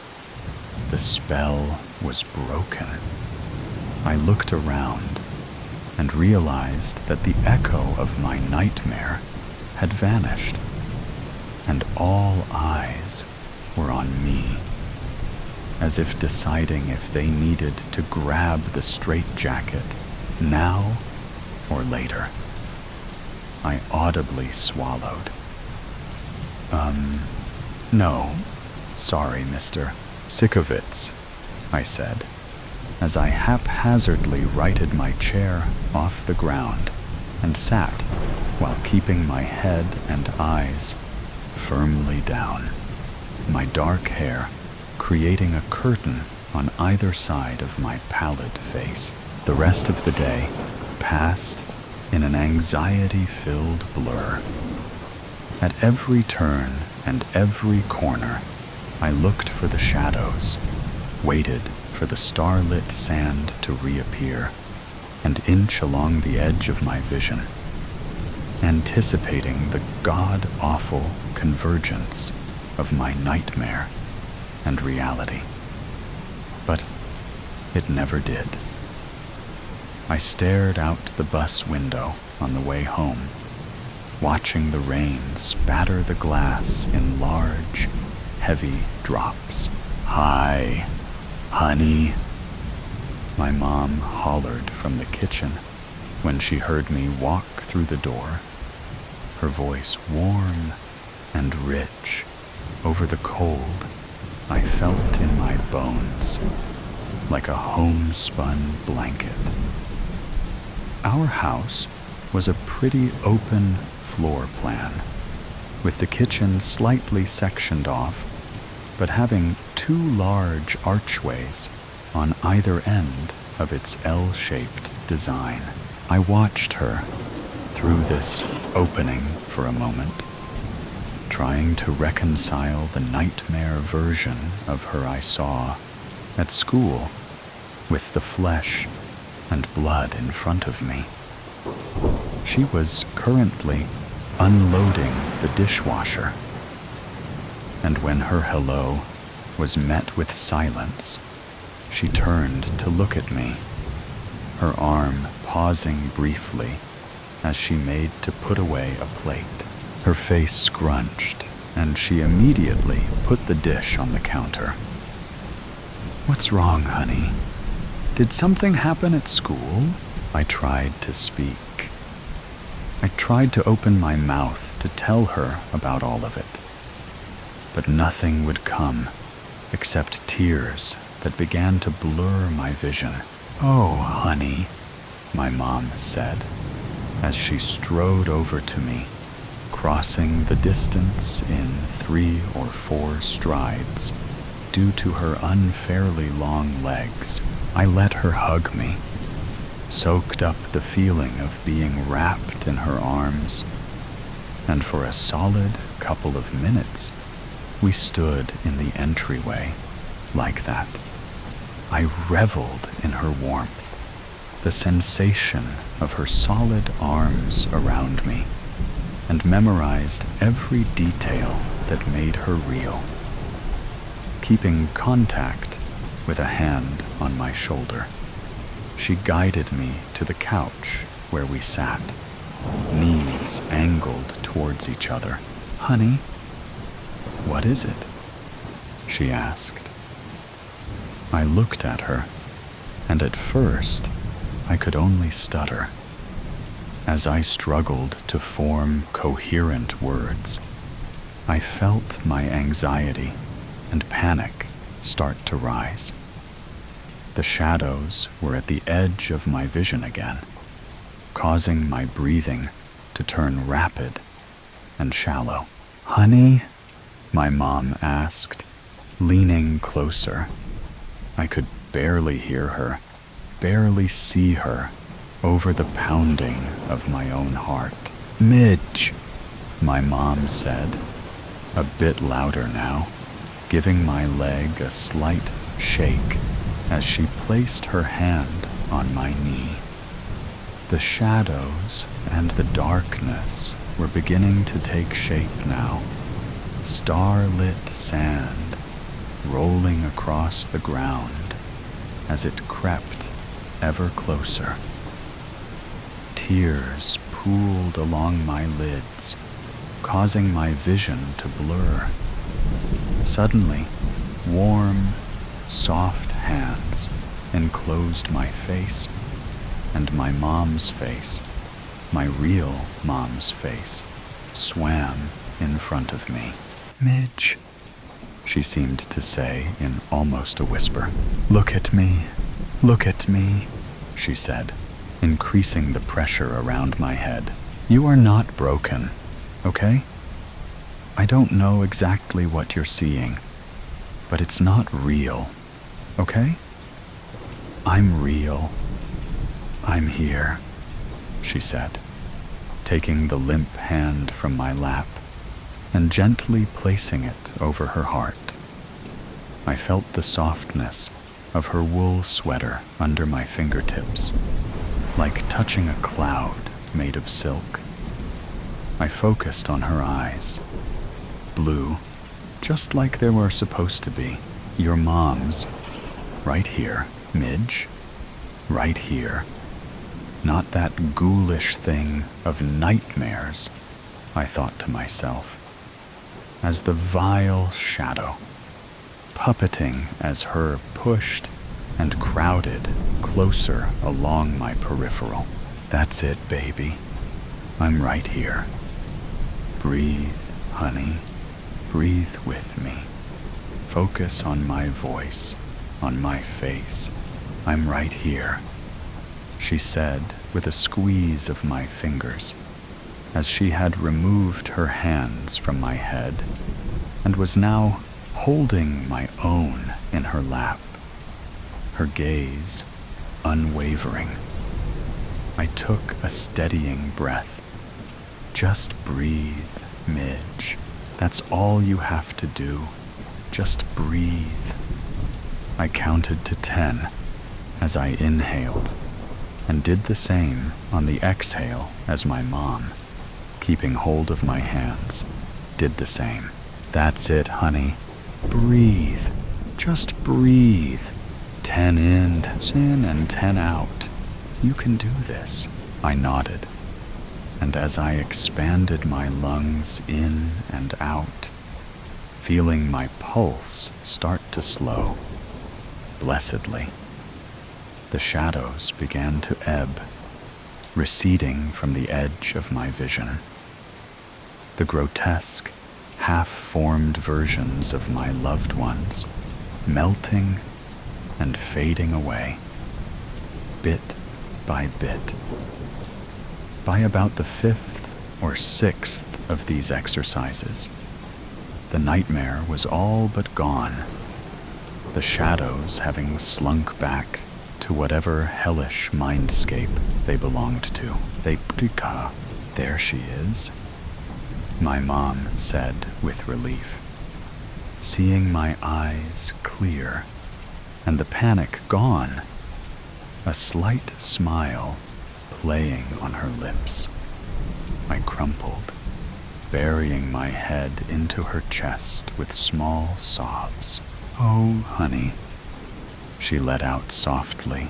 Speaker 1: the spell was broken. I looked around and realized that the echo of my nightmare had vanished, and all eyes were on me, as if deciding if they needed to grab the straitjacket now or later. I audibly swallowed. No, sorry, Mr. Sikowitz," I said, as I haphazardly righted my chair off the ground and sat while keeping my head and eyes firmly down, my dark hair creating a curtain on either side of my pallid face. The rest of the day passed in an anxiety-filled blur. At every turn and every corner, I looked for the shadows, waited for the starlit sand to reappear, and inch along the edge of my vision, anticipating the god-awful convergence of my nightmare and reality. But it never did. I stared out the bus window on the way home, watching the rain spatter the glass in large, heavy drops. "Hi, honey," my mom hollered from the kitchen when she heard me walk through the door, her voice warm and rich over the cold I felt in my bones, like a homespun blanket. Our house was a pretty open floor plan, with the kitchen slightly sectioned off, but having two large archways on either end of its L-shaped design. I watched her through this opening for a moment, trying to reconcile the nightmare version of her I saw at school with the flesh and blood in front of me. She was currently unloading the dishwasher, and when her hello was met with silence, she turned to look at me, her arm pausing briefly as she made to put away a plate. Her face scrunched, and she immediately put the dish on the counter. "What's wrong, honey? Did something happen at school?" I tried to speak. I tried to open my mouth to tell her about all of it, but nothing would come except tears that began to blur my vision. "Oh, honey," my mom said, as she strode over to me, crossing the distance in 3 or 4 strides due to her unfairly long legs. I let her hug me, soaked up the feeling of being wrapped in her arms, and for a solid couple of minutes, we stood in the entryway like that. I reveled in her warmth, the sensation of her solid arms around me, and memorized every detail that made her real, keeping contact with a hand on my shoulder. She guided me to the couch where we sat, knees angled towards each other. "Honey, what is it?" she asked. I looked at her, and at first I could only stutter. As I struggled to form coherent words, I felt my anxiety and panic start to rise. The shadows were at the edge of my vision again, causing my breathing to turn rapid and shallow. "Honey?" my mom asked, leaning closer. I could barely hear her, barely see her over the pounding of my own heart. "Midge," my mom said, a bit louder now, giving my leg a slight shake as she placed her hand on my knee. The shadows and the darkness were beginning to take shape now, starlit sand rolling across the ground as it crept ever closer. Tears pooled along my lids, causing my vision to blur. Suddenly, warm, soft hands enclosed my face, and my mom's face, my real mom's face, swam in front of me. "Midge," she seemed to say in almost a whisper. Look at me," she said, increasing the pressure around my head. "You are not broken, okay? I don't know exactly what you're seeing, but it's not real, okay? I'm real. I'm here," she said, taking the limp hand from my lap and gently placing it over her heart. I felt the softness of her wool sweater under my fingertips, like touching a cloud made of silk. I focused on her eyes, blue, just like they were supposed to be. "Your mom's, right here, Midge, right here. Not that ghoulish thing of nightmares," I thought to myself, as the vile shadow, puppeting as her, pushed and crowded closer along my peripheral. "That's it, baby. I'm right here. Breathe, honey. Breathe with me. Focus on my voice, on my face. I'm right here," she said with a squeeze of my fingers, as she had removed her hands from my head and was now holding my own in her lap, her gaze unwavering. I took a steadying breath. Just breathe, Midge. That's all you have to do. Just breathe. I counted to 10 as I inhaled, and did the same on the exhale as my mom, keeping hold of my hands, did the same. That's it, honey. Breathe. Just breathe. 10 in and 10 out. You can do this. I nodded, and as I expanded my lungs in and out, feeling my pulse start to slow, blessedly, the shadows began to ebb, receding from the edge of my vision. The grotesque, half-formed versions of my loved ones melting and fading away, bit by bit. By about the 5th or 6th of these exercises, the nightmare was all but gone, the shadows having slunk back to whatever hellish mindscape they belonged to. There she is, my mom said with relief, seeing my eyes clear and the panic gone, a slight smile playing on her lips. I crumpled, burying my head into her chest with small sobs. Oh, honey, she let out softly,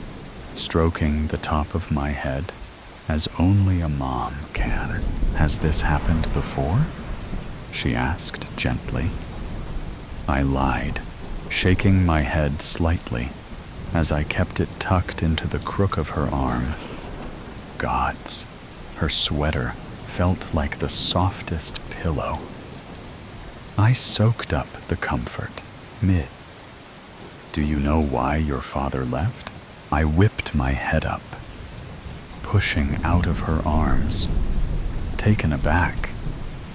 Speaker 1: stroking the top of my head as only a mom can. Has this happened before? She asked gently. I lied, shaking my head slightly as I kept it tucked into the crook of her arm. Gods, her sweater felt like the softest pillow. I soaked up the comfort. Do you know why your father left? I whipped my head up, pushing out of her arms, taken aback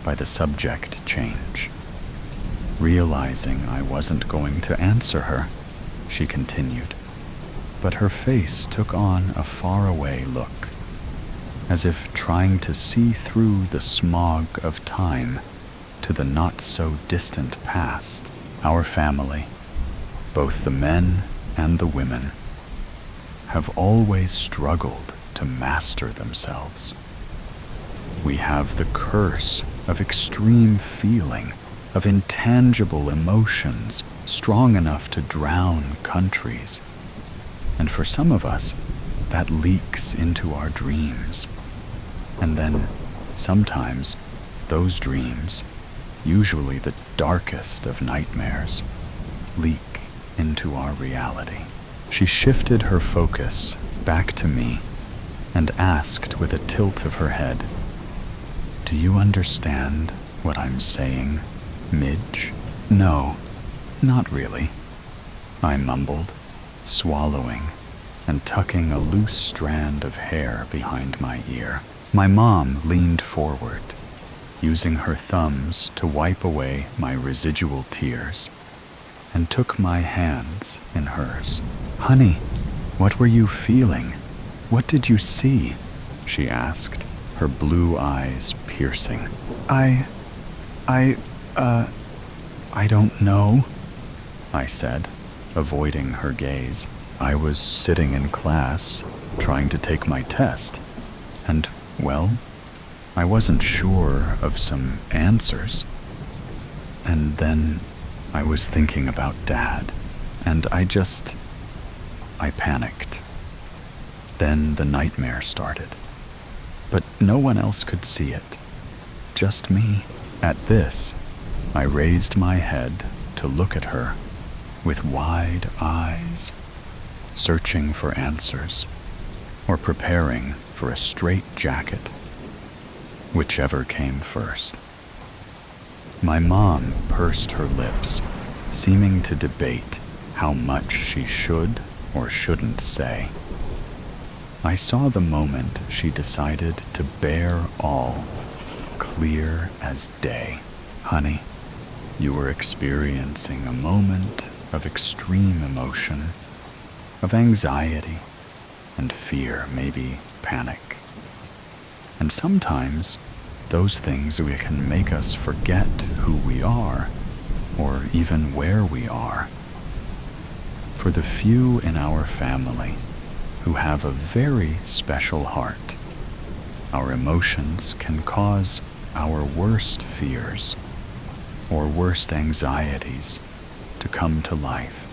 Speaker 1: by the subject change. Realizing I wasn't going to answer her, she continued, but her face took on a faraway look, as if trying to see through the smog of time to the not-so-distant past. Our family, both the men and the women, have always struggled to master themselves. We have the curse of extreme feeling, of intangible emotions strong enough to drown countries. And for some of us, that leaks into our dreams. And then, sometimes, those dreams, usually the darkest of nightmares, leak into our reality. She shifted her focus back to me and asked with a tilt of her head, "Do you understand what I'm saying, Midge?" "No, not really," I mumbled, swallowing and tucking a loose strand of hair behind my ear. My mom leaned forward, using her thumbs to wipe away my residual tears, and took my hands in hers. "Honey, what were you feeling? What did you see?" she asked, her blue eyes piercing. I don't know," I said, avoiding her gaze. "I was sitting in class, trying to take my test, and, well, I wasn't sure of some answers. And then I was thinking about Dad, and I panicked. Then the nightmare started. But no one else could see it, just me." At this, I raised my head to look at her with wide eyes, searching for answers, or preparing for a straitjacket, whichever came first. My mom pursed her lips, seeming to debate how much she should or shouldn't say. I saw the moment she decided to bear all, clear as day. "Honey, You were experiencing a moment of extreme emotion, of anxiety and fear, maybe panic. And sometimes those things can make us forget who we are, or even where we are. For the few in our family who have a very special heart, our emotions can cause our worst fears or worst anxieties to come to life.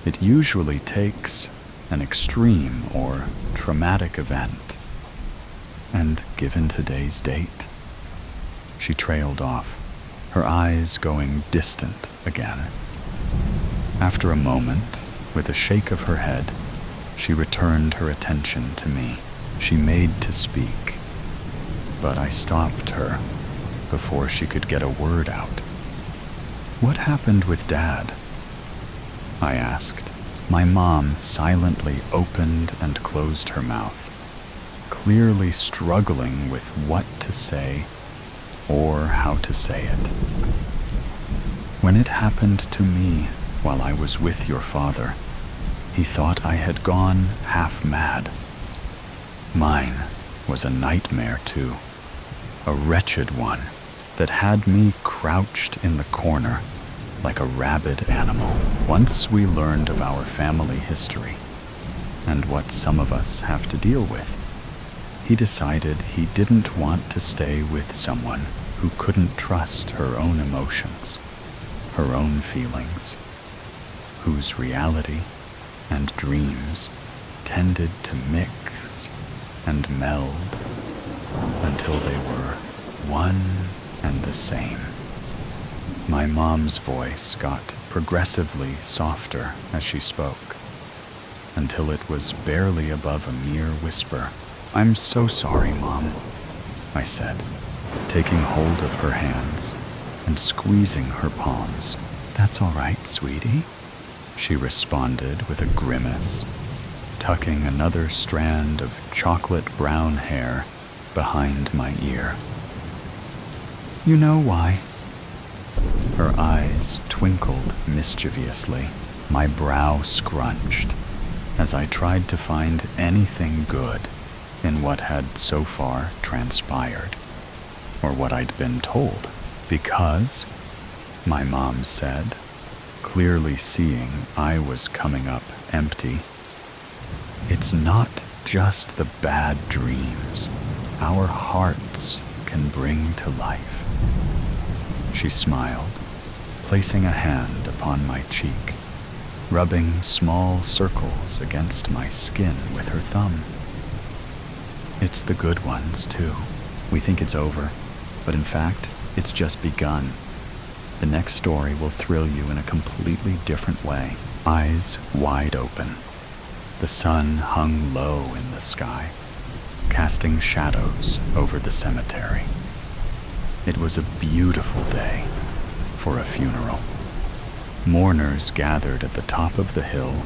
Speaker 1: It usually takes an extreme or traumatic event. And given today's date, she trailed off, her eyes going distant again. After a moment, with a shake of her head, she returned her attention to me. She made to speak, but I stopped her before she could get a word out. "What happened with Dad?" I asked. My mom silently opened and closed her mouth, clearly struggling with what to say or how to say it. "When it happened to me while I was with your father, he thought I had gone half mad. Mine was a nightmare too, a wretched one that had me crouched in the corner like a rabid animal. Once we learned of our family history and what some of us have to deal with, he decided he didn't want to stay with someone who couldn't trust her own emotions, her own feelings, whose reality and dreams tended to mix and meld until they were one and the same." My mom's voice got progressively softer as she spoke, until it was barely above a mere whisper. "I'm so sorry, Mom," I said, taking hold of her hands and squeezing her palms. "That's all right, sweetie," she responded with a grimace, tucking another strand of chocolate brown hair behind my ear. "You know why?" Her eyes twinkled mischievously. My brow scrunched as I tried to find anything good in what had so far transpired, or what I'd been told. "Because," my mom said, clearly seeing I was coming up empty, "it's not just the bad dreams our hearts can bring to life." She smiled, placing a hand upon my cheek, rubbing small circles against my skin with her thumb. "It's the good ones, too. We think it's over, but in fact, it's just begun. The next story will thrill you in a completely different way." Eyes wide open, the sun hung low in the sky, casting shadows over the cemetery. It was a beautiful day for a funeral. Mourners gathered at the top of the hill,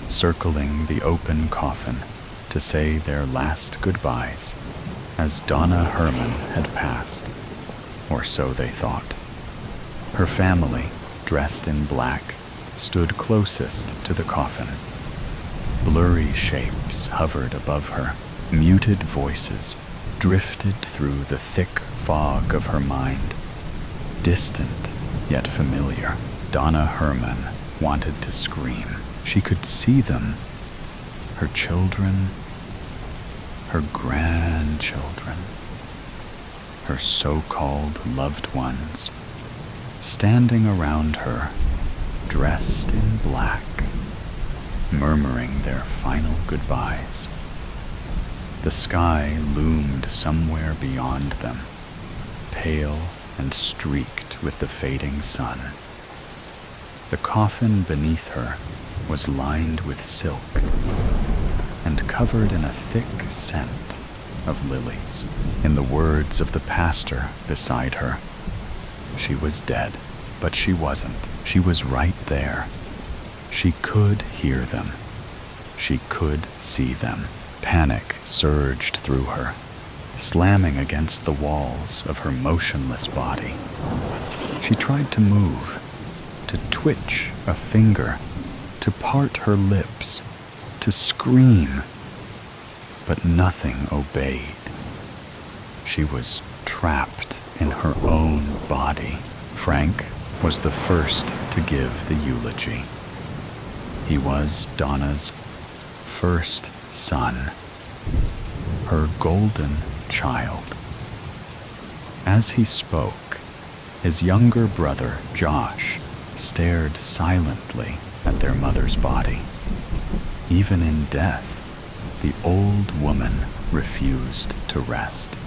Speaker 1: circling the open coffin to say their last goodbyes, as Donna Herman had passed, or so they thought. Her family, dressed in black, stood closest to the coffin. Blurry shapes hovered above her. Muted voices drifted through the thick fog of her mind. Distant, yet familiar. Donna Herman wanted to scream. She could see them. Her children, her grandchildren, her so-called loved ones, standing around her, dressed in black, murmuring their final goodbyes. The sky loomed somewhere beyond them, pale and streaked with the fading sun. The coffin beneath her was lined with silk and covered in a thick scent of lilies. In the words of the pastor beside her, she was dead, but she wasn't. She was right there. She could hear them. She could see them. Panic surged through her, slamming against the walls of her motionless body. She tried to move, to twitch a finger, to part her lips, to scream, but nothing obeyed. She was trapped in her own body. Frank was the first to give the eulogy. He was Donna's first son, her golden child. As he spoke, his younger brother, Josh, stared silently at their mother's body. Even in death, the old woman refused to rest.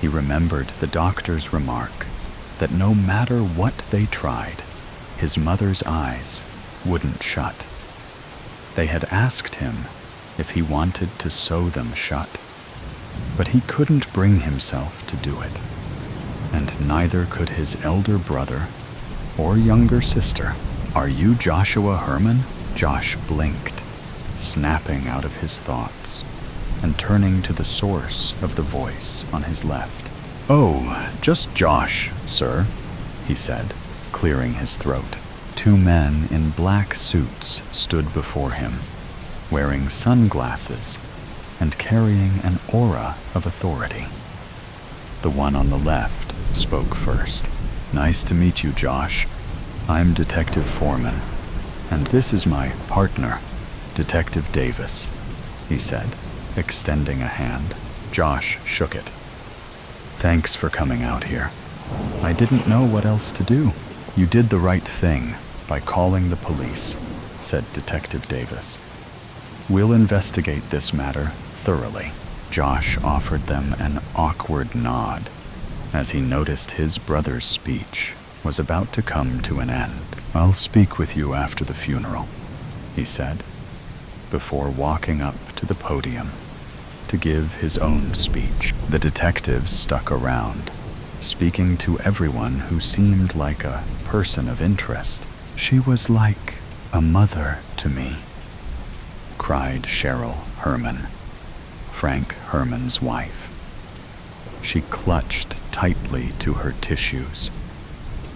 Speaker 1: He remembered the doctor's remark that no matter what they tried, his mother's eyes wouldn't shut. They had asked him if he wanted to sew them shut, but he couldn't bring himself to do it, and neither could his elder brother or younger sister. "Are you Joshua Herman?" Josh blinked, snapping out of his thoughts and turning to the source of the voice on his left. "Oh, just Josh, sir," he said, clearing his throat. Two men in black suits stood before him, wearing sunglasses and carrying an aura of authority. The one on the left spoke first. "Nice to meet you, Josh. I'm Detective Foreman, and this is my partner, Detective Davis," he said, extending a hand. Josh shook it. "Thanks for coming out here. I didn't know what else to do." "You did the right thing by calling the police," said Detective Davis. "We'll investigate this matter thoroughly." Josh offered them an awkward nod as he noticed his brother's speech was about to come to an end. "I'll speak with you after the funeral," he said, before walking up to the podium to give his own speech. The detective stuck around, speaking to everyone who seemed like a person of interest. "She was like a mother to me," cried Cheryl Herman, Frank Herman's wife. She clutched tightly to her tissues,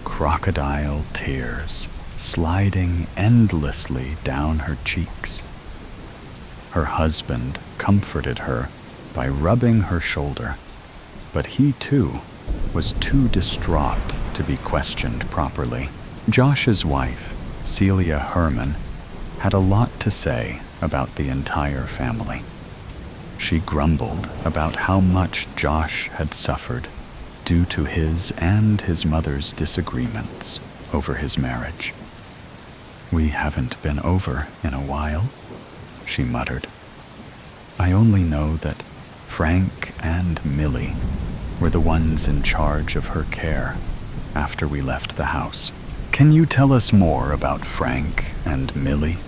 Speaker 1: crocodile tears sliding endlessly down her cheeks. Her husband comforted her by rubbing her shoulder, but he too was too distraught to be questioned properly. Josh's wife, Celia Herman, had a lot to say about the entire family. She grumbled about how much Josh had suffered due to his and his mother's disagreements over his marriage. "We haven't been over in a while," she muttered. "I only know that Frank and Millie were the ones in charge of her care after we left the house." "Can you tell us more about Frank and Millie?"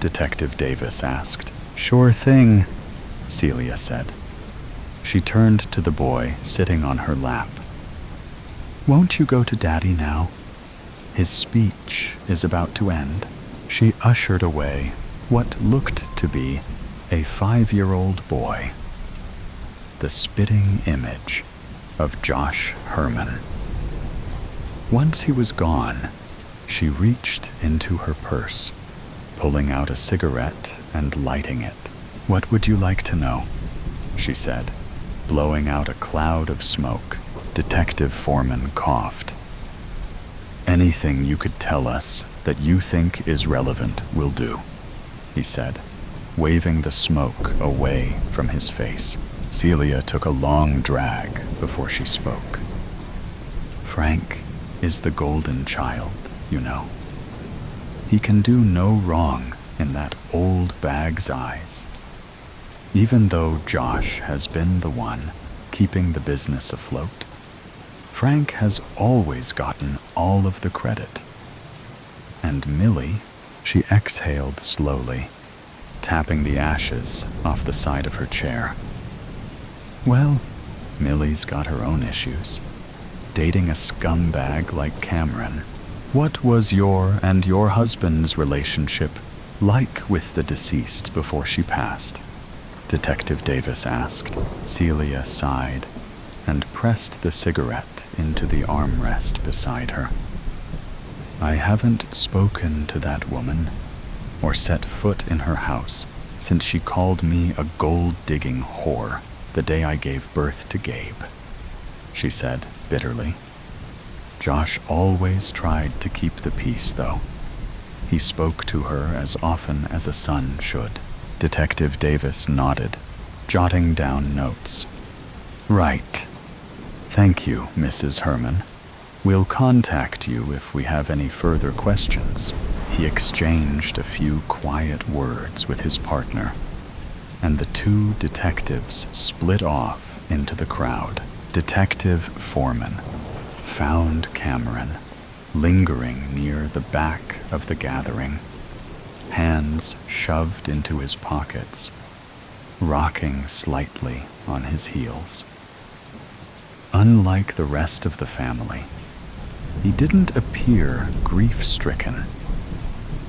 Speaker 1: Detective Davis asked. "Sure thing," Celia said. She turned to the boy sitting on her lap. "Won't you go to Daddy now? His speech is about to end." She ushered away what looked to be a 5-year-old boy, the spitting image of Josh Herman. Once he was gone, she reached into her purse, pulling out a cigarette and lighting it. "What would you like to know?" she said, blowing out a cloud of smoke. Detective Foreman coughed. "Anything you could tell us that you think is relevant will do," he said, waving the smoke away from his face. Celia took a long drag before she spoke. "Frank is the golden child, you know. He can do no wrong in that old bag's eyes. Even though Josh has been the one keeping the business afloat, Frank has always gotten all of the credit. And Millie," she exhaled slowly, tapping the ashes off the side of her chair. "Well, Millie's got her own issues. Dating a scumbag like Cameron. What was your and your husband's relationship like with the deceased before she passed?" Detective Davis asked. Celia sighed and pressed the cigarette into the armrest beside her. I haven't spoken to that woman or set foot in her house since she called me a gold-digging whore the day I gave birth to Gabe, she said bitterly. Josh always tried to keep the peace, though. He spoke to her as often as a son should. Detective Davis nodded, jotting down notes. Right. Thank you, Mrs. Herman. We'll contact you if we have any further questions. He exchanged a few quiet words with his partner, and the two detectives split off into the crowd. Detective Foreman found Cameron lingering near the back of the gathering, hands shoved into his pockets, rocking slightly on his heels. Unlike the rest of the family, he didn't appear grief-stricken.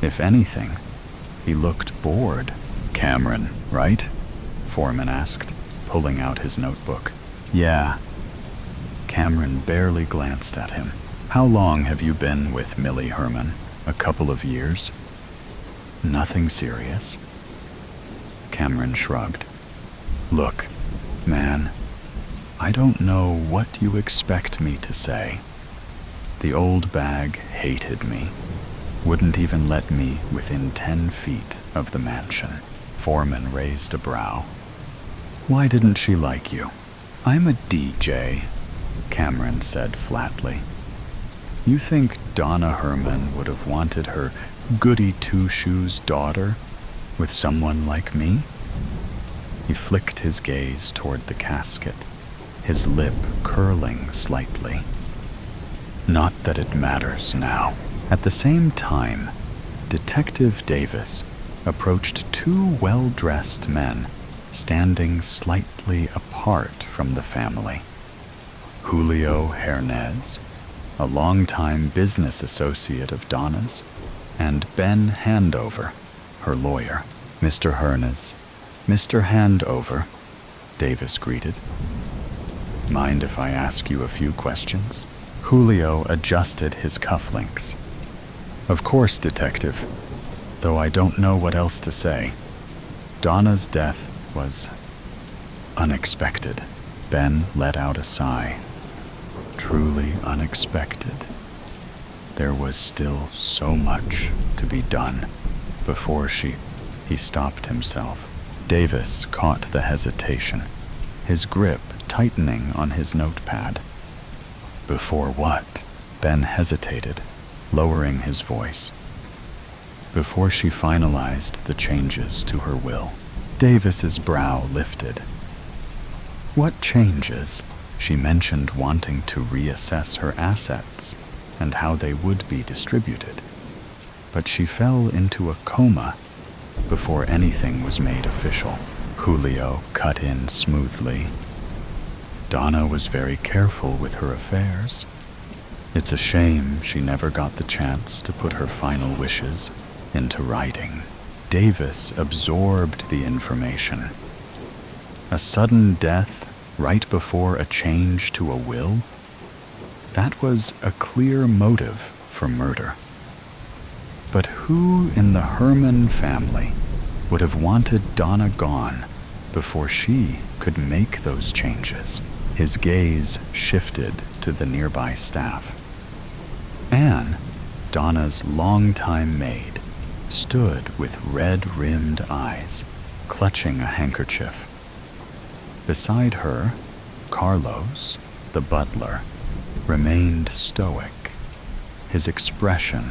Speaker 1: If anything, he looked bored. Cameron, right? Foreman asked, pulling out his notebook. Yeah. Cameron barely glanced at him. How long have you been with Millie Herman? A couple of years? Nothing serious. Cameron shrugged. Look, man, I don't know what you expect me to say. The old bag hated me, wouldn't even let me within 10 feet of the mansion. Foreman raised a brow. Why didn't she like you? I'm a DJ, Cameron said flatly. You think Donna Herman would have wanted her goody-two-shoes daughter with someone like me? He flicked his gaze toward the casket, his lip curling slightly. Not that it matters now. At the same time, Detective Davis approached two well-dressed men standing slightly apart from the family. Julio Hernez, a longtime business associate of Donna's, and Ben Handover, her lawyer. Mr. Hernez, Mr. Handover, Davis greeted. Mind if I ask you a few questions? Julio adjusted his cufflinks. Of course, Detective, though I don't know what else to say. Donna's death was unexpected. Ben let out a sigh. Truly unexpected. There was still so much to be done before he stopped himself. Davis caught the hesitation, his grip tightening on his notepad. Before what? Ben hesitated, lowering his voice. Before she finalized the changes to her will. Davis's brow lifted. What changes? She mentioned wanting to reassess her assets and how they would be distributed. But she fell into a coma before anything was made official. Julio cut in smoothly. Donna was very careful with her affairs. It's a shame she never got the chance to put her final wishes into writing. Davis absorbed the information. A sudden death right before a change to a will? That was a clear motive for murder. But who in the Herman family would have wanted Donna gone before she could make those changes? His gaze shifted to the nearby staff. Anne, Donna's longtime maid, stood with red-rimmed eyes, clutching a handkerchief. Beside her, Carlos, the butler, remained stoic, his expression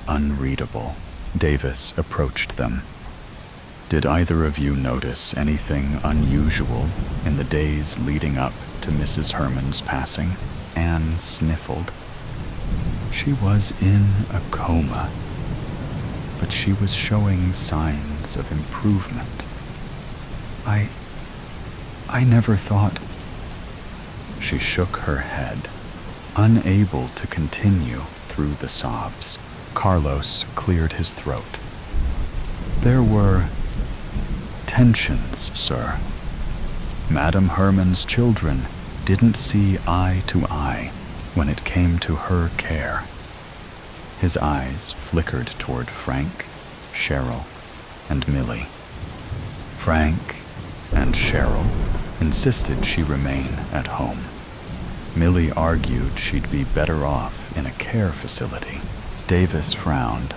Speaker 1: unreadable. Davis approached them. Did either of you notice anything unusual in the days leading up to Mrs. Herman's passing? Anne sniffled. She was in a coma, but she was showing signs of improvement. I never thought. She shook her head, unable to continue through the sobs. Carlos cleared his throat. There were intentions, sir. Madame Herman's children didn't see eye to eye when it came to her care. His eyes flickered toward Frank, Cheryl, and Millie. Frank and Cheryl insisted she remain at home. Millie argued she'd be better off in a care facility. Davis frowned.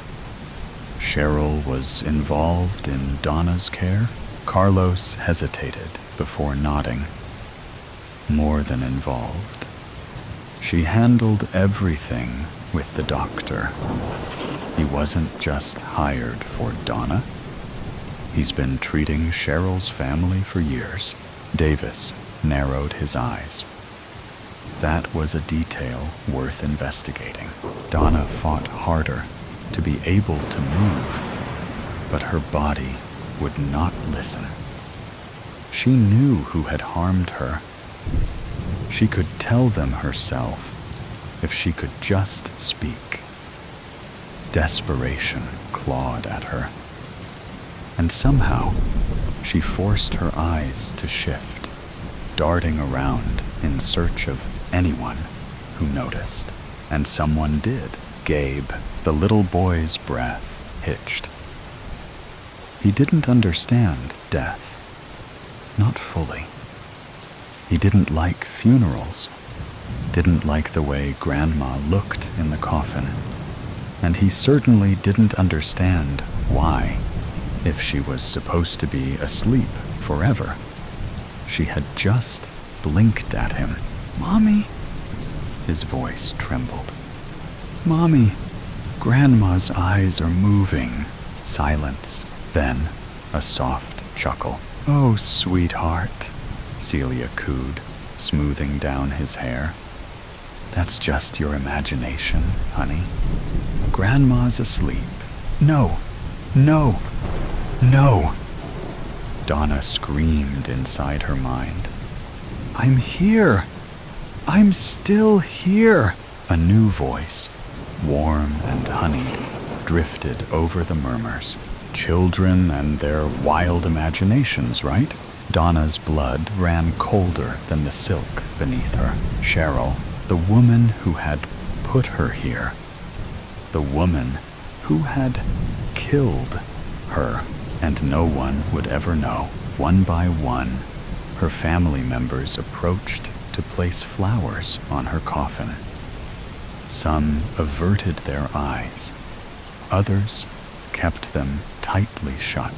Speaker 1: Cheryl was involved in Donna's care? Carlos hesitated before nodding. More than involved. She handled everything with the doctor. He wasn't just hired for Donna. He's been treating Cheryl's family for years. Davis narrowed his eyes. That was a detail worth investigating. Donna fought harder to be able to move, but her body would not listen. She knew who had harmed her. She could tell them herself if she could just speak. Desperation clawed at her, and somehow she forced her eyes to shift, darting around in search of anyone who noticed. And someone did. Gabe, the little boy's breath hitched. He didn't understand death. Not fully. He didn't like funerals, didn't like the way Grandma looked in the coffin, and he certainly didn't understand why, if she was supposed to be asleep forever. She had just blinked at him. "Mommy?" His voice trembled. "Mommy, Grandma's eyes are moving." Silence, then a soft chuckle. "Oh, sweetheart," Celia cooed, smoothing down his hair. "That's just your imagination, honey. Grandma's asleep." "No, no, no!" Donna screamed inside her mind. "I'm here! I'm still here!" A new voice, warm and honeyed, drifted over the murmurs. Children and their wild imaginations, right? Donna's blood ran colder than the silk beneath her. Cheryl, the woman who had put her here. The woman who had killed her. And no one would ever know. One by one, her family members approached to place flowers on her coffin. Some averted their eyes. Others kept them tightly shut.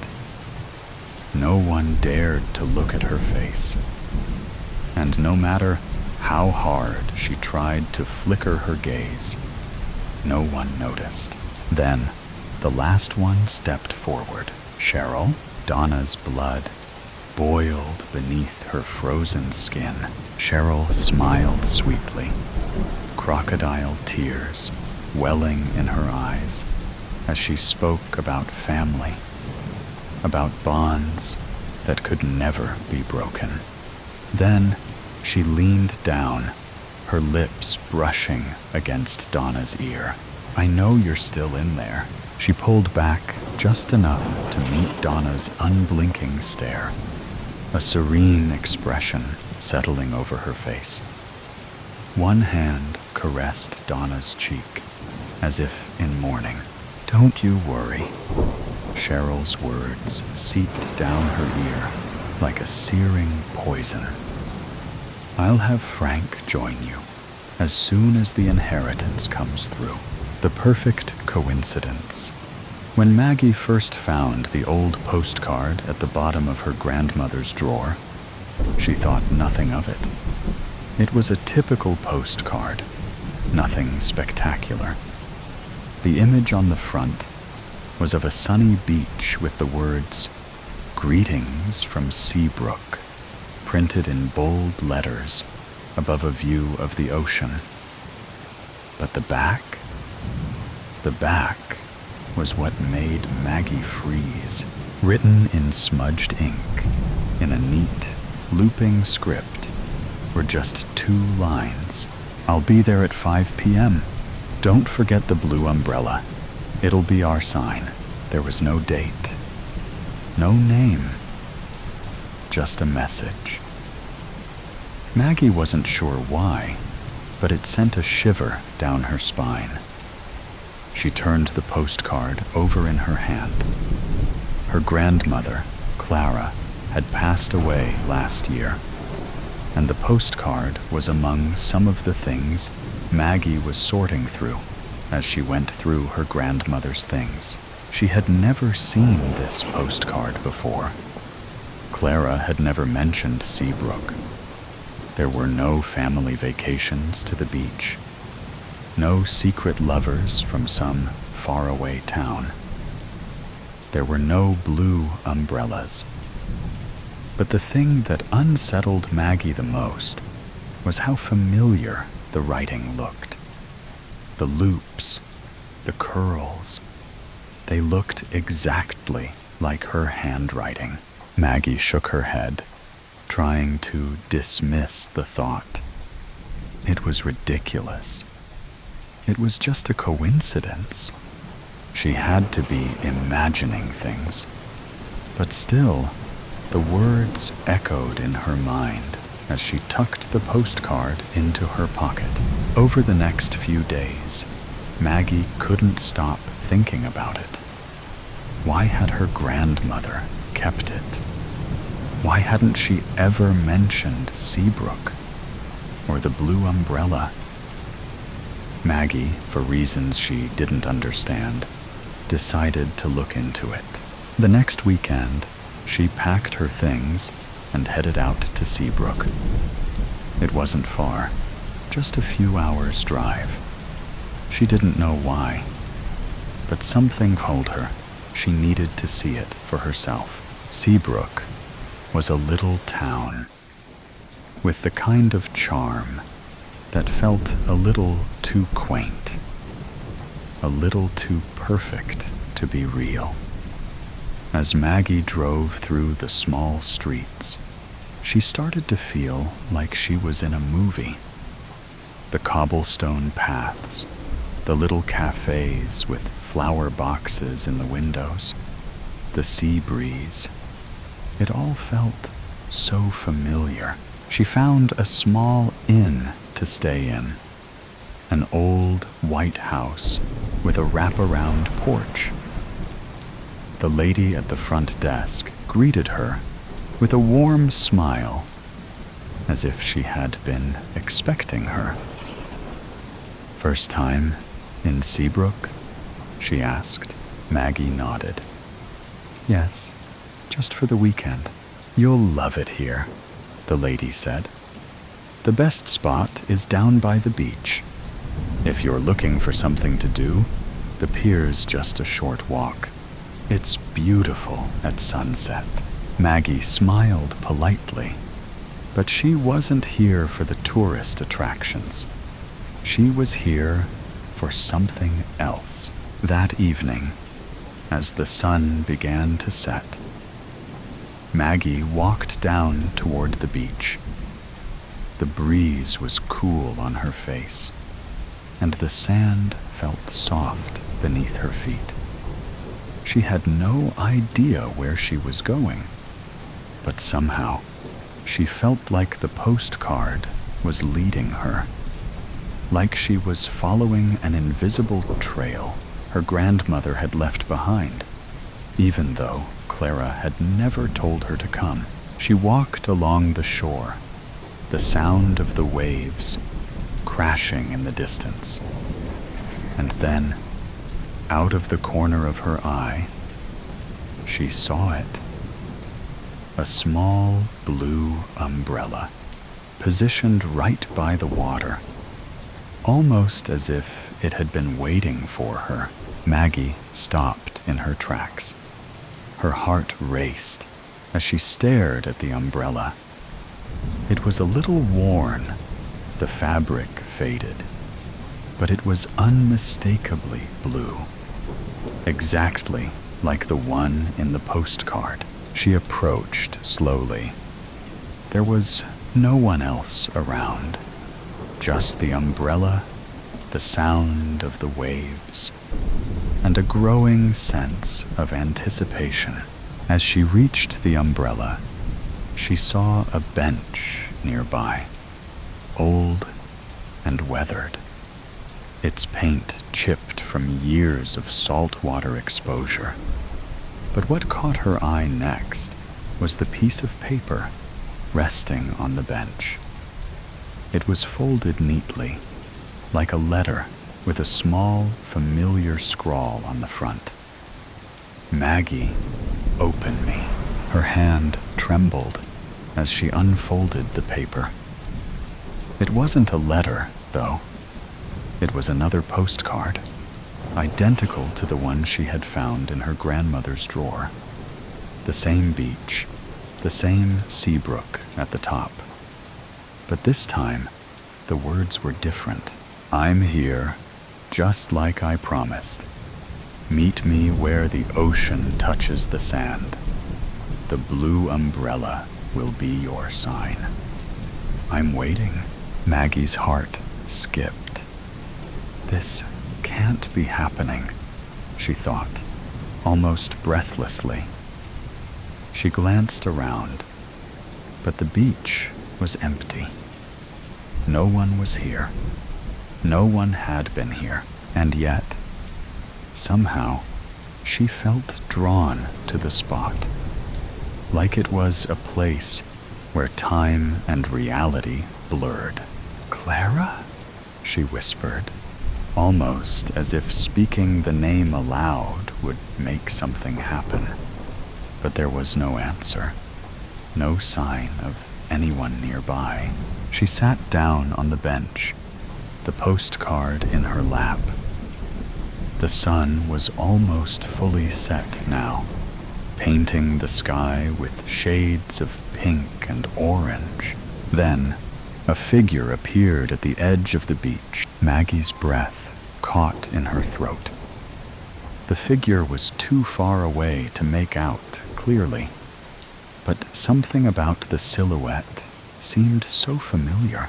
Speaker 1: No one dared to look at her face. And no matter how hard she tried to flicker her gaze, no one noticed. Then, the last one stepped forward. Cheryl, Donna's blood boiled beneath her frozen skin. Cheryl smiled sweetly, crocodile tears welling in her eyes as she spoke about family, about bonds that could never be broken. Then she leaned down, her lips brushing against Donna's ear. "I know you're still in there." She pulled back just enough to meet Donna's unblinking stare, a serene expression settling over her face. One hand caressed Donna's cheek, as if in mourning. "Don't you worry." Cheryl's words seeped down her ear like a searing poison. "I'll have Frank join you as soon as the inheritance comes through." The perfect coincidence. When Maggie first found the old postcard at the bottom of her grandmother's drawer, she thought nothing of it. It was a typical postcard, nothing spectacular. The image on the front was of a sunny beach with the words, "Greetings from Seabrook," printed in bold letters above a view of the ocean. But the back was what made Maggie freeze. Written in smudged ink, in a neat, looping script, were just 2 lines. "I'll be there at 5 p.m. Don't forget the blue umbrella. It'll be our sign." There was no date, no name, just a message. Maggie wasn't sure why, but it sent a shiver down her spine. She turned the postcard over in her hand. Her grandmother, Clara, had passed away last year, and the postcard was among some of the things Maggie was sorting through as she went through her grandmother's things. She had never seen this postcard before. Clara had never mentioned Seabrook. There were no family vacations to the beach, no secret lovers from some faraway town. There were no blue umbrellas. But the thing that unsettled Maggie the most was how familiar the writing looked. The loops, the curls, they looked exactly like her handwriting. Maggie shook her head, trying to dismiss the thought. It was ridiculous. It was just a coincidence. She had to be imagining things. But still, the words echoed in her mind as she tucked the postcard into her pocket. Over the next few days, Maggie couldn't stop thinking about it. Why had her grandmother kept it? Why hadn't she ever mentioned Seabrook or the blue umbrella? Maggie, for reasons she didn't understand, decided to look into it. The next weekend, she packed her things and headed out to Seabrook. It wasn't far, just a few hours' drive. She didn't know why, but something told her she needed to see it for herself. Seabrook was a little town with the kind of charm that felt a little too quaint, a little too perfect to be real. As Maggie drove through the small streets, she started to feel like she was in a movie. The cobblestone paths, the little cafes with flower boxes in the windows, the sea breeze, it all felt so familiar. She found a small inn to stay in, an old white house with a wraparound porch. The lady at the front desk greeted her with a warm smile, as if she had been expecting her. "First time in Seabrook?" she asked. Maggie nodded. "Yes, just for the weekend." "You'll love it here," the lady said. "The best spot is down by the beach. If you're looking for something to do, the pier's just a short walk. It's beautiful at sunset." Maggie smiled politely, but she wasn't here for the tourist attractions. She was here for something else. That evening, as the sun began to set, Maggie walked down toward the beach. The breeze was cool on her face, and the sand felt soft beneath her feet. She had no idea where she was going, but somehow she felt like the postcard was leading her, like she was following an invisible trail her grandmother had left behind, even though Clara had never told her to come. She walked along the shore, the sound of the waves crashing in the distance. And then, out of the corner of her eye, she saw it. A small blue umbrella, positioned right by the water, almost as if it had been waiting for her. Maggie stopped in her tracks. Her heart raced as she stared at the umbrella. It was a little worn, the fabric faded, but it was unmistakably blue, exactly like the one in the postcard. She approached slowly. There was no one else around, just the umbrella, the sound of the waves, and a growing sense of anticipation. As she reached the umbrella, She saw a bench nearby, old and weathered, its paint chipped from years of saltwater exposure. But what caught her eye next was the piece of paper resting on the bench. It was folded neatly, like a letter with a small, familiar scrawl on the front. "Maggie, open me." Her hand trembled as she unfolded the paper. It wasn't a letter, though. It was another postcard, identical to the one she had found in her grandmother's drawer. The same beach, the same Seabrook at the top. But this time, the words were different. "I'm here, just like I promised. Meet me where the ocean touches the sand. The blue umbrella will be your sign." "I'm waiting." Maggie's heart skipped. This can't be happening, she thought, almost breathlessly. She glanced around, but the beach was empty. No one was here. No one had been here, and yet, somehow, she felt drawn to the spot, like it was a place where time and reality blurred. "Clara?" she whispered, almost as if speaking the name aloud would make something happen. But there was no answer, no sign of anyone nearby. She sat down on the bench, the postcard in her lap. The sun was almost fully set now, painting the sky with shades of pink and orange. Then, a figure appeared at the edge of the beach. Maggie's breath caught in her throat. The figure was too far away to make out clearly, but something about the silhouette seemed so familiar.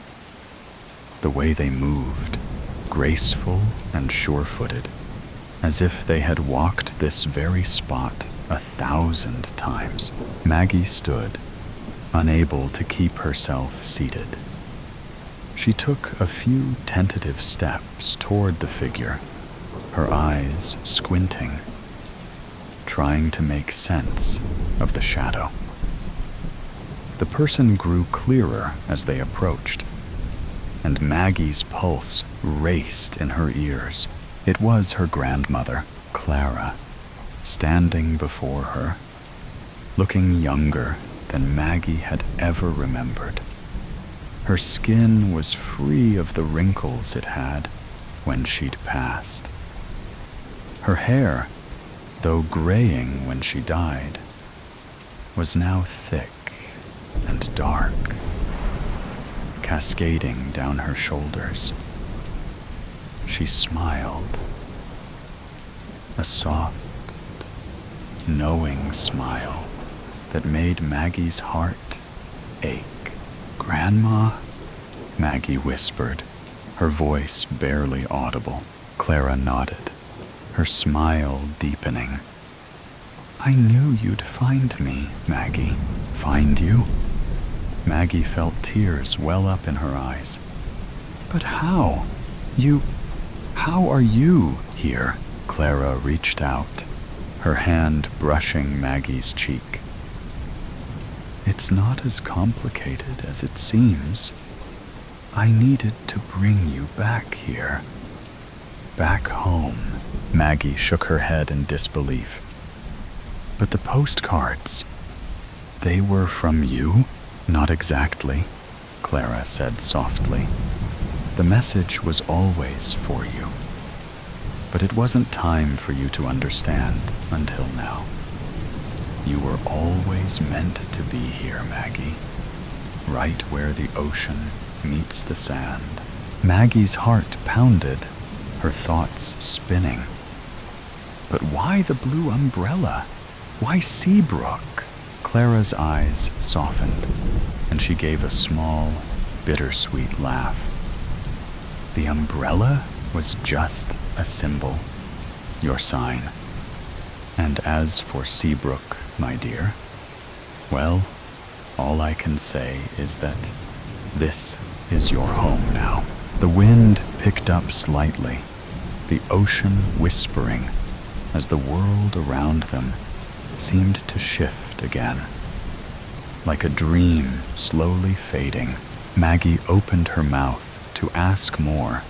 Speaker 1: The way they moved, graceful and sure-footed, as if they had walked this very spot 1,000 times. Maggie stood, unable to keep herself seated. She took a few tentative steps toward the figure, her eyes squinting, trying to make sense of the shadow. The person grew clearer as they approached, and Maggie's pulse raced in her ears. It was her grandmother, Clara, standing before her, looking younger than Maggie had ever remembered. Her skin was free of the wrinkles it had when she'd passed. Her hair, though graying when she died, was now thick and dark, cascading down her shoulders. She smiled, a soft, knowing smile that made Maggie's heart ache. "Grandma?" Maggie whispered, her voice barely audible. Clara nodded, her smile deepening. "I knew you'd find me, Maggie." "Find you?" Maggie felt tears well up in her eyes. "But how? How are you here?" Clara reached out, her hand brushing Maggie's cheek. "It's not as complicated as it seems. I needed to bring you back here. Back home." Maggie shook her head in disbelief. "But the postcards, they were from you?" "Not exactly," Clara said softly. "The message was always for you. But it wasn't time for you to understand until now. You were always meant to be here, Maggie, right where the ocean meets the sand." Maggie's heart pounded, her thoughts spinning. But why the blue umbrella? Why Seabrook? Clara's eyes softened, and she gave a small, bittersweet laugh. The umbrella was just a symbol, your sign. And as for Seabrook, my dear, well, All I can say is that this is your home now. The wind picked up slightly, the ocean whispering as the world around them seemed to shift again. Like a dream slowly fading, Maggie opened her mouth to ask more,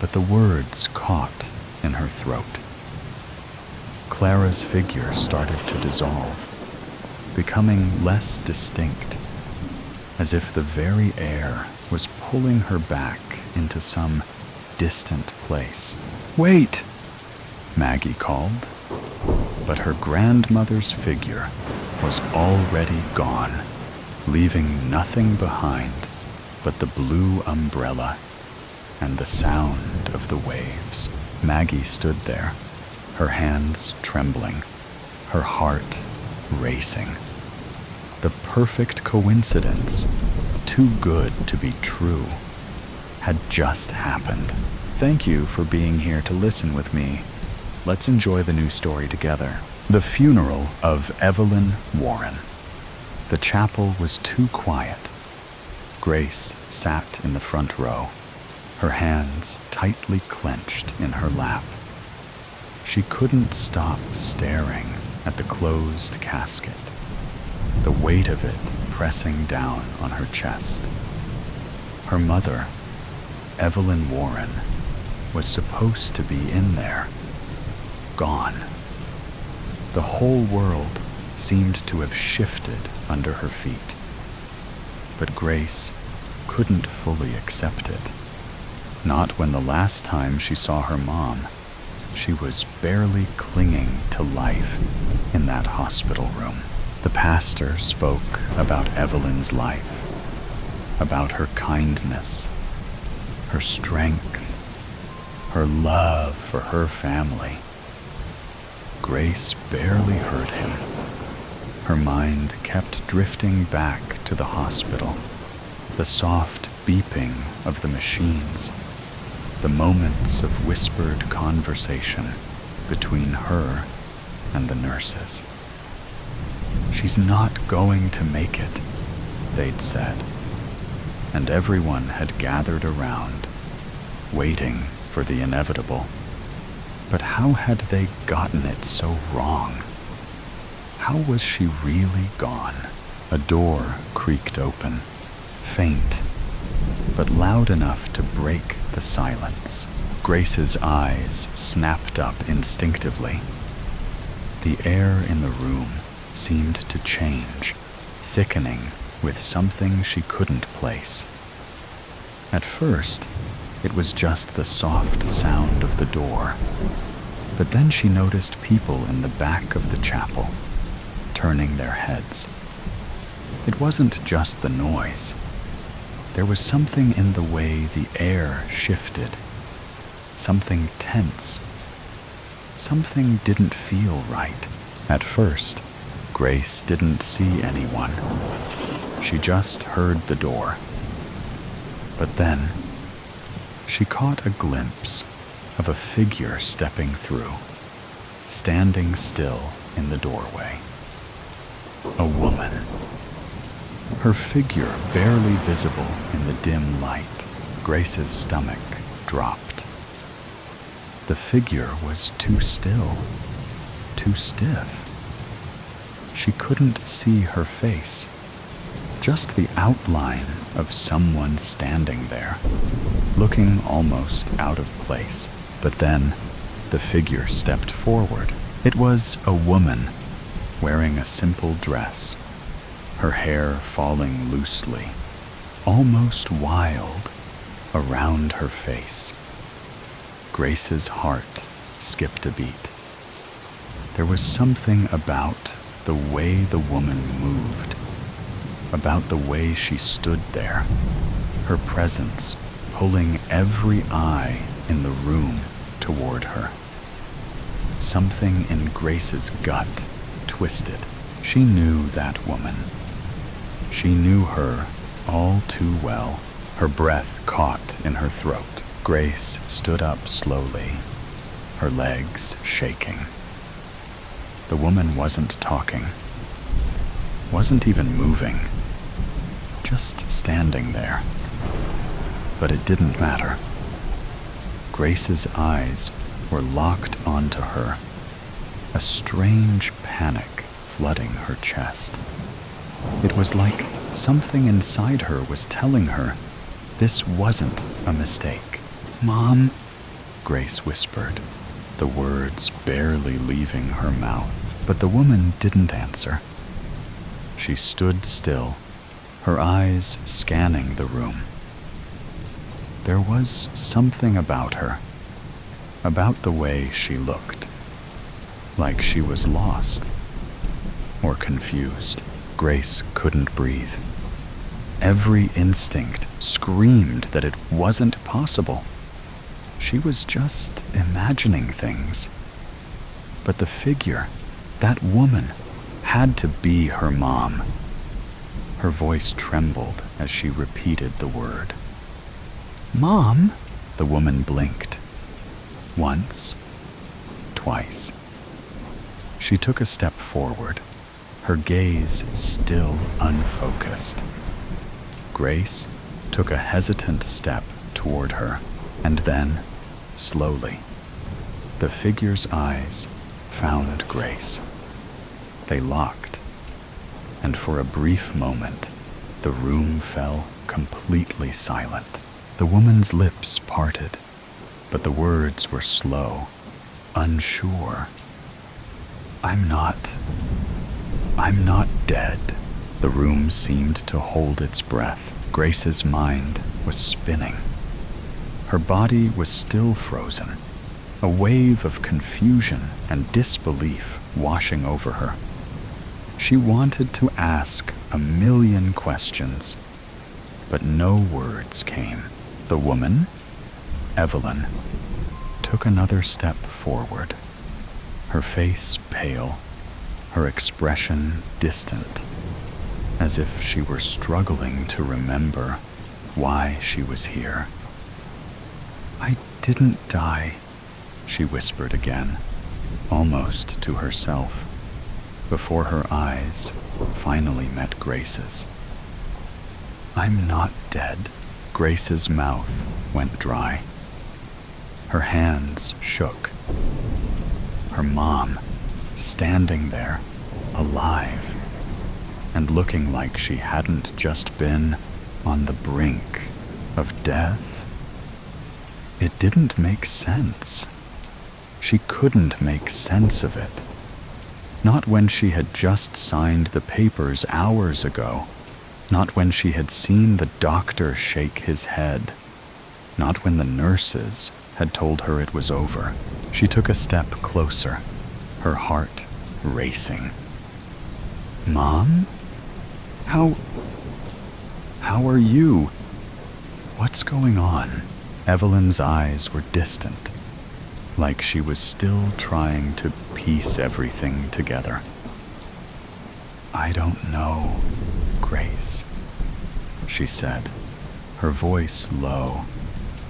Speaker 1: but the words caught in her throat. Clara's figure started to dissolve, becoming less distinct, as if the very air was pulling her back into some distant place. "Wait!" Maggie called, but her grandmother's figure was already gone, leaving nothing behind but the blue umbrella and the sound of the waves. Maggie stood there, her hands trembling, her heart racing. The perfect coincidence, too good to be true, had just happened. Thank you for being here to listen with me. Let's enjoy the new story together. The funeral of Evelyn Warren. The chapel was too quiet. Grace sat in the front row, her hands tightly clenched in her lap. She couldn't stop staring at the closed casket, the weight of it pressing down on her chest. Her mother, Evelyn Warren, was supposed to be in there, gone. The whole world seemed to have shifted under her feet, but Grace couldn't fully accept it. Not when the last time she saw her mom, she was barely clinging to life in that hospital room. The pastor spoke about Evelyn's life, about her kindness, her strength, her love for her family. Grace barely heard him. Her mind kept drifting back to the hospital, the soft beeping of the machines, the moments of whispered conversation between her and the nurses. "She's not going to make it," they'd said, and everyone had gathered around, waiting for the inevitable. But how had they gotten it so wrong? How was she really gone? A door creaked open, faint, but loud enough to break the silence. Grace's eyes snapped up instinctively. The air in the room seemed to change, thickening with something she couldn't place. At first, it was just the soft sound of the door, but then she noticed people in the back of the chapel, turning their heads. It wasn't just the noise. There was something in the way the air shifted, something tense. Something didn't feel right. At first, Grace didn't see anyone. She just heard the door. But then, she caught a glimpse of a figure stepping through, standing still in the doorway. A woman. Her figure barely visible in the dim light. Grace's stomach dropped. The figure was too still, too stiff. She couldn't see her face, just the outline of someone standing there, looking almost out of place. But then, the figure stepped forward. It was a woman, wearing a simple dress, her hair falling loosely, almost wild, around her face. Grace's heart skipped a beat. There was something about the way the woman moved, about the way she stood there, her presence pulling every eye in the room toward her. Something in Grace's gut twisted. She knew that woman. She knew her all too well. Her breath caught in her throat. Grace stood up slowly, her legs shaking. The woman wasn't talking. wasn't even moving, just standing there. But it didn't matter. Grace's eyes were locked onto her, a strange panic flooding her chest. It was like something inside her was telling her this wasn't a mistake. "Mom," Grace whispered, the words barely leaving her mouth. But the woman didn't answer. She stood still, her eyes scanning the room. There was something about her, about the way she looked, like she was lost or confused. Grace couldn't breathe. Every instinct screamed that it wasn't possible. She was just imagining things. But the figure, that woman, had to be her mom. Her voice trembled as she repeated the word. "Mom?" The woman blinked. Once, twice. She took a step forward, her gaze still unfocused. Grace took a hesitant step toward her, and then, slowly, the figure's eyes found Grace. They locked, and for a brief moment, the room fell completely silent. The woman's lips parted, but the words were slow, unsure. I'm not dead." The room seemed to hold its breath. Grace's mind was spinning. Her body was still frozen, a wave of confusion and disbelief washing over her. She wanted to ask a million questions, but no words came. The woman, Evelyn, took another step forward, her face pale, her expression distant, as if she were struggling to remember why she was here. "I didn't die," she whispered again, almost to herself, before her eyes finally met Grace's. "I'm not dead." Grace's mouth went dry. Her hands shook. Her mom, standing there, alive, and looking like she hadn't just been on the brink of death. It didn't make sense. She couldn't make sense of it. Not when she had just signed the papers hours ago. Not when she had seen the doctor shake his head. Not when the nurses had told her it was over. She took a step closer, her heart racing. "Mom? How are you? What's going on?" Evelyn's eyes were distant, like she was still trying to piece everything together. "I don't know, Grace," she said, her voice low,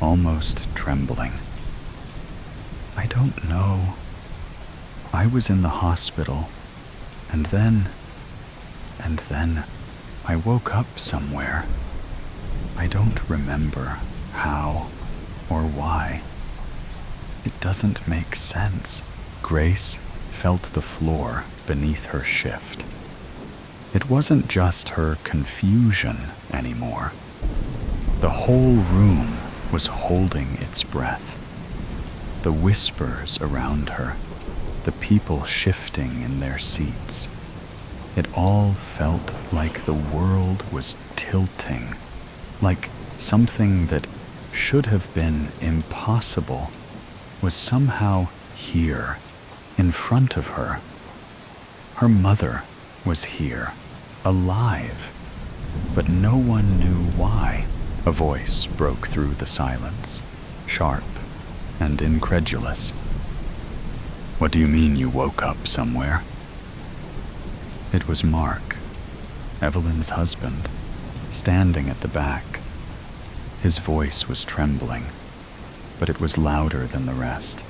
Speaker 1: almost trembling. "I don't know. I was in the hospital, and then I woke up somewhere. I don't remember how or why. It doesn't make sense." Grace felt the floor beneath her shift. It wasn't just her confusion anymore. The whole room was holding its breath. The whispers around her, the people shifting in their seats. It all felt like the world was tilting, like something that should have been impossible was somehow here, in front of her. Her mother was here, alive, but no one knew why. A voice broke through the silence, sharp and incredulous. "What do you mean you woke up somewhere?" It was Mark, Evelyn's husband, standing at the back. His voice was trembling, but it was louder than the rest.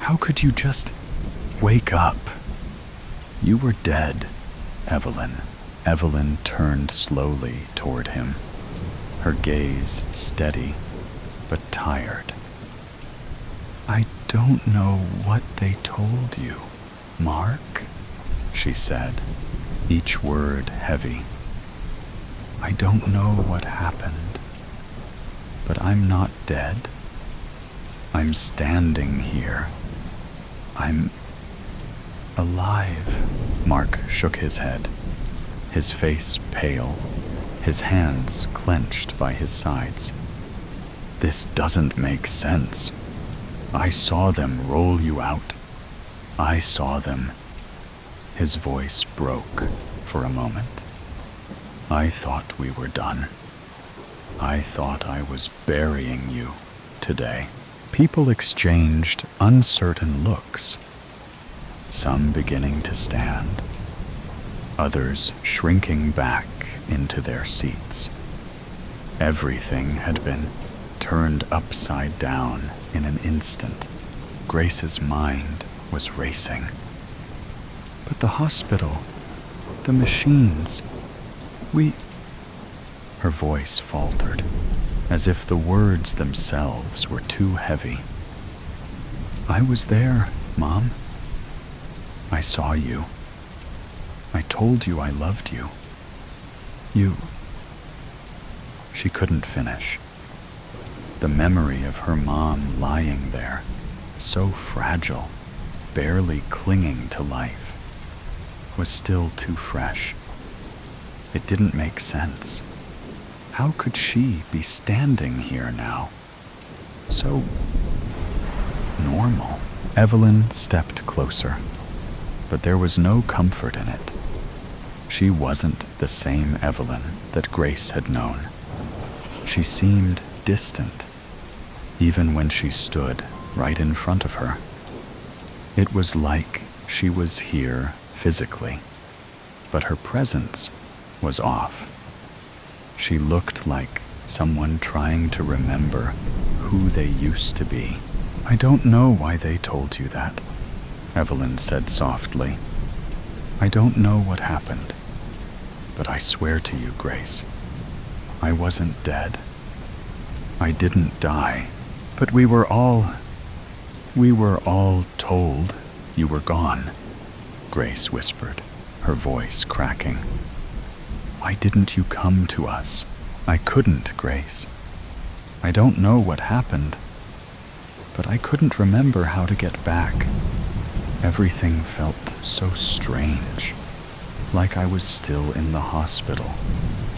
Speaker 1: "How could you just wake up? You were dead, Evelyn. Evelyn turned slowly toward him, her gaze steady but tired. "I don't know what they told you, Mark," she said, each word heavy. "I don't know what happened, but I'm not dead. I'm standing here. I'm alive." Mark shook his head, his face pale, his hands clenched by his sides. "This doesn't make sense. I saw them roll you out. I saw them." His voice broke for a moment. "I thought we were done. I thought I was burying you today." People exchanged uncertain looks, some beginning to stand, others shrinking back into their seats. Everything had been turned upside down in an instant. Grace's mind was racing. "But the hospital, the machines, Her voice faltered, as if the words themselves were too heavy. "I was there, Mom. I saw you. I told you I loved you. She couldn't finish. The memory of her mom lying there, so fragile, barely clinging to life, was still too fresh. It didn't make sense. How could she be standing here now? So normal. Evelyn stepped closer, but there was no comfort in it. She wasn't the same Evelyn that Grace had known. She seemed distant, even when she stood right in front of her. It was like she was here physically, but her presence was off. She looked like someone trying to remember who they used to be. "I don't know why they told you that," Evelyn said softly. "I don't know what happened, but I swear to you, Grace, I wasn't dead. I didn't die, but we were all told you were gone," Grace whispered, her voice cracking. "Why didn't you come to us?" "I couldn't, Grace. I don't know what happened, but I couldn't remember how to get back. Everything felt so strange, like I was still in the hospital,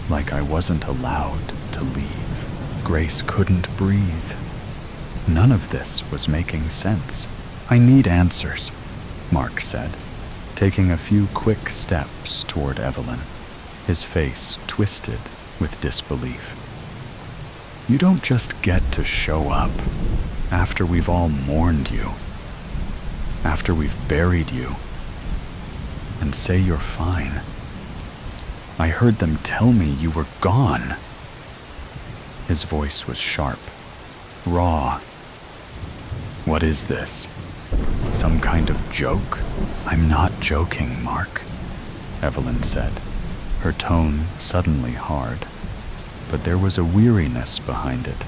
Speaker 1: like I wasn't allowed to leave." Grace couldn't breathe. None of this was making sense. "I need answers," Mark said, taking a few quick steps toward Evelyn, his face twisted with disbelief. "You don't just get to show up after we've all mourned you, after we've buried you, and say you're fine. I heard them tell me you were gone." His voice was sharp, raw. "What is this? Some kind of joke?" "I'm not joking, Mark," Evelyn said, her tone suddenly hard, but there was a weariness behind it.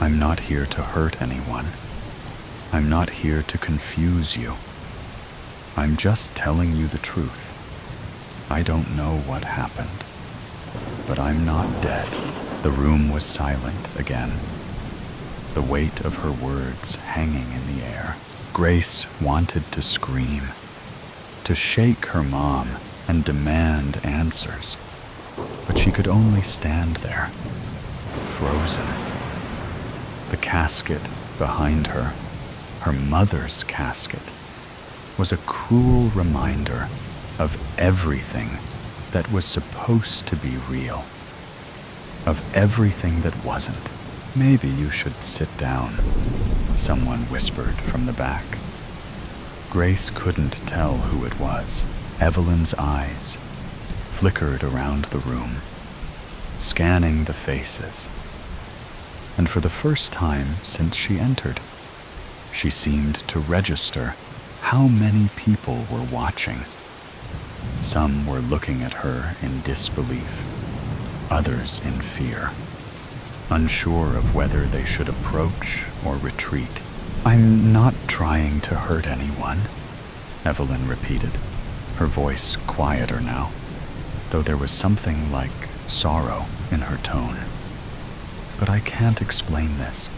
Speaker 1: "I'm not here to hurt anyone. I'm not here to confuse you. I'm just telling you the truth. I don't know what happened, but I'm not dead." The room was silent again, the weight of her words hanging in the air. Grace wanted to scream, to shake her mom and demand answers, but she could only stand there, frozen. The casket behind her, her mother's casket, was a cruel reminder of everything that was supposed to be real, of everything that wasn't. "Maybe you should sit down," someone whispered from the back. Grace couldn't tell who it was. Evelyn's eyes flickered around the room, scanning the faces. And for the first time since she entered, she seemed to register how many people were watching. Some were looking at her in disbelief, others in fear, unsure of whether they should approach or retreat. "I'm not trying to hurt anyone," Evelyn repeated, her voice quieter now, though there was something like sorrow in her tone. "But I can't explain this.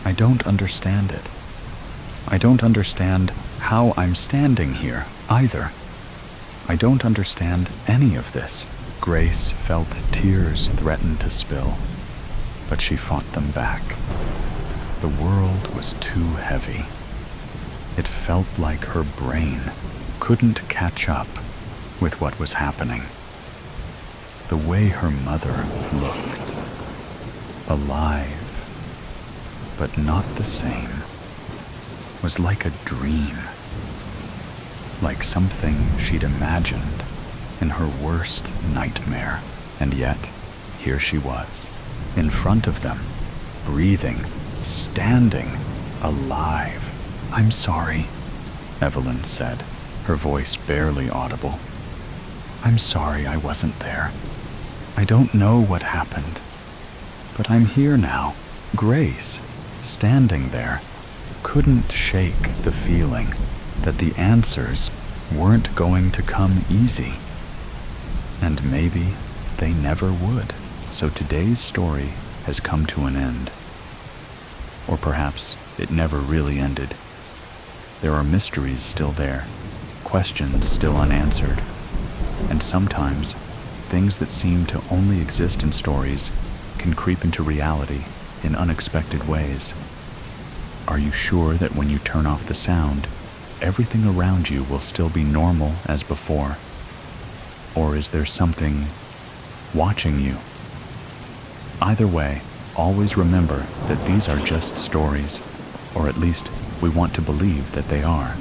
Speaker 1: I don't understand it. I don't understand how I'm standing here, either. I don't understand any of this." Grace felt tears threaten to spill, but she fought them back. The world was too heavy. It felt like her brain couldn't catch up with what was happening. The way her mother looked, alive, but not the same, was like a dream, like something she'd imagined in her worst nightmare. And yet, here she was, in front of them, breathing, standing, alive. "I'm sorry," Evelyn said, her voice barely audible. "I'm sorry I wasn't there. I don't know what happened. But I'm here now." Grace, standing there, couldn't shake the feeling that the answers weren't going to come easy. And maybe they never would. So today's story has come to an end. Or perhaps it never really ended. There are mysteries still there, questions still unanswered, and sometimes things that seem to only exist in stories can creep into reality in unexpected ways. Are you sure that when you turn off the sound, everything around you will still be normal as before? Or is there something watching you? Either way, always remember that these are just stories, or at least we want to believe that they are.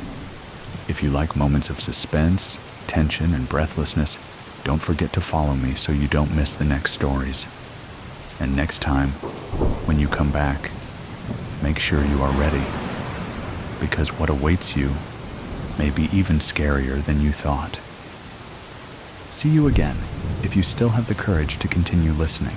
Speaker 1: If you like moments of suspense, tension, and breathlessness, don't forget to follow me so you don't miss the next stories. And next time, when you come back, make sure you are ready, because what awaits you may be even scarier than you thought. See you again if you still have the courage to continue listening.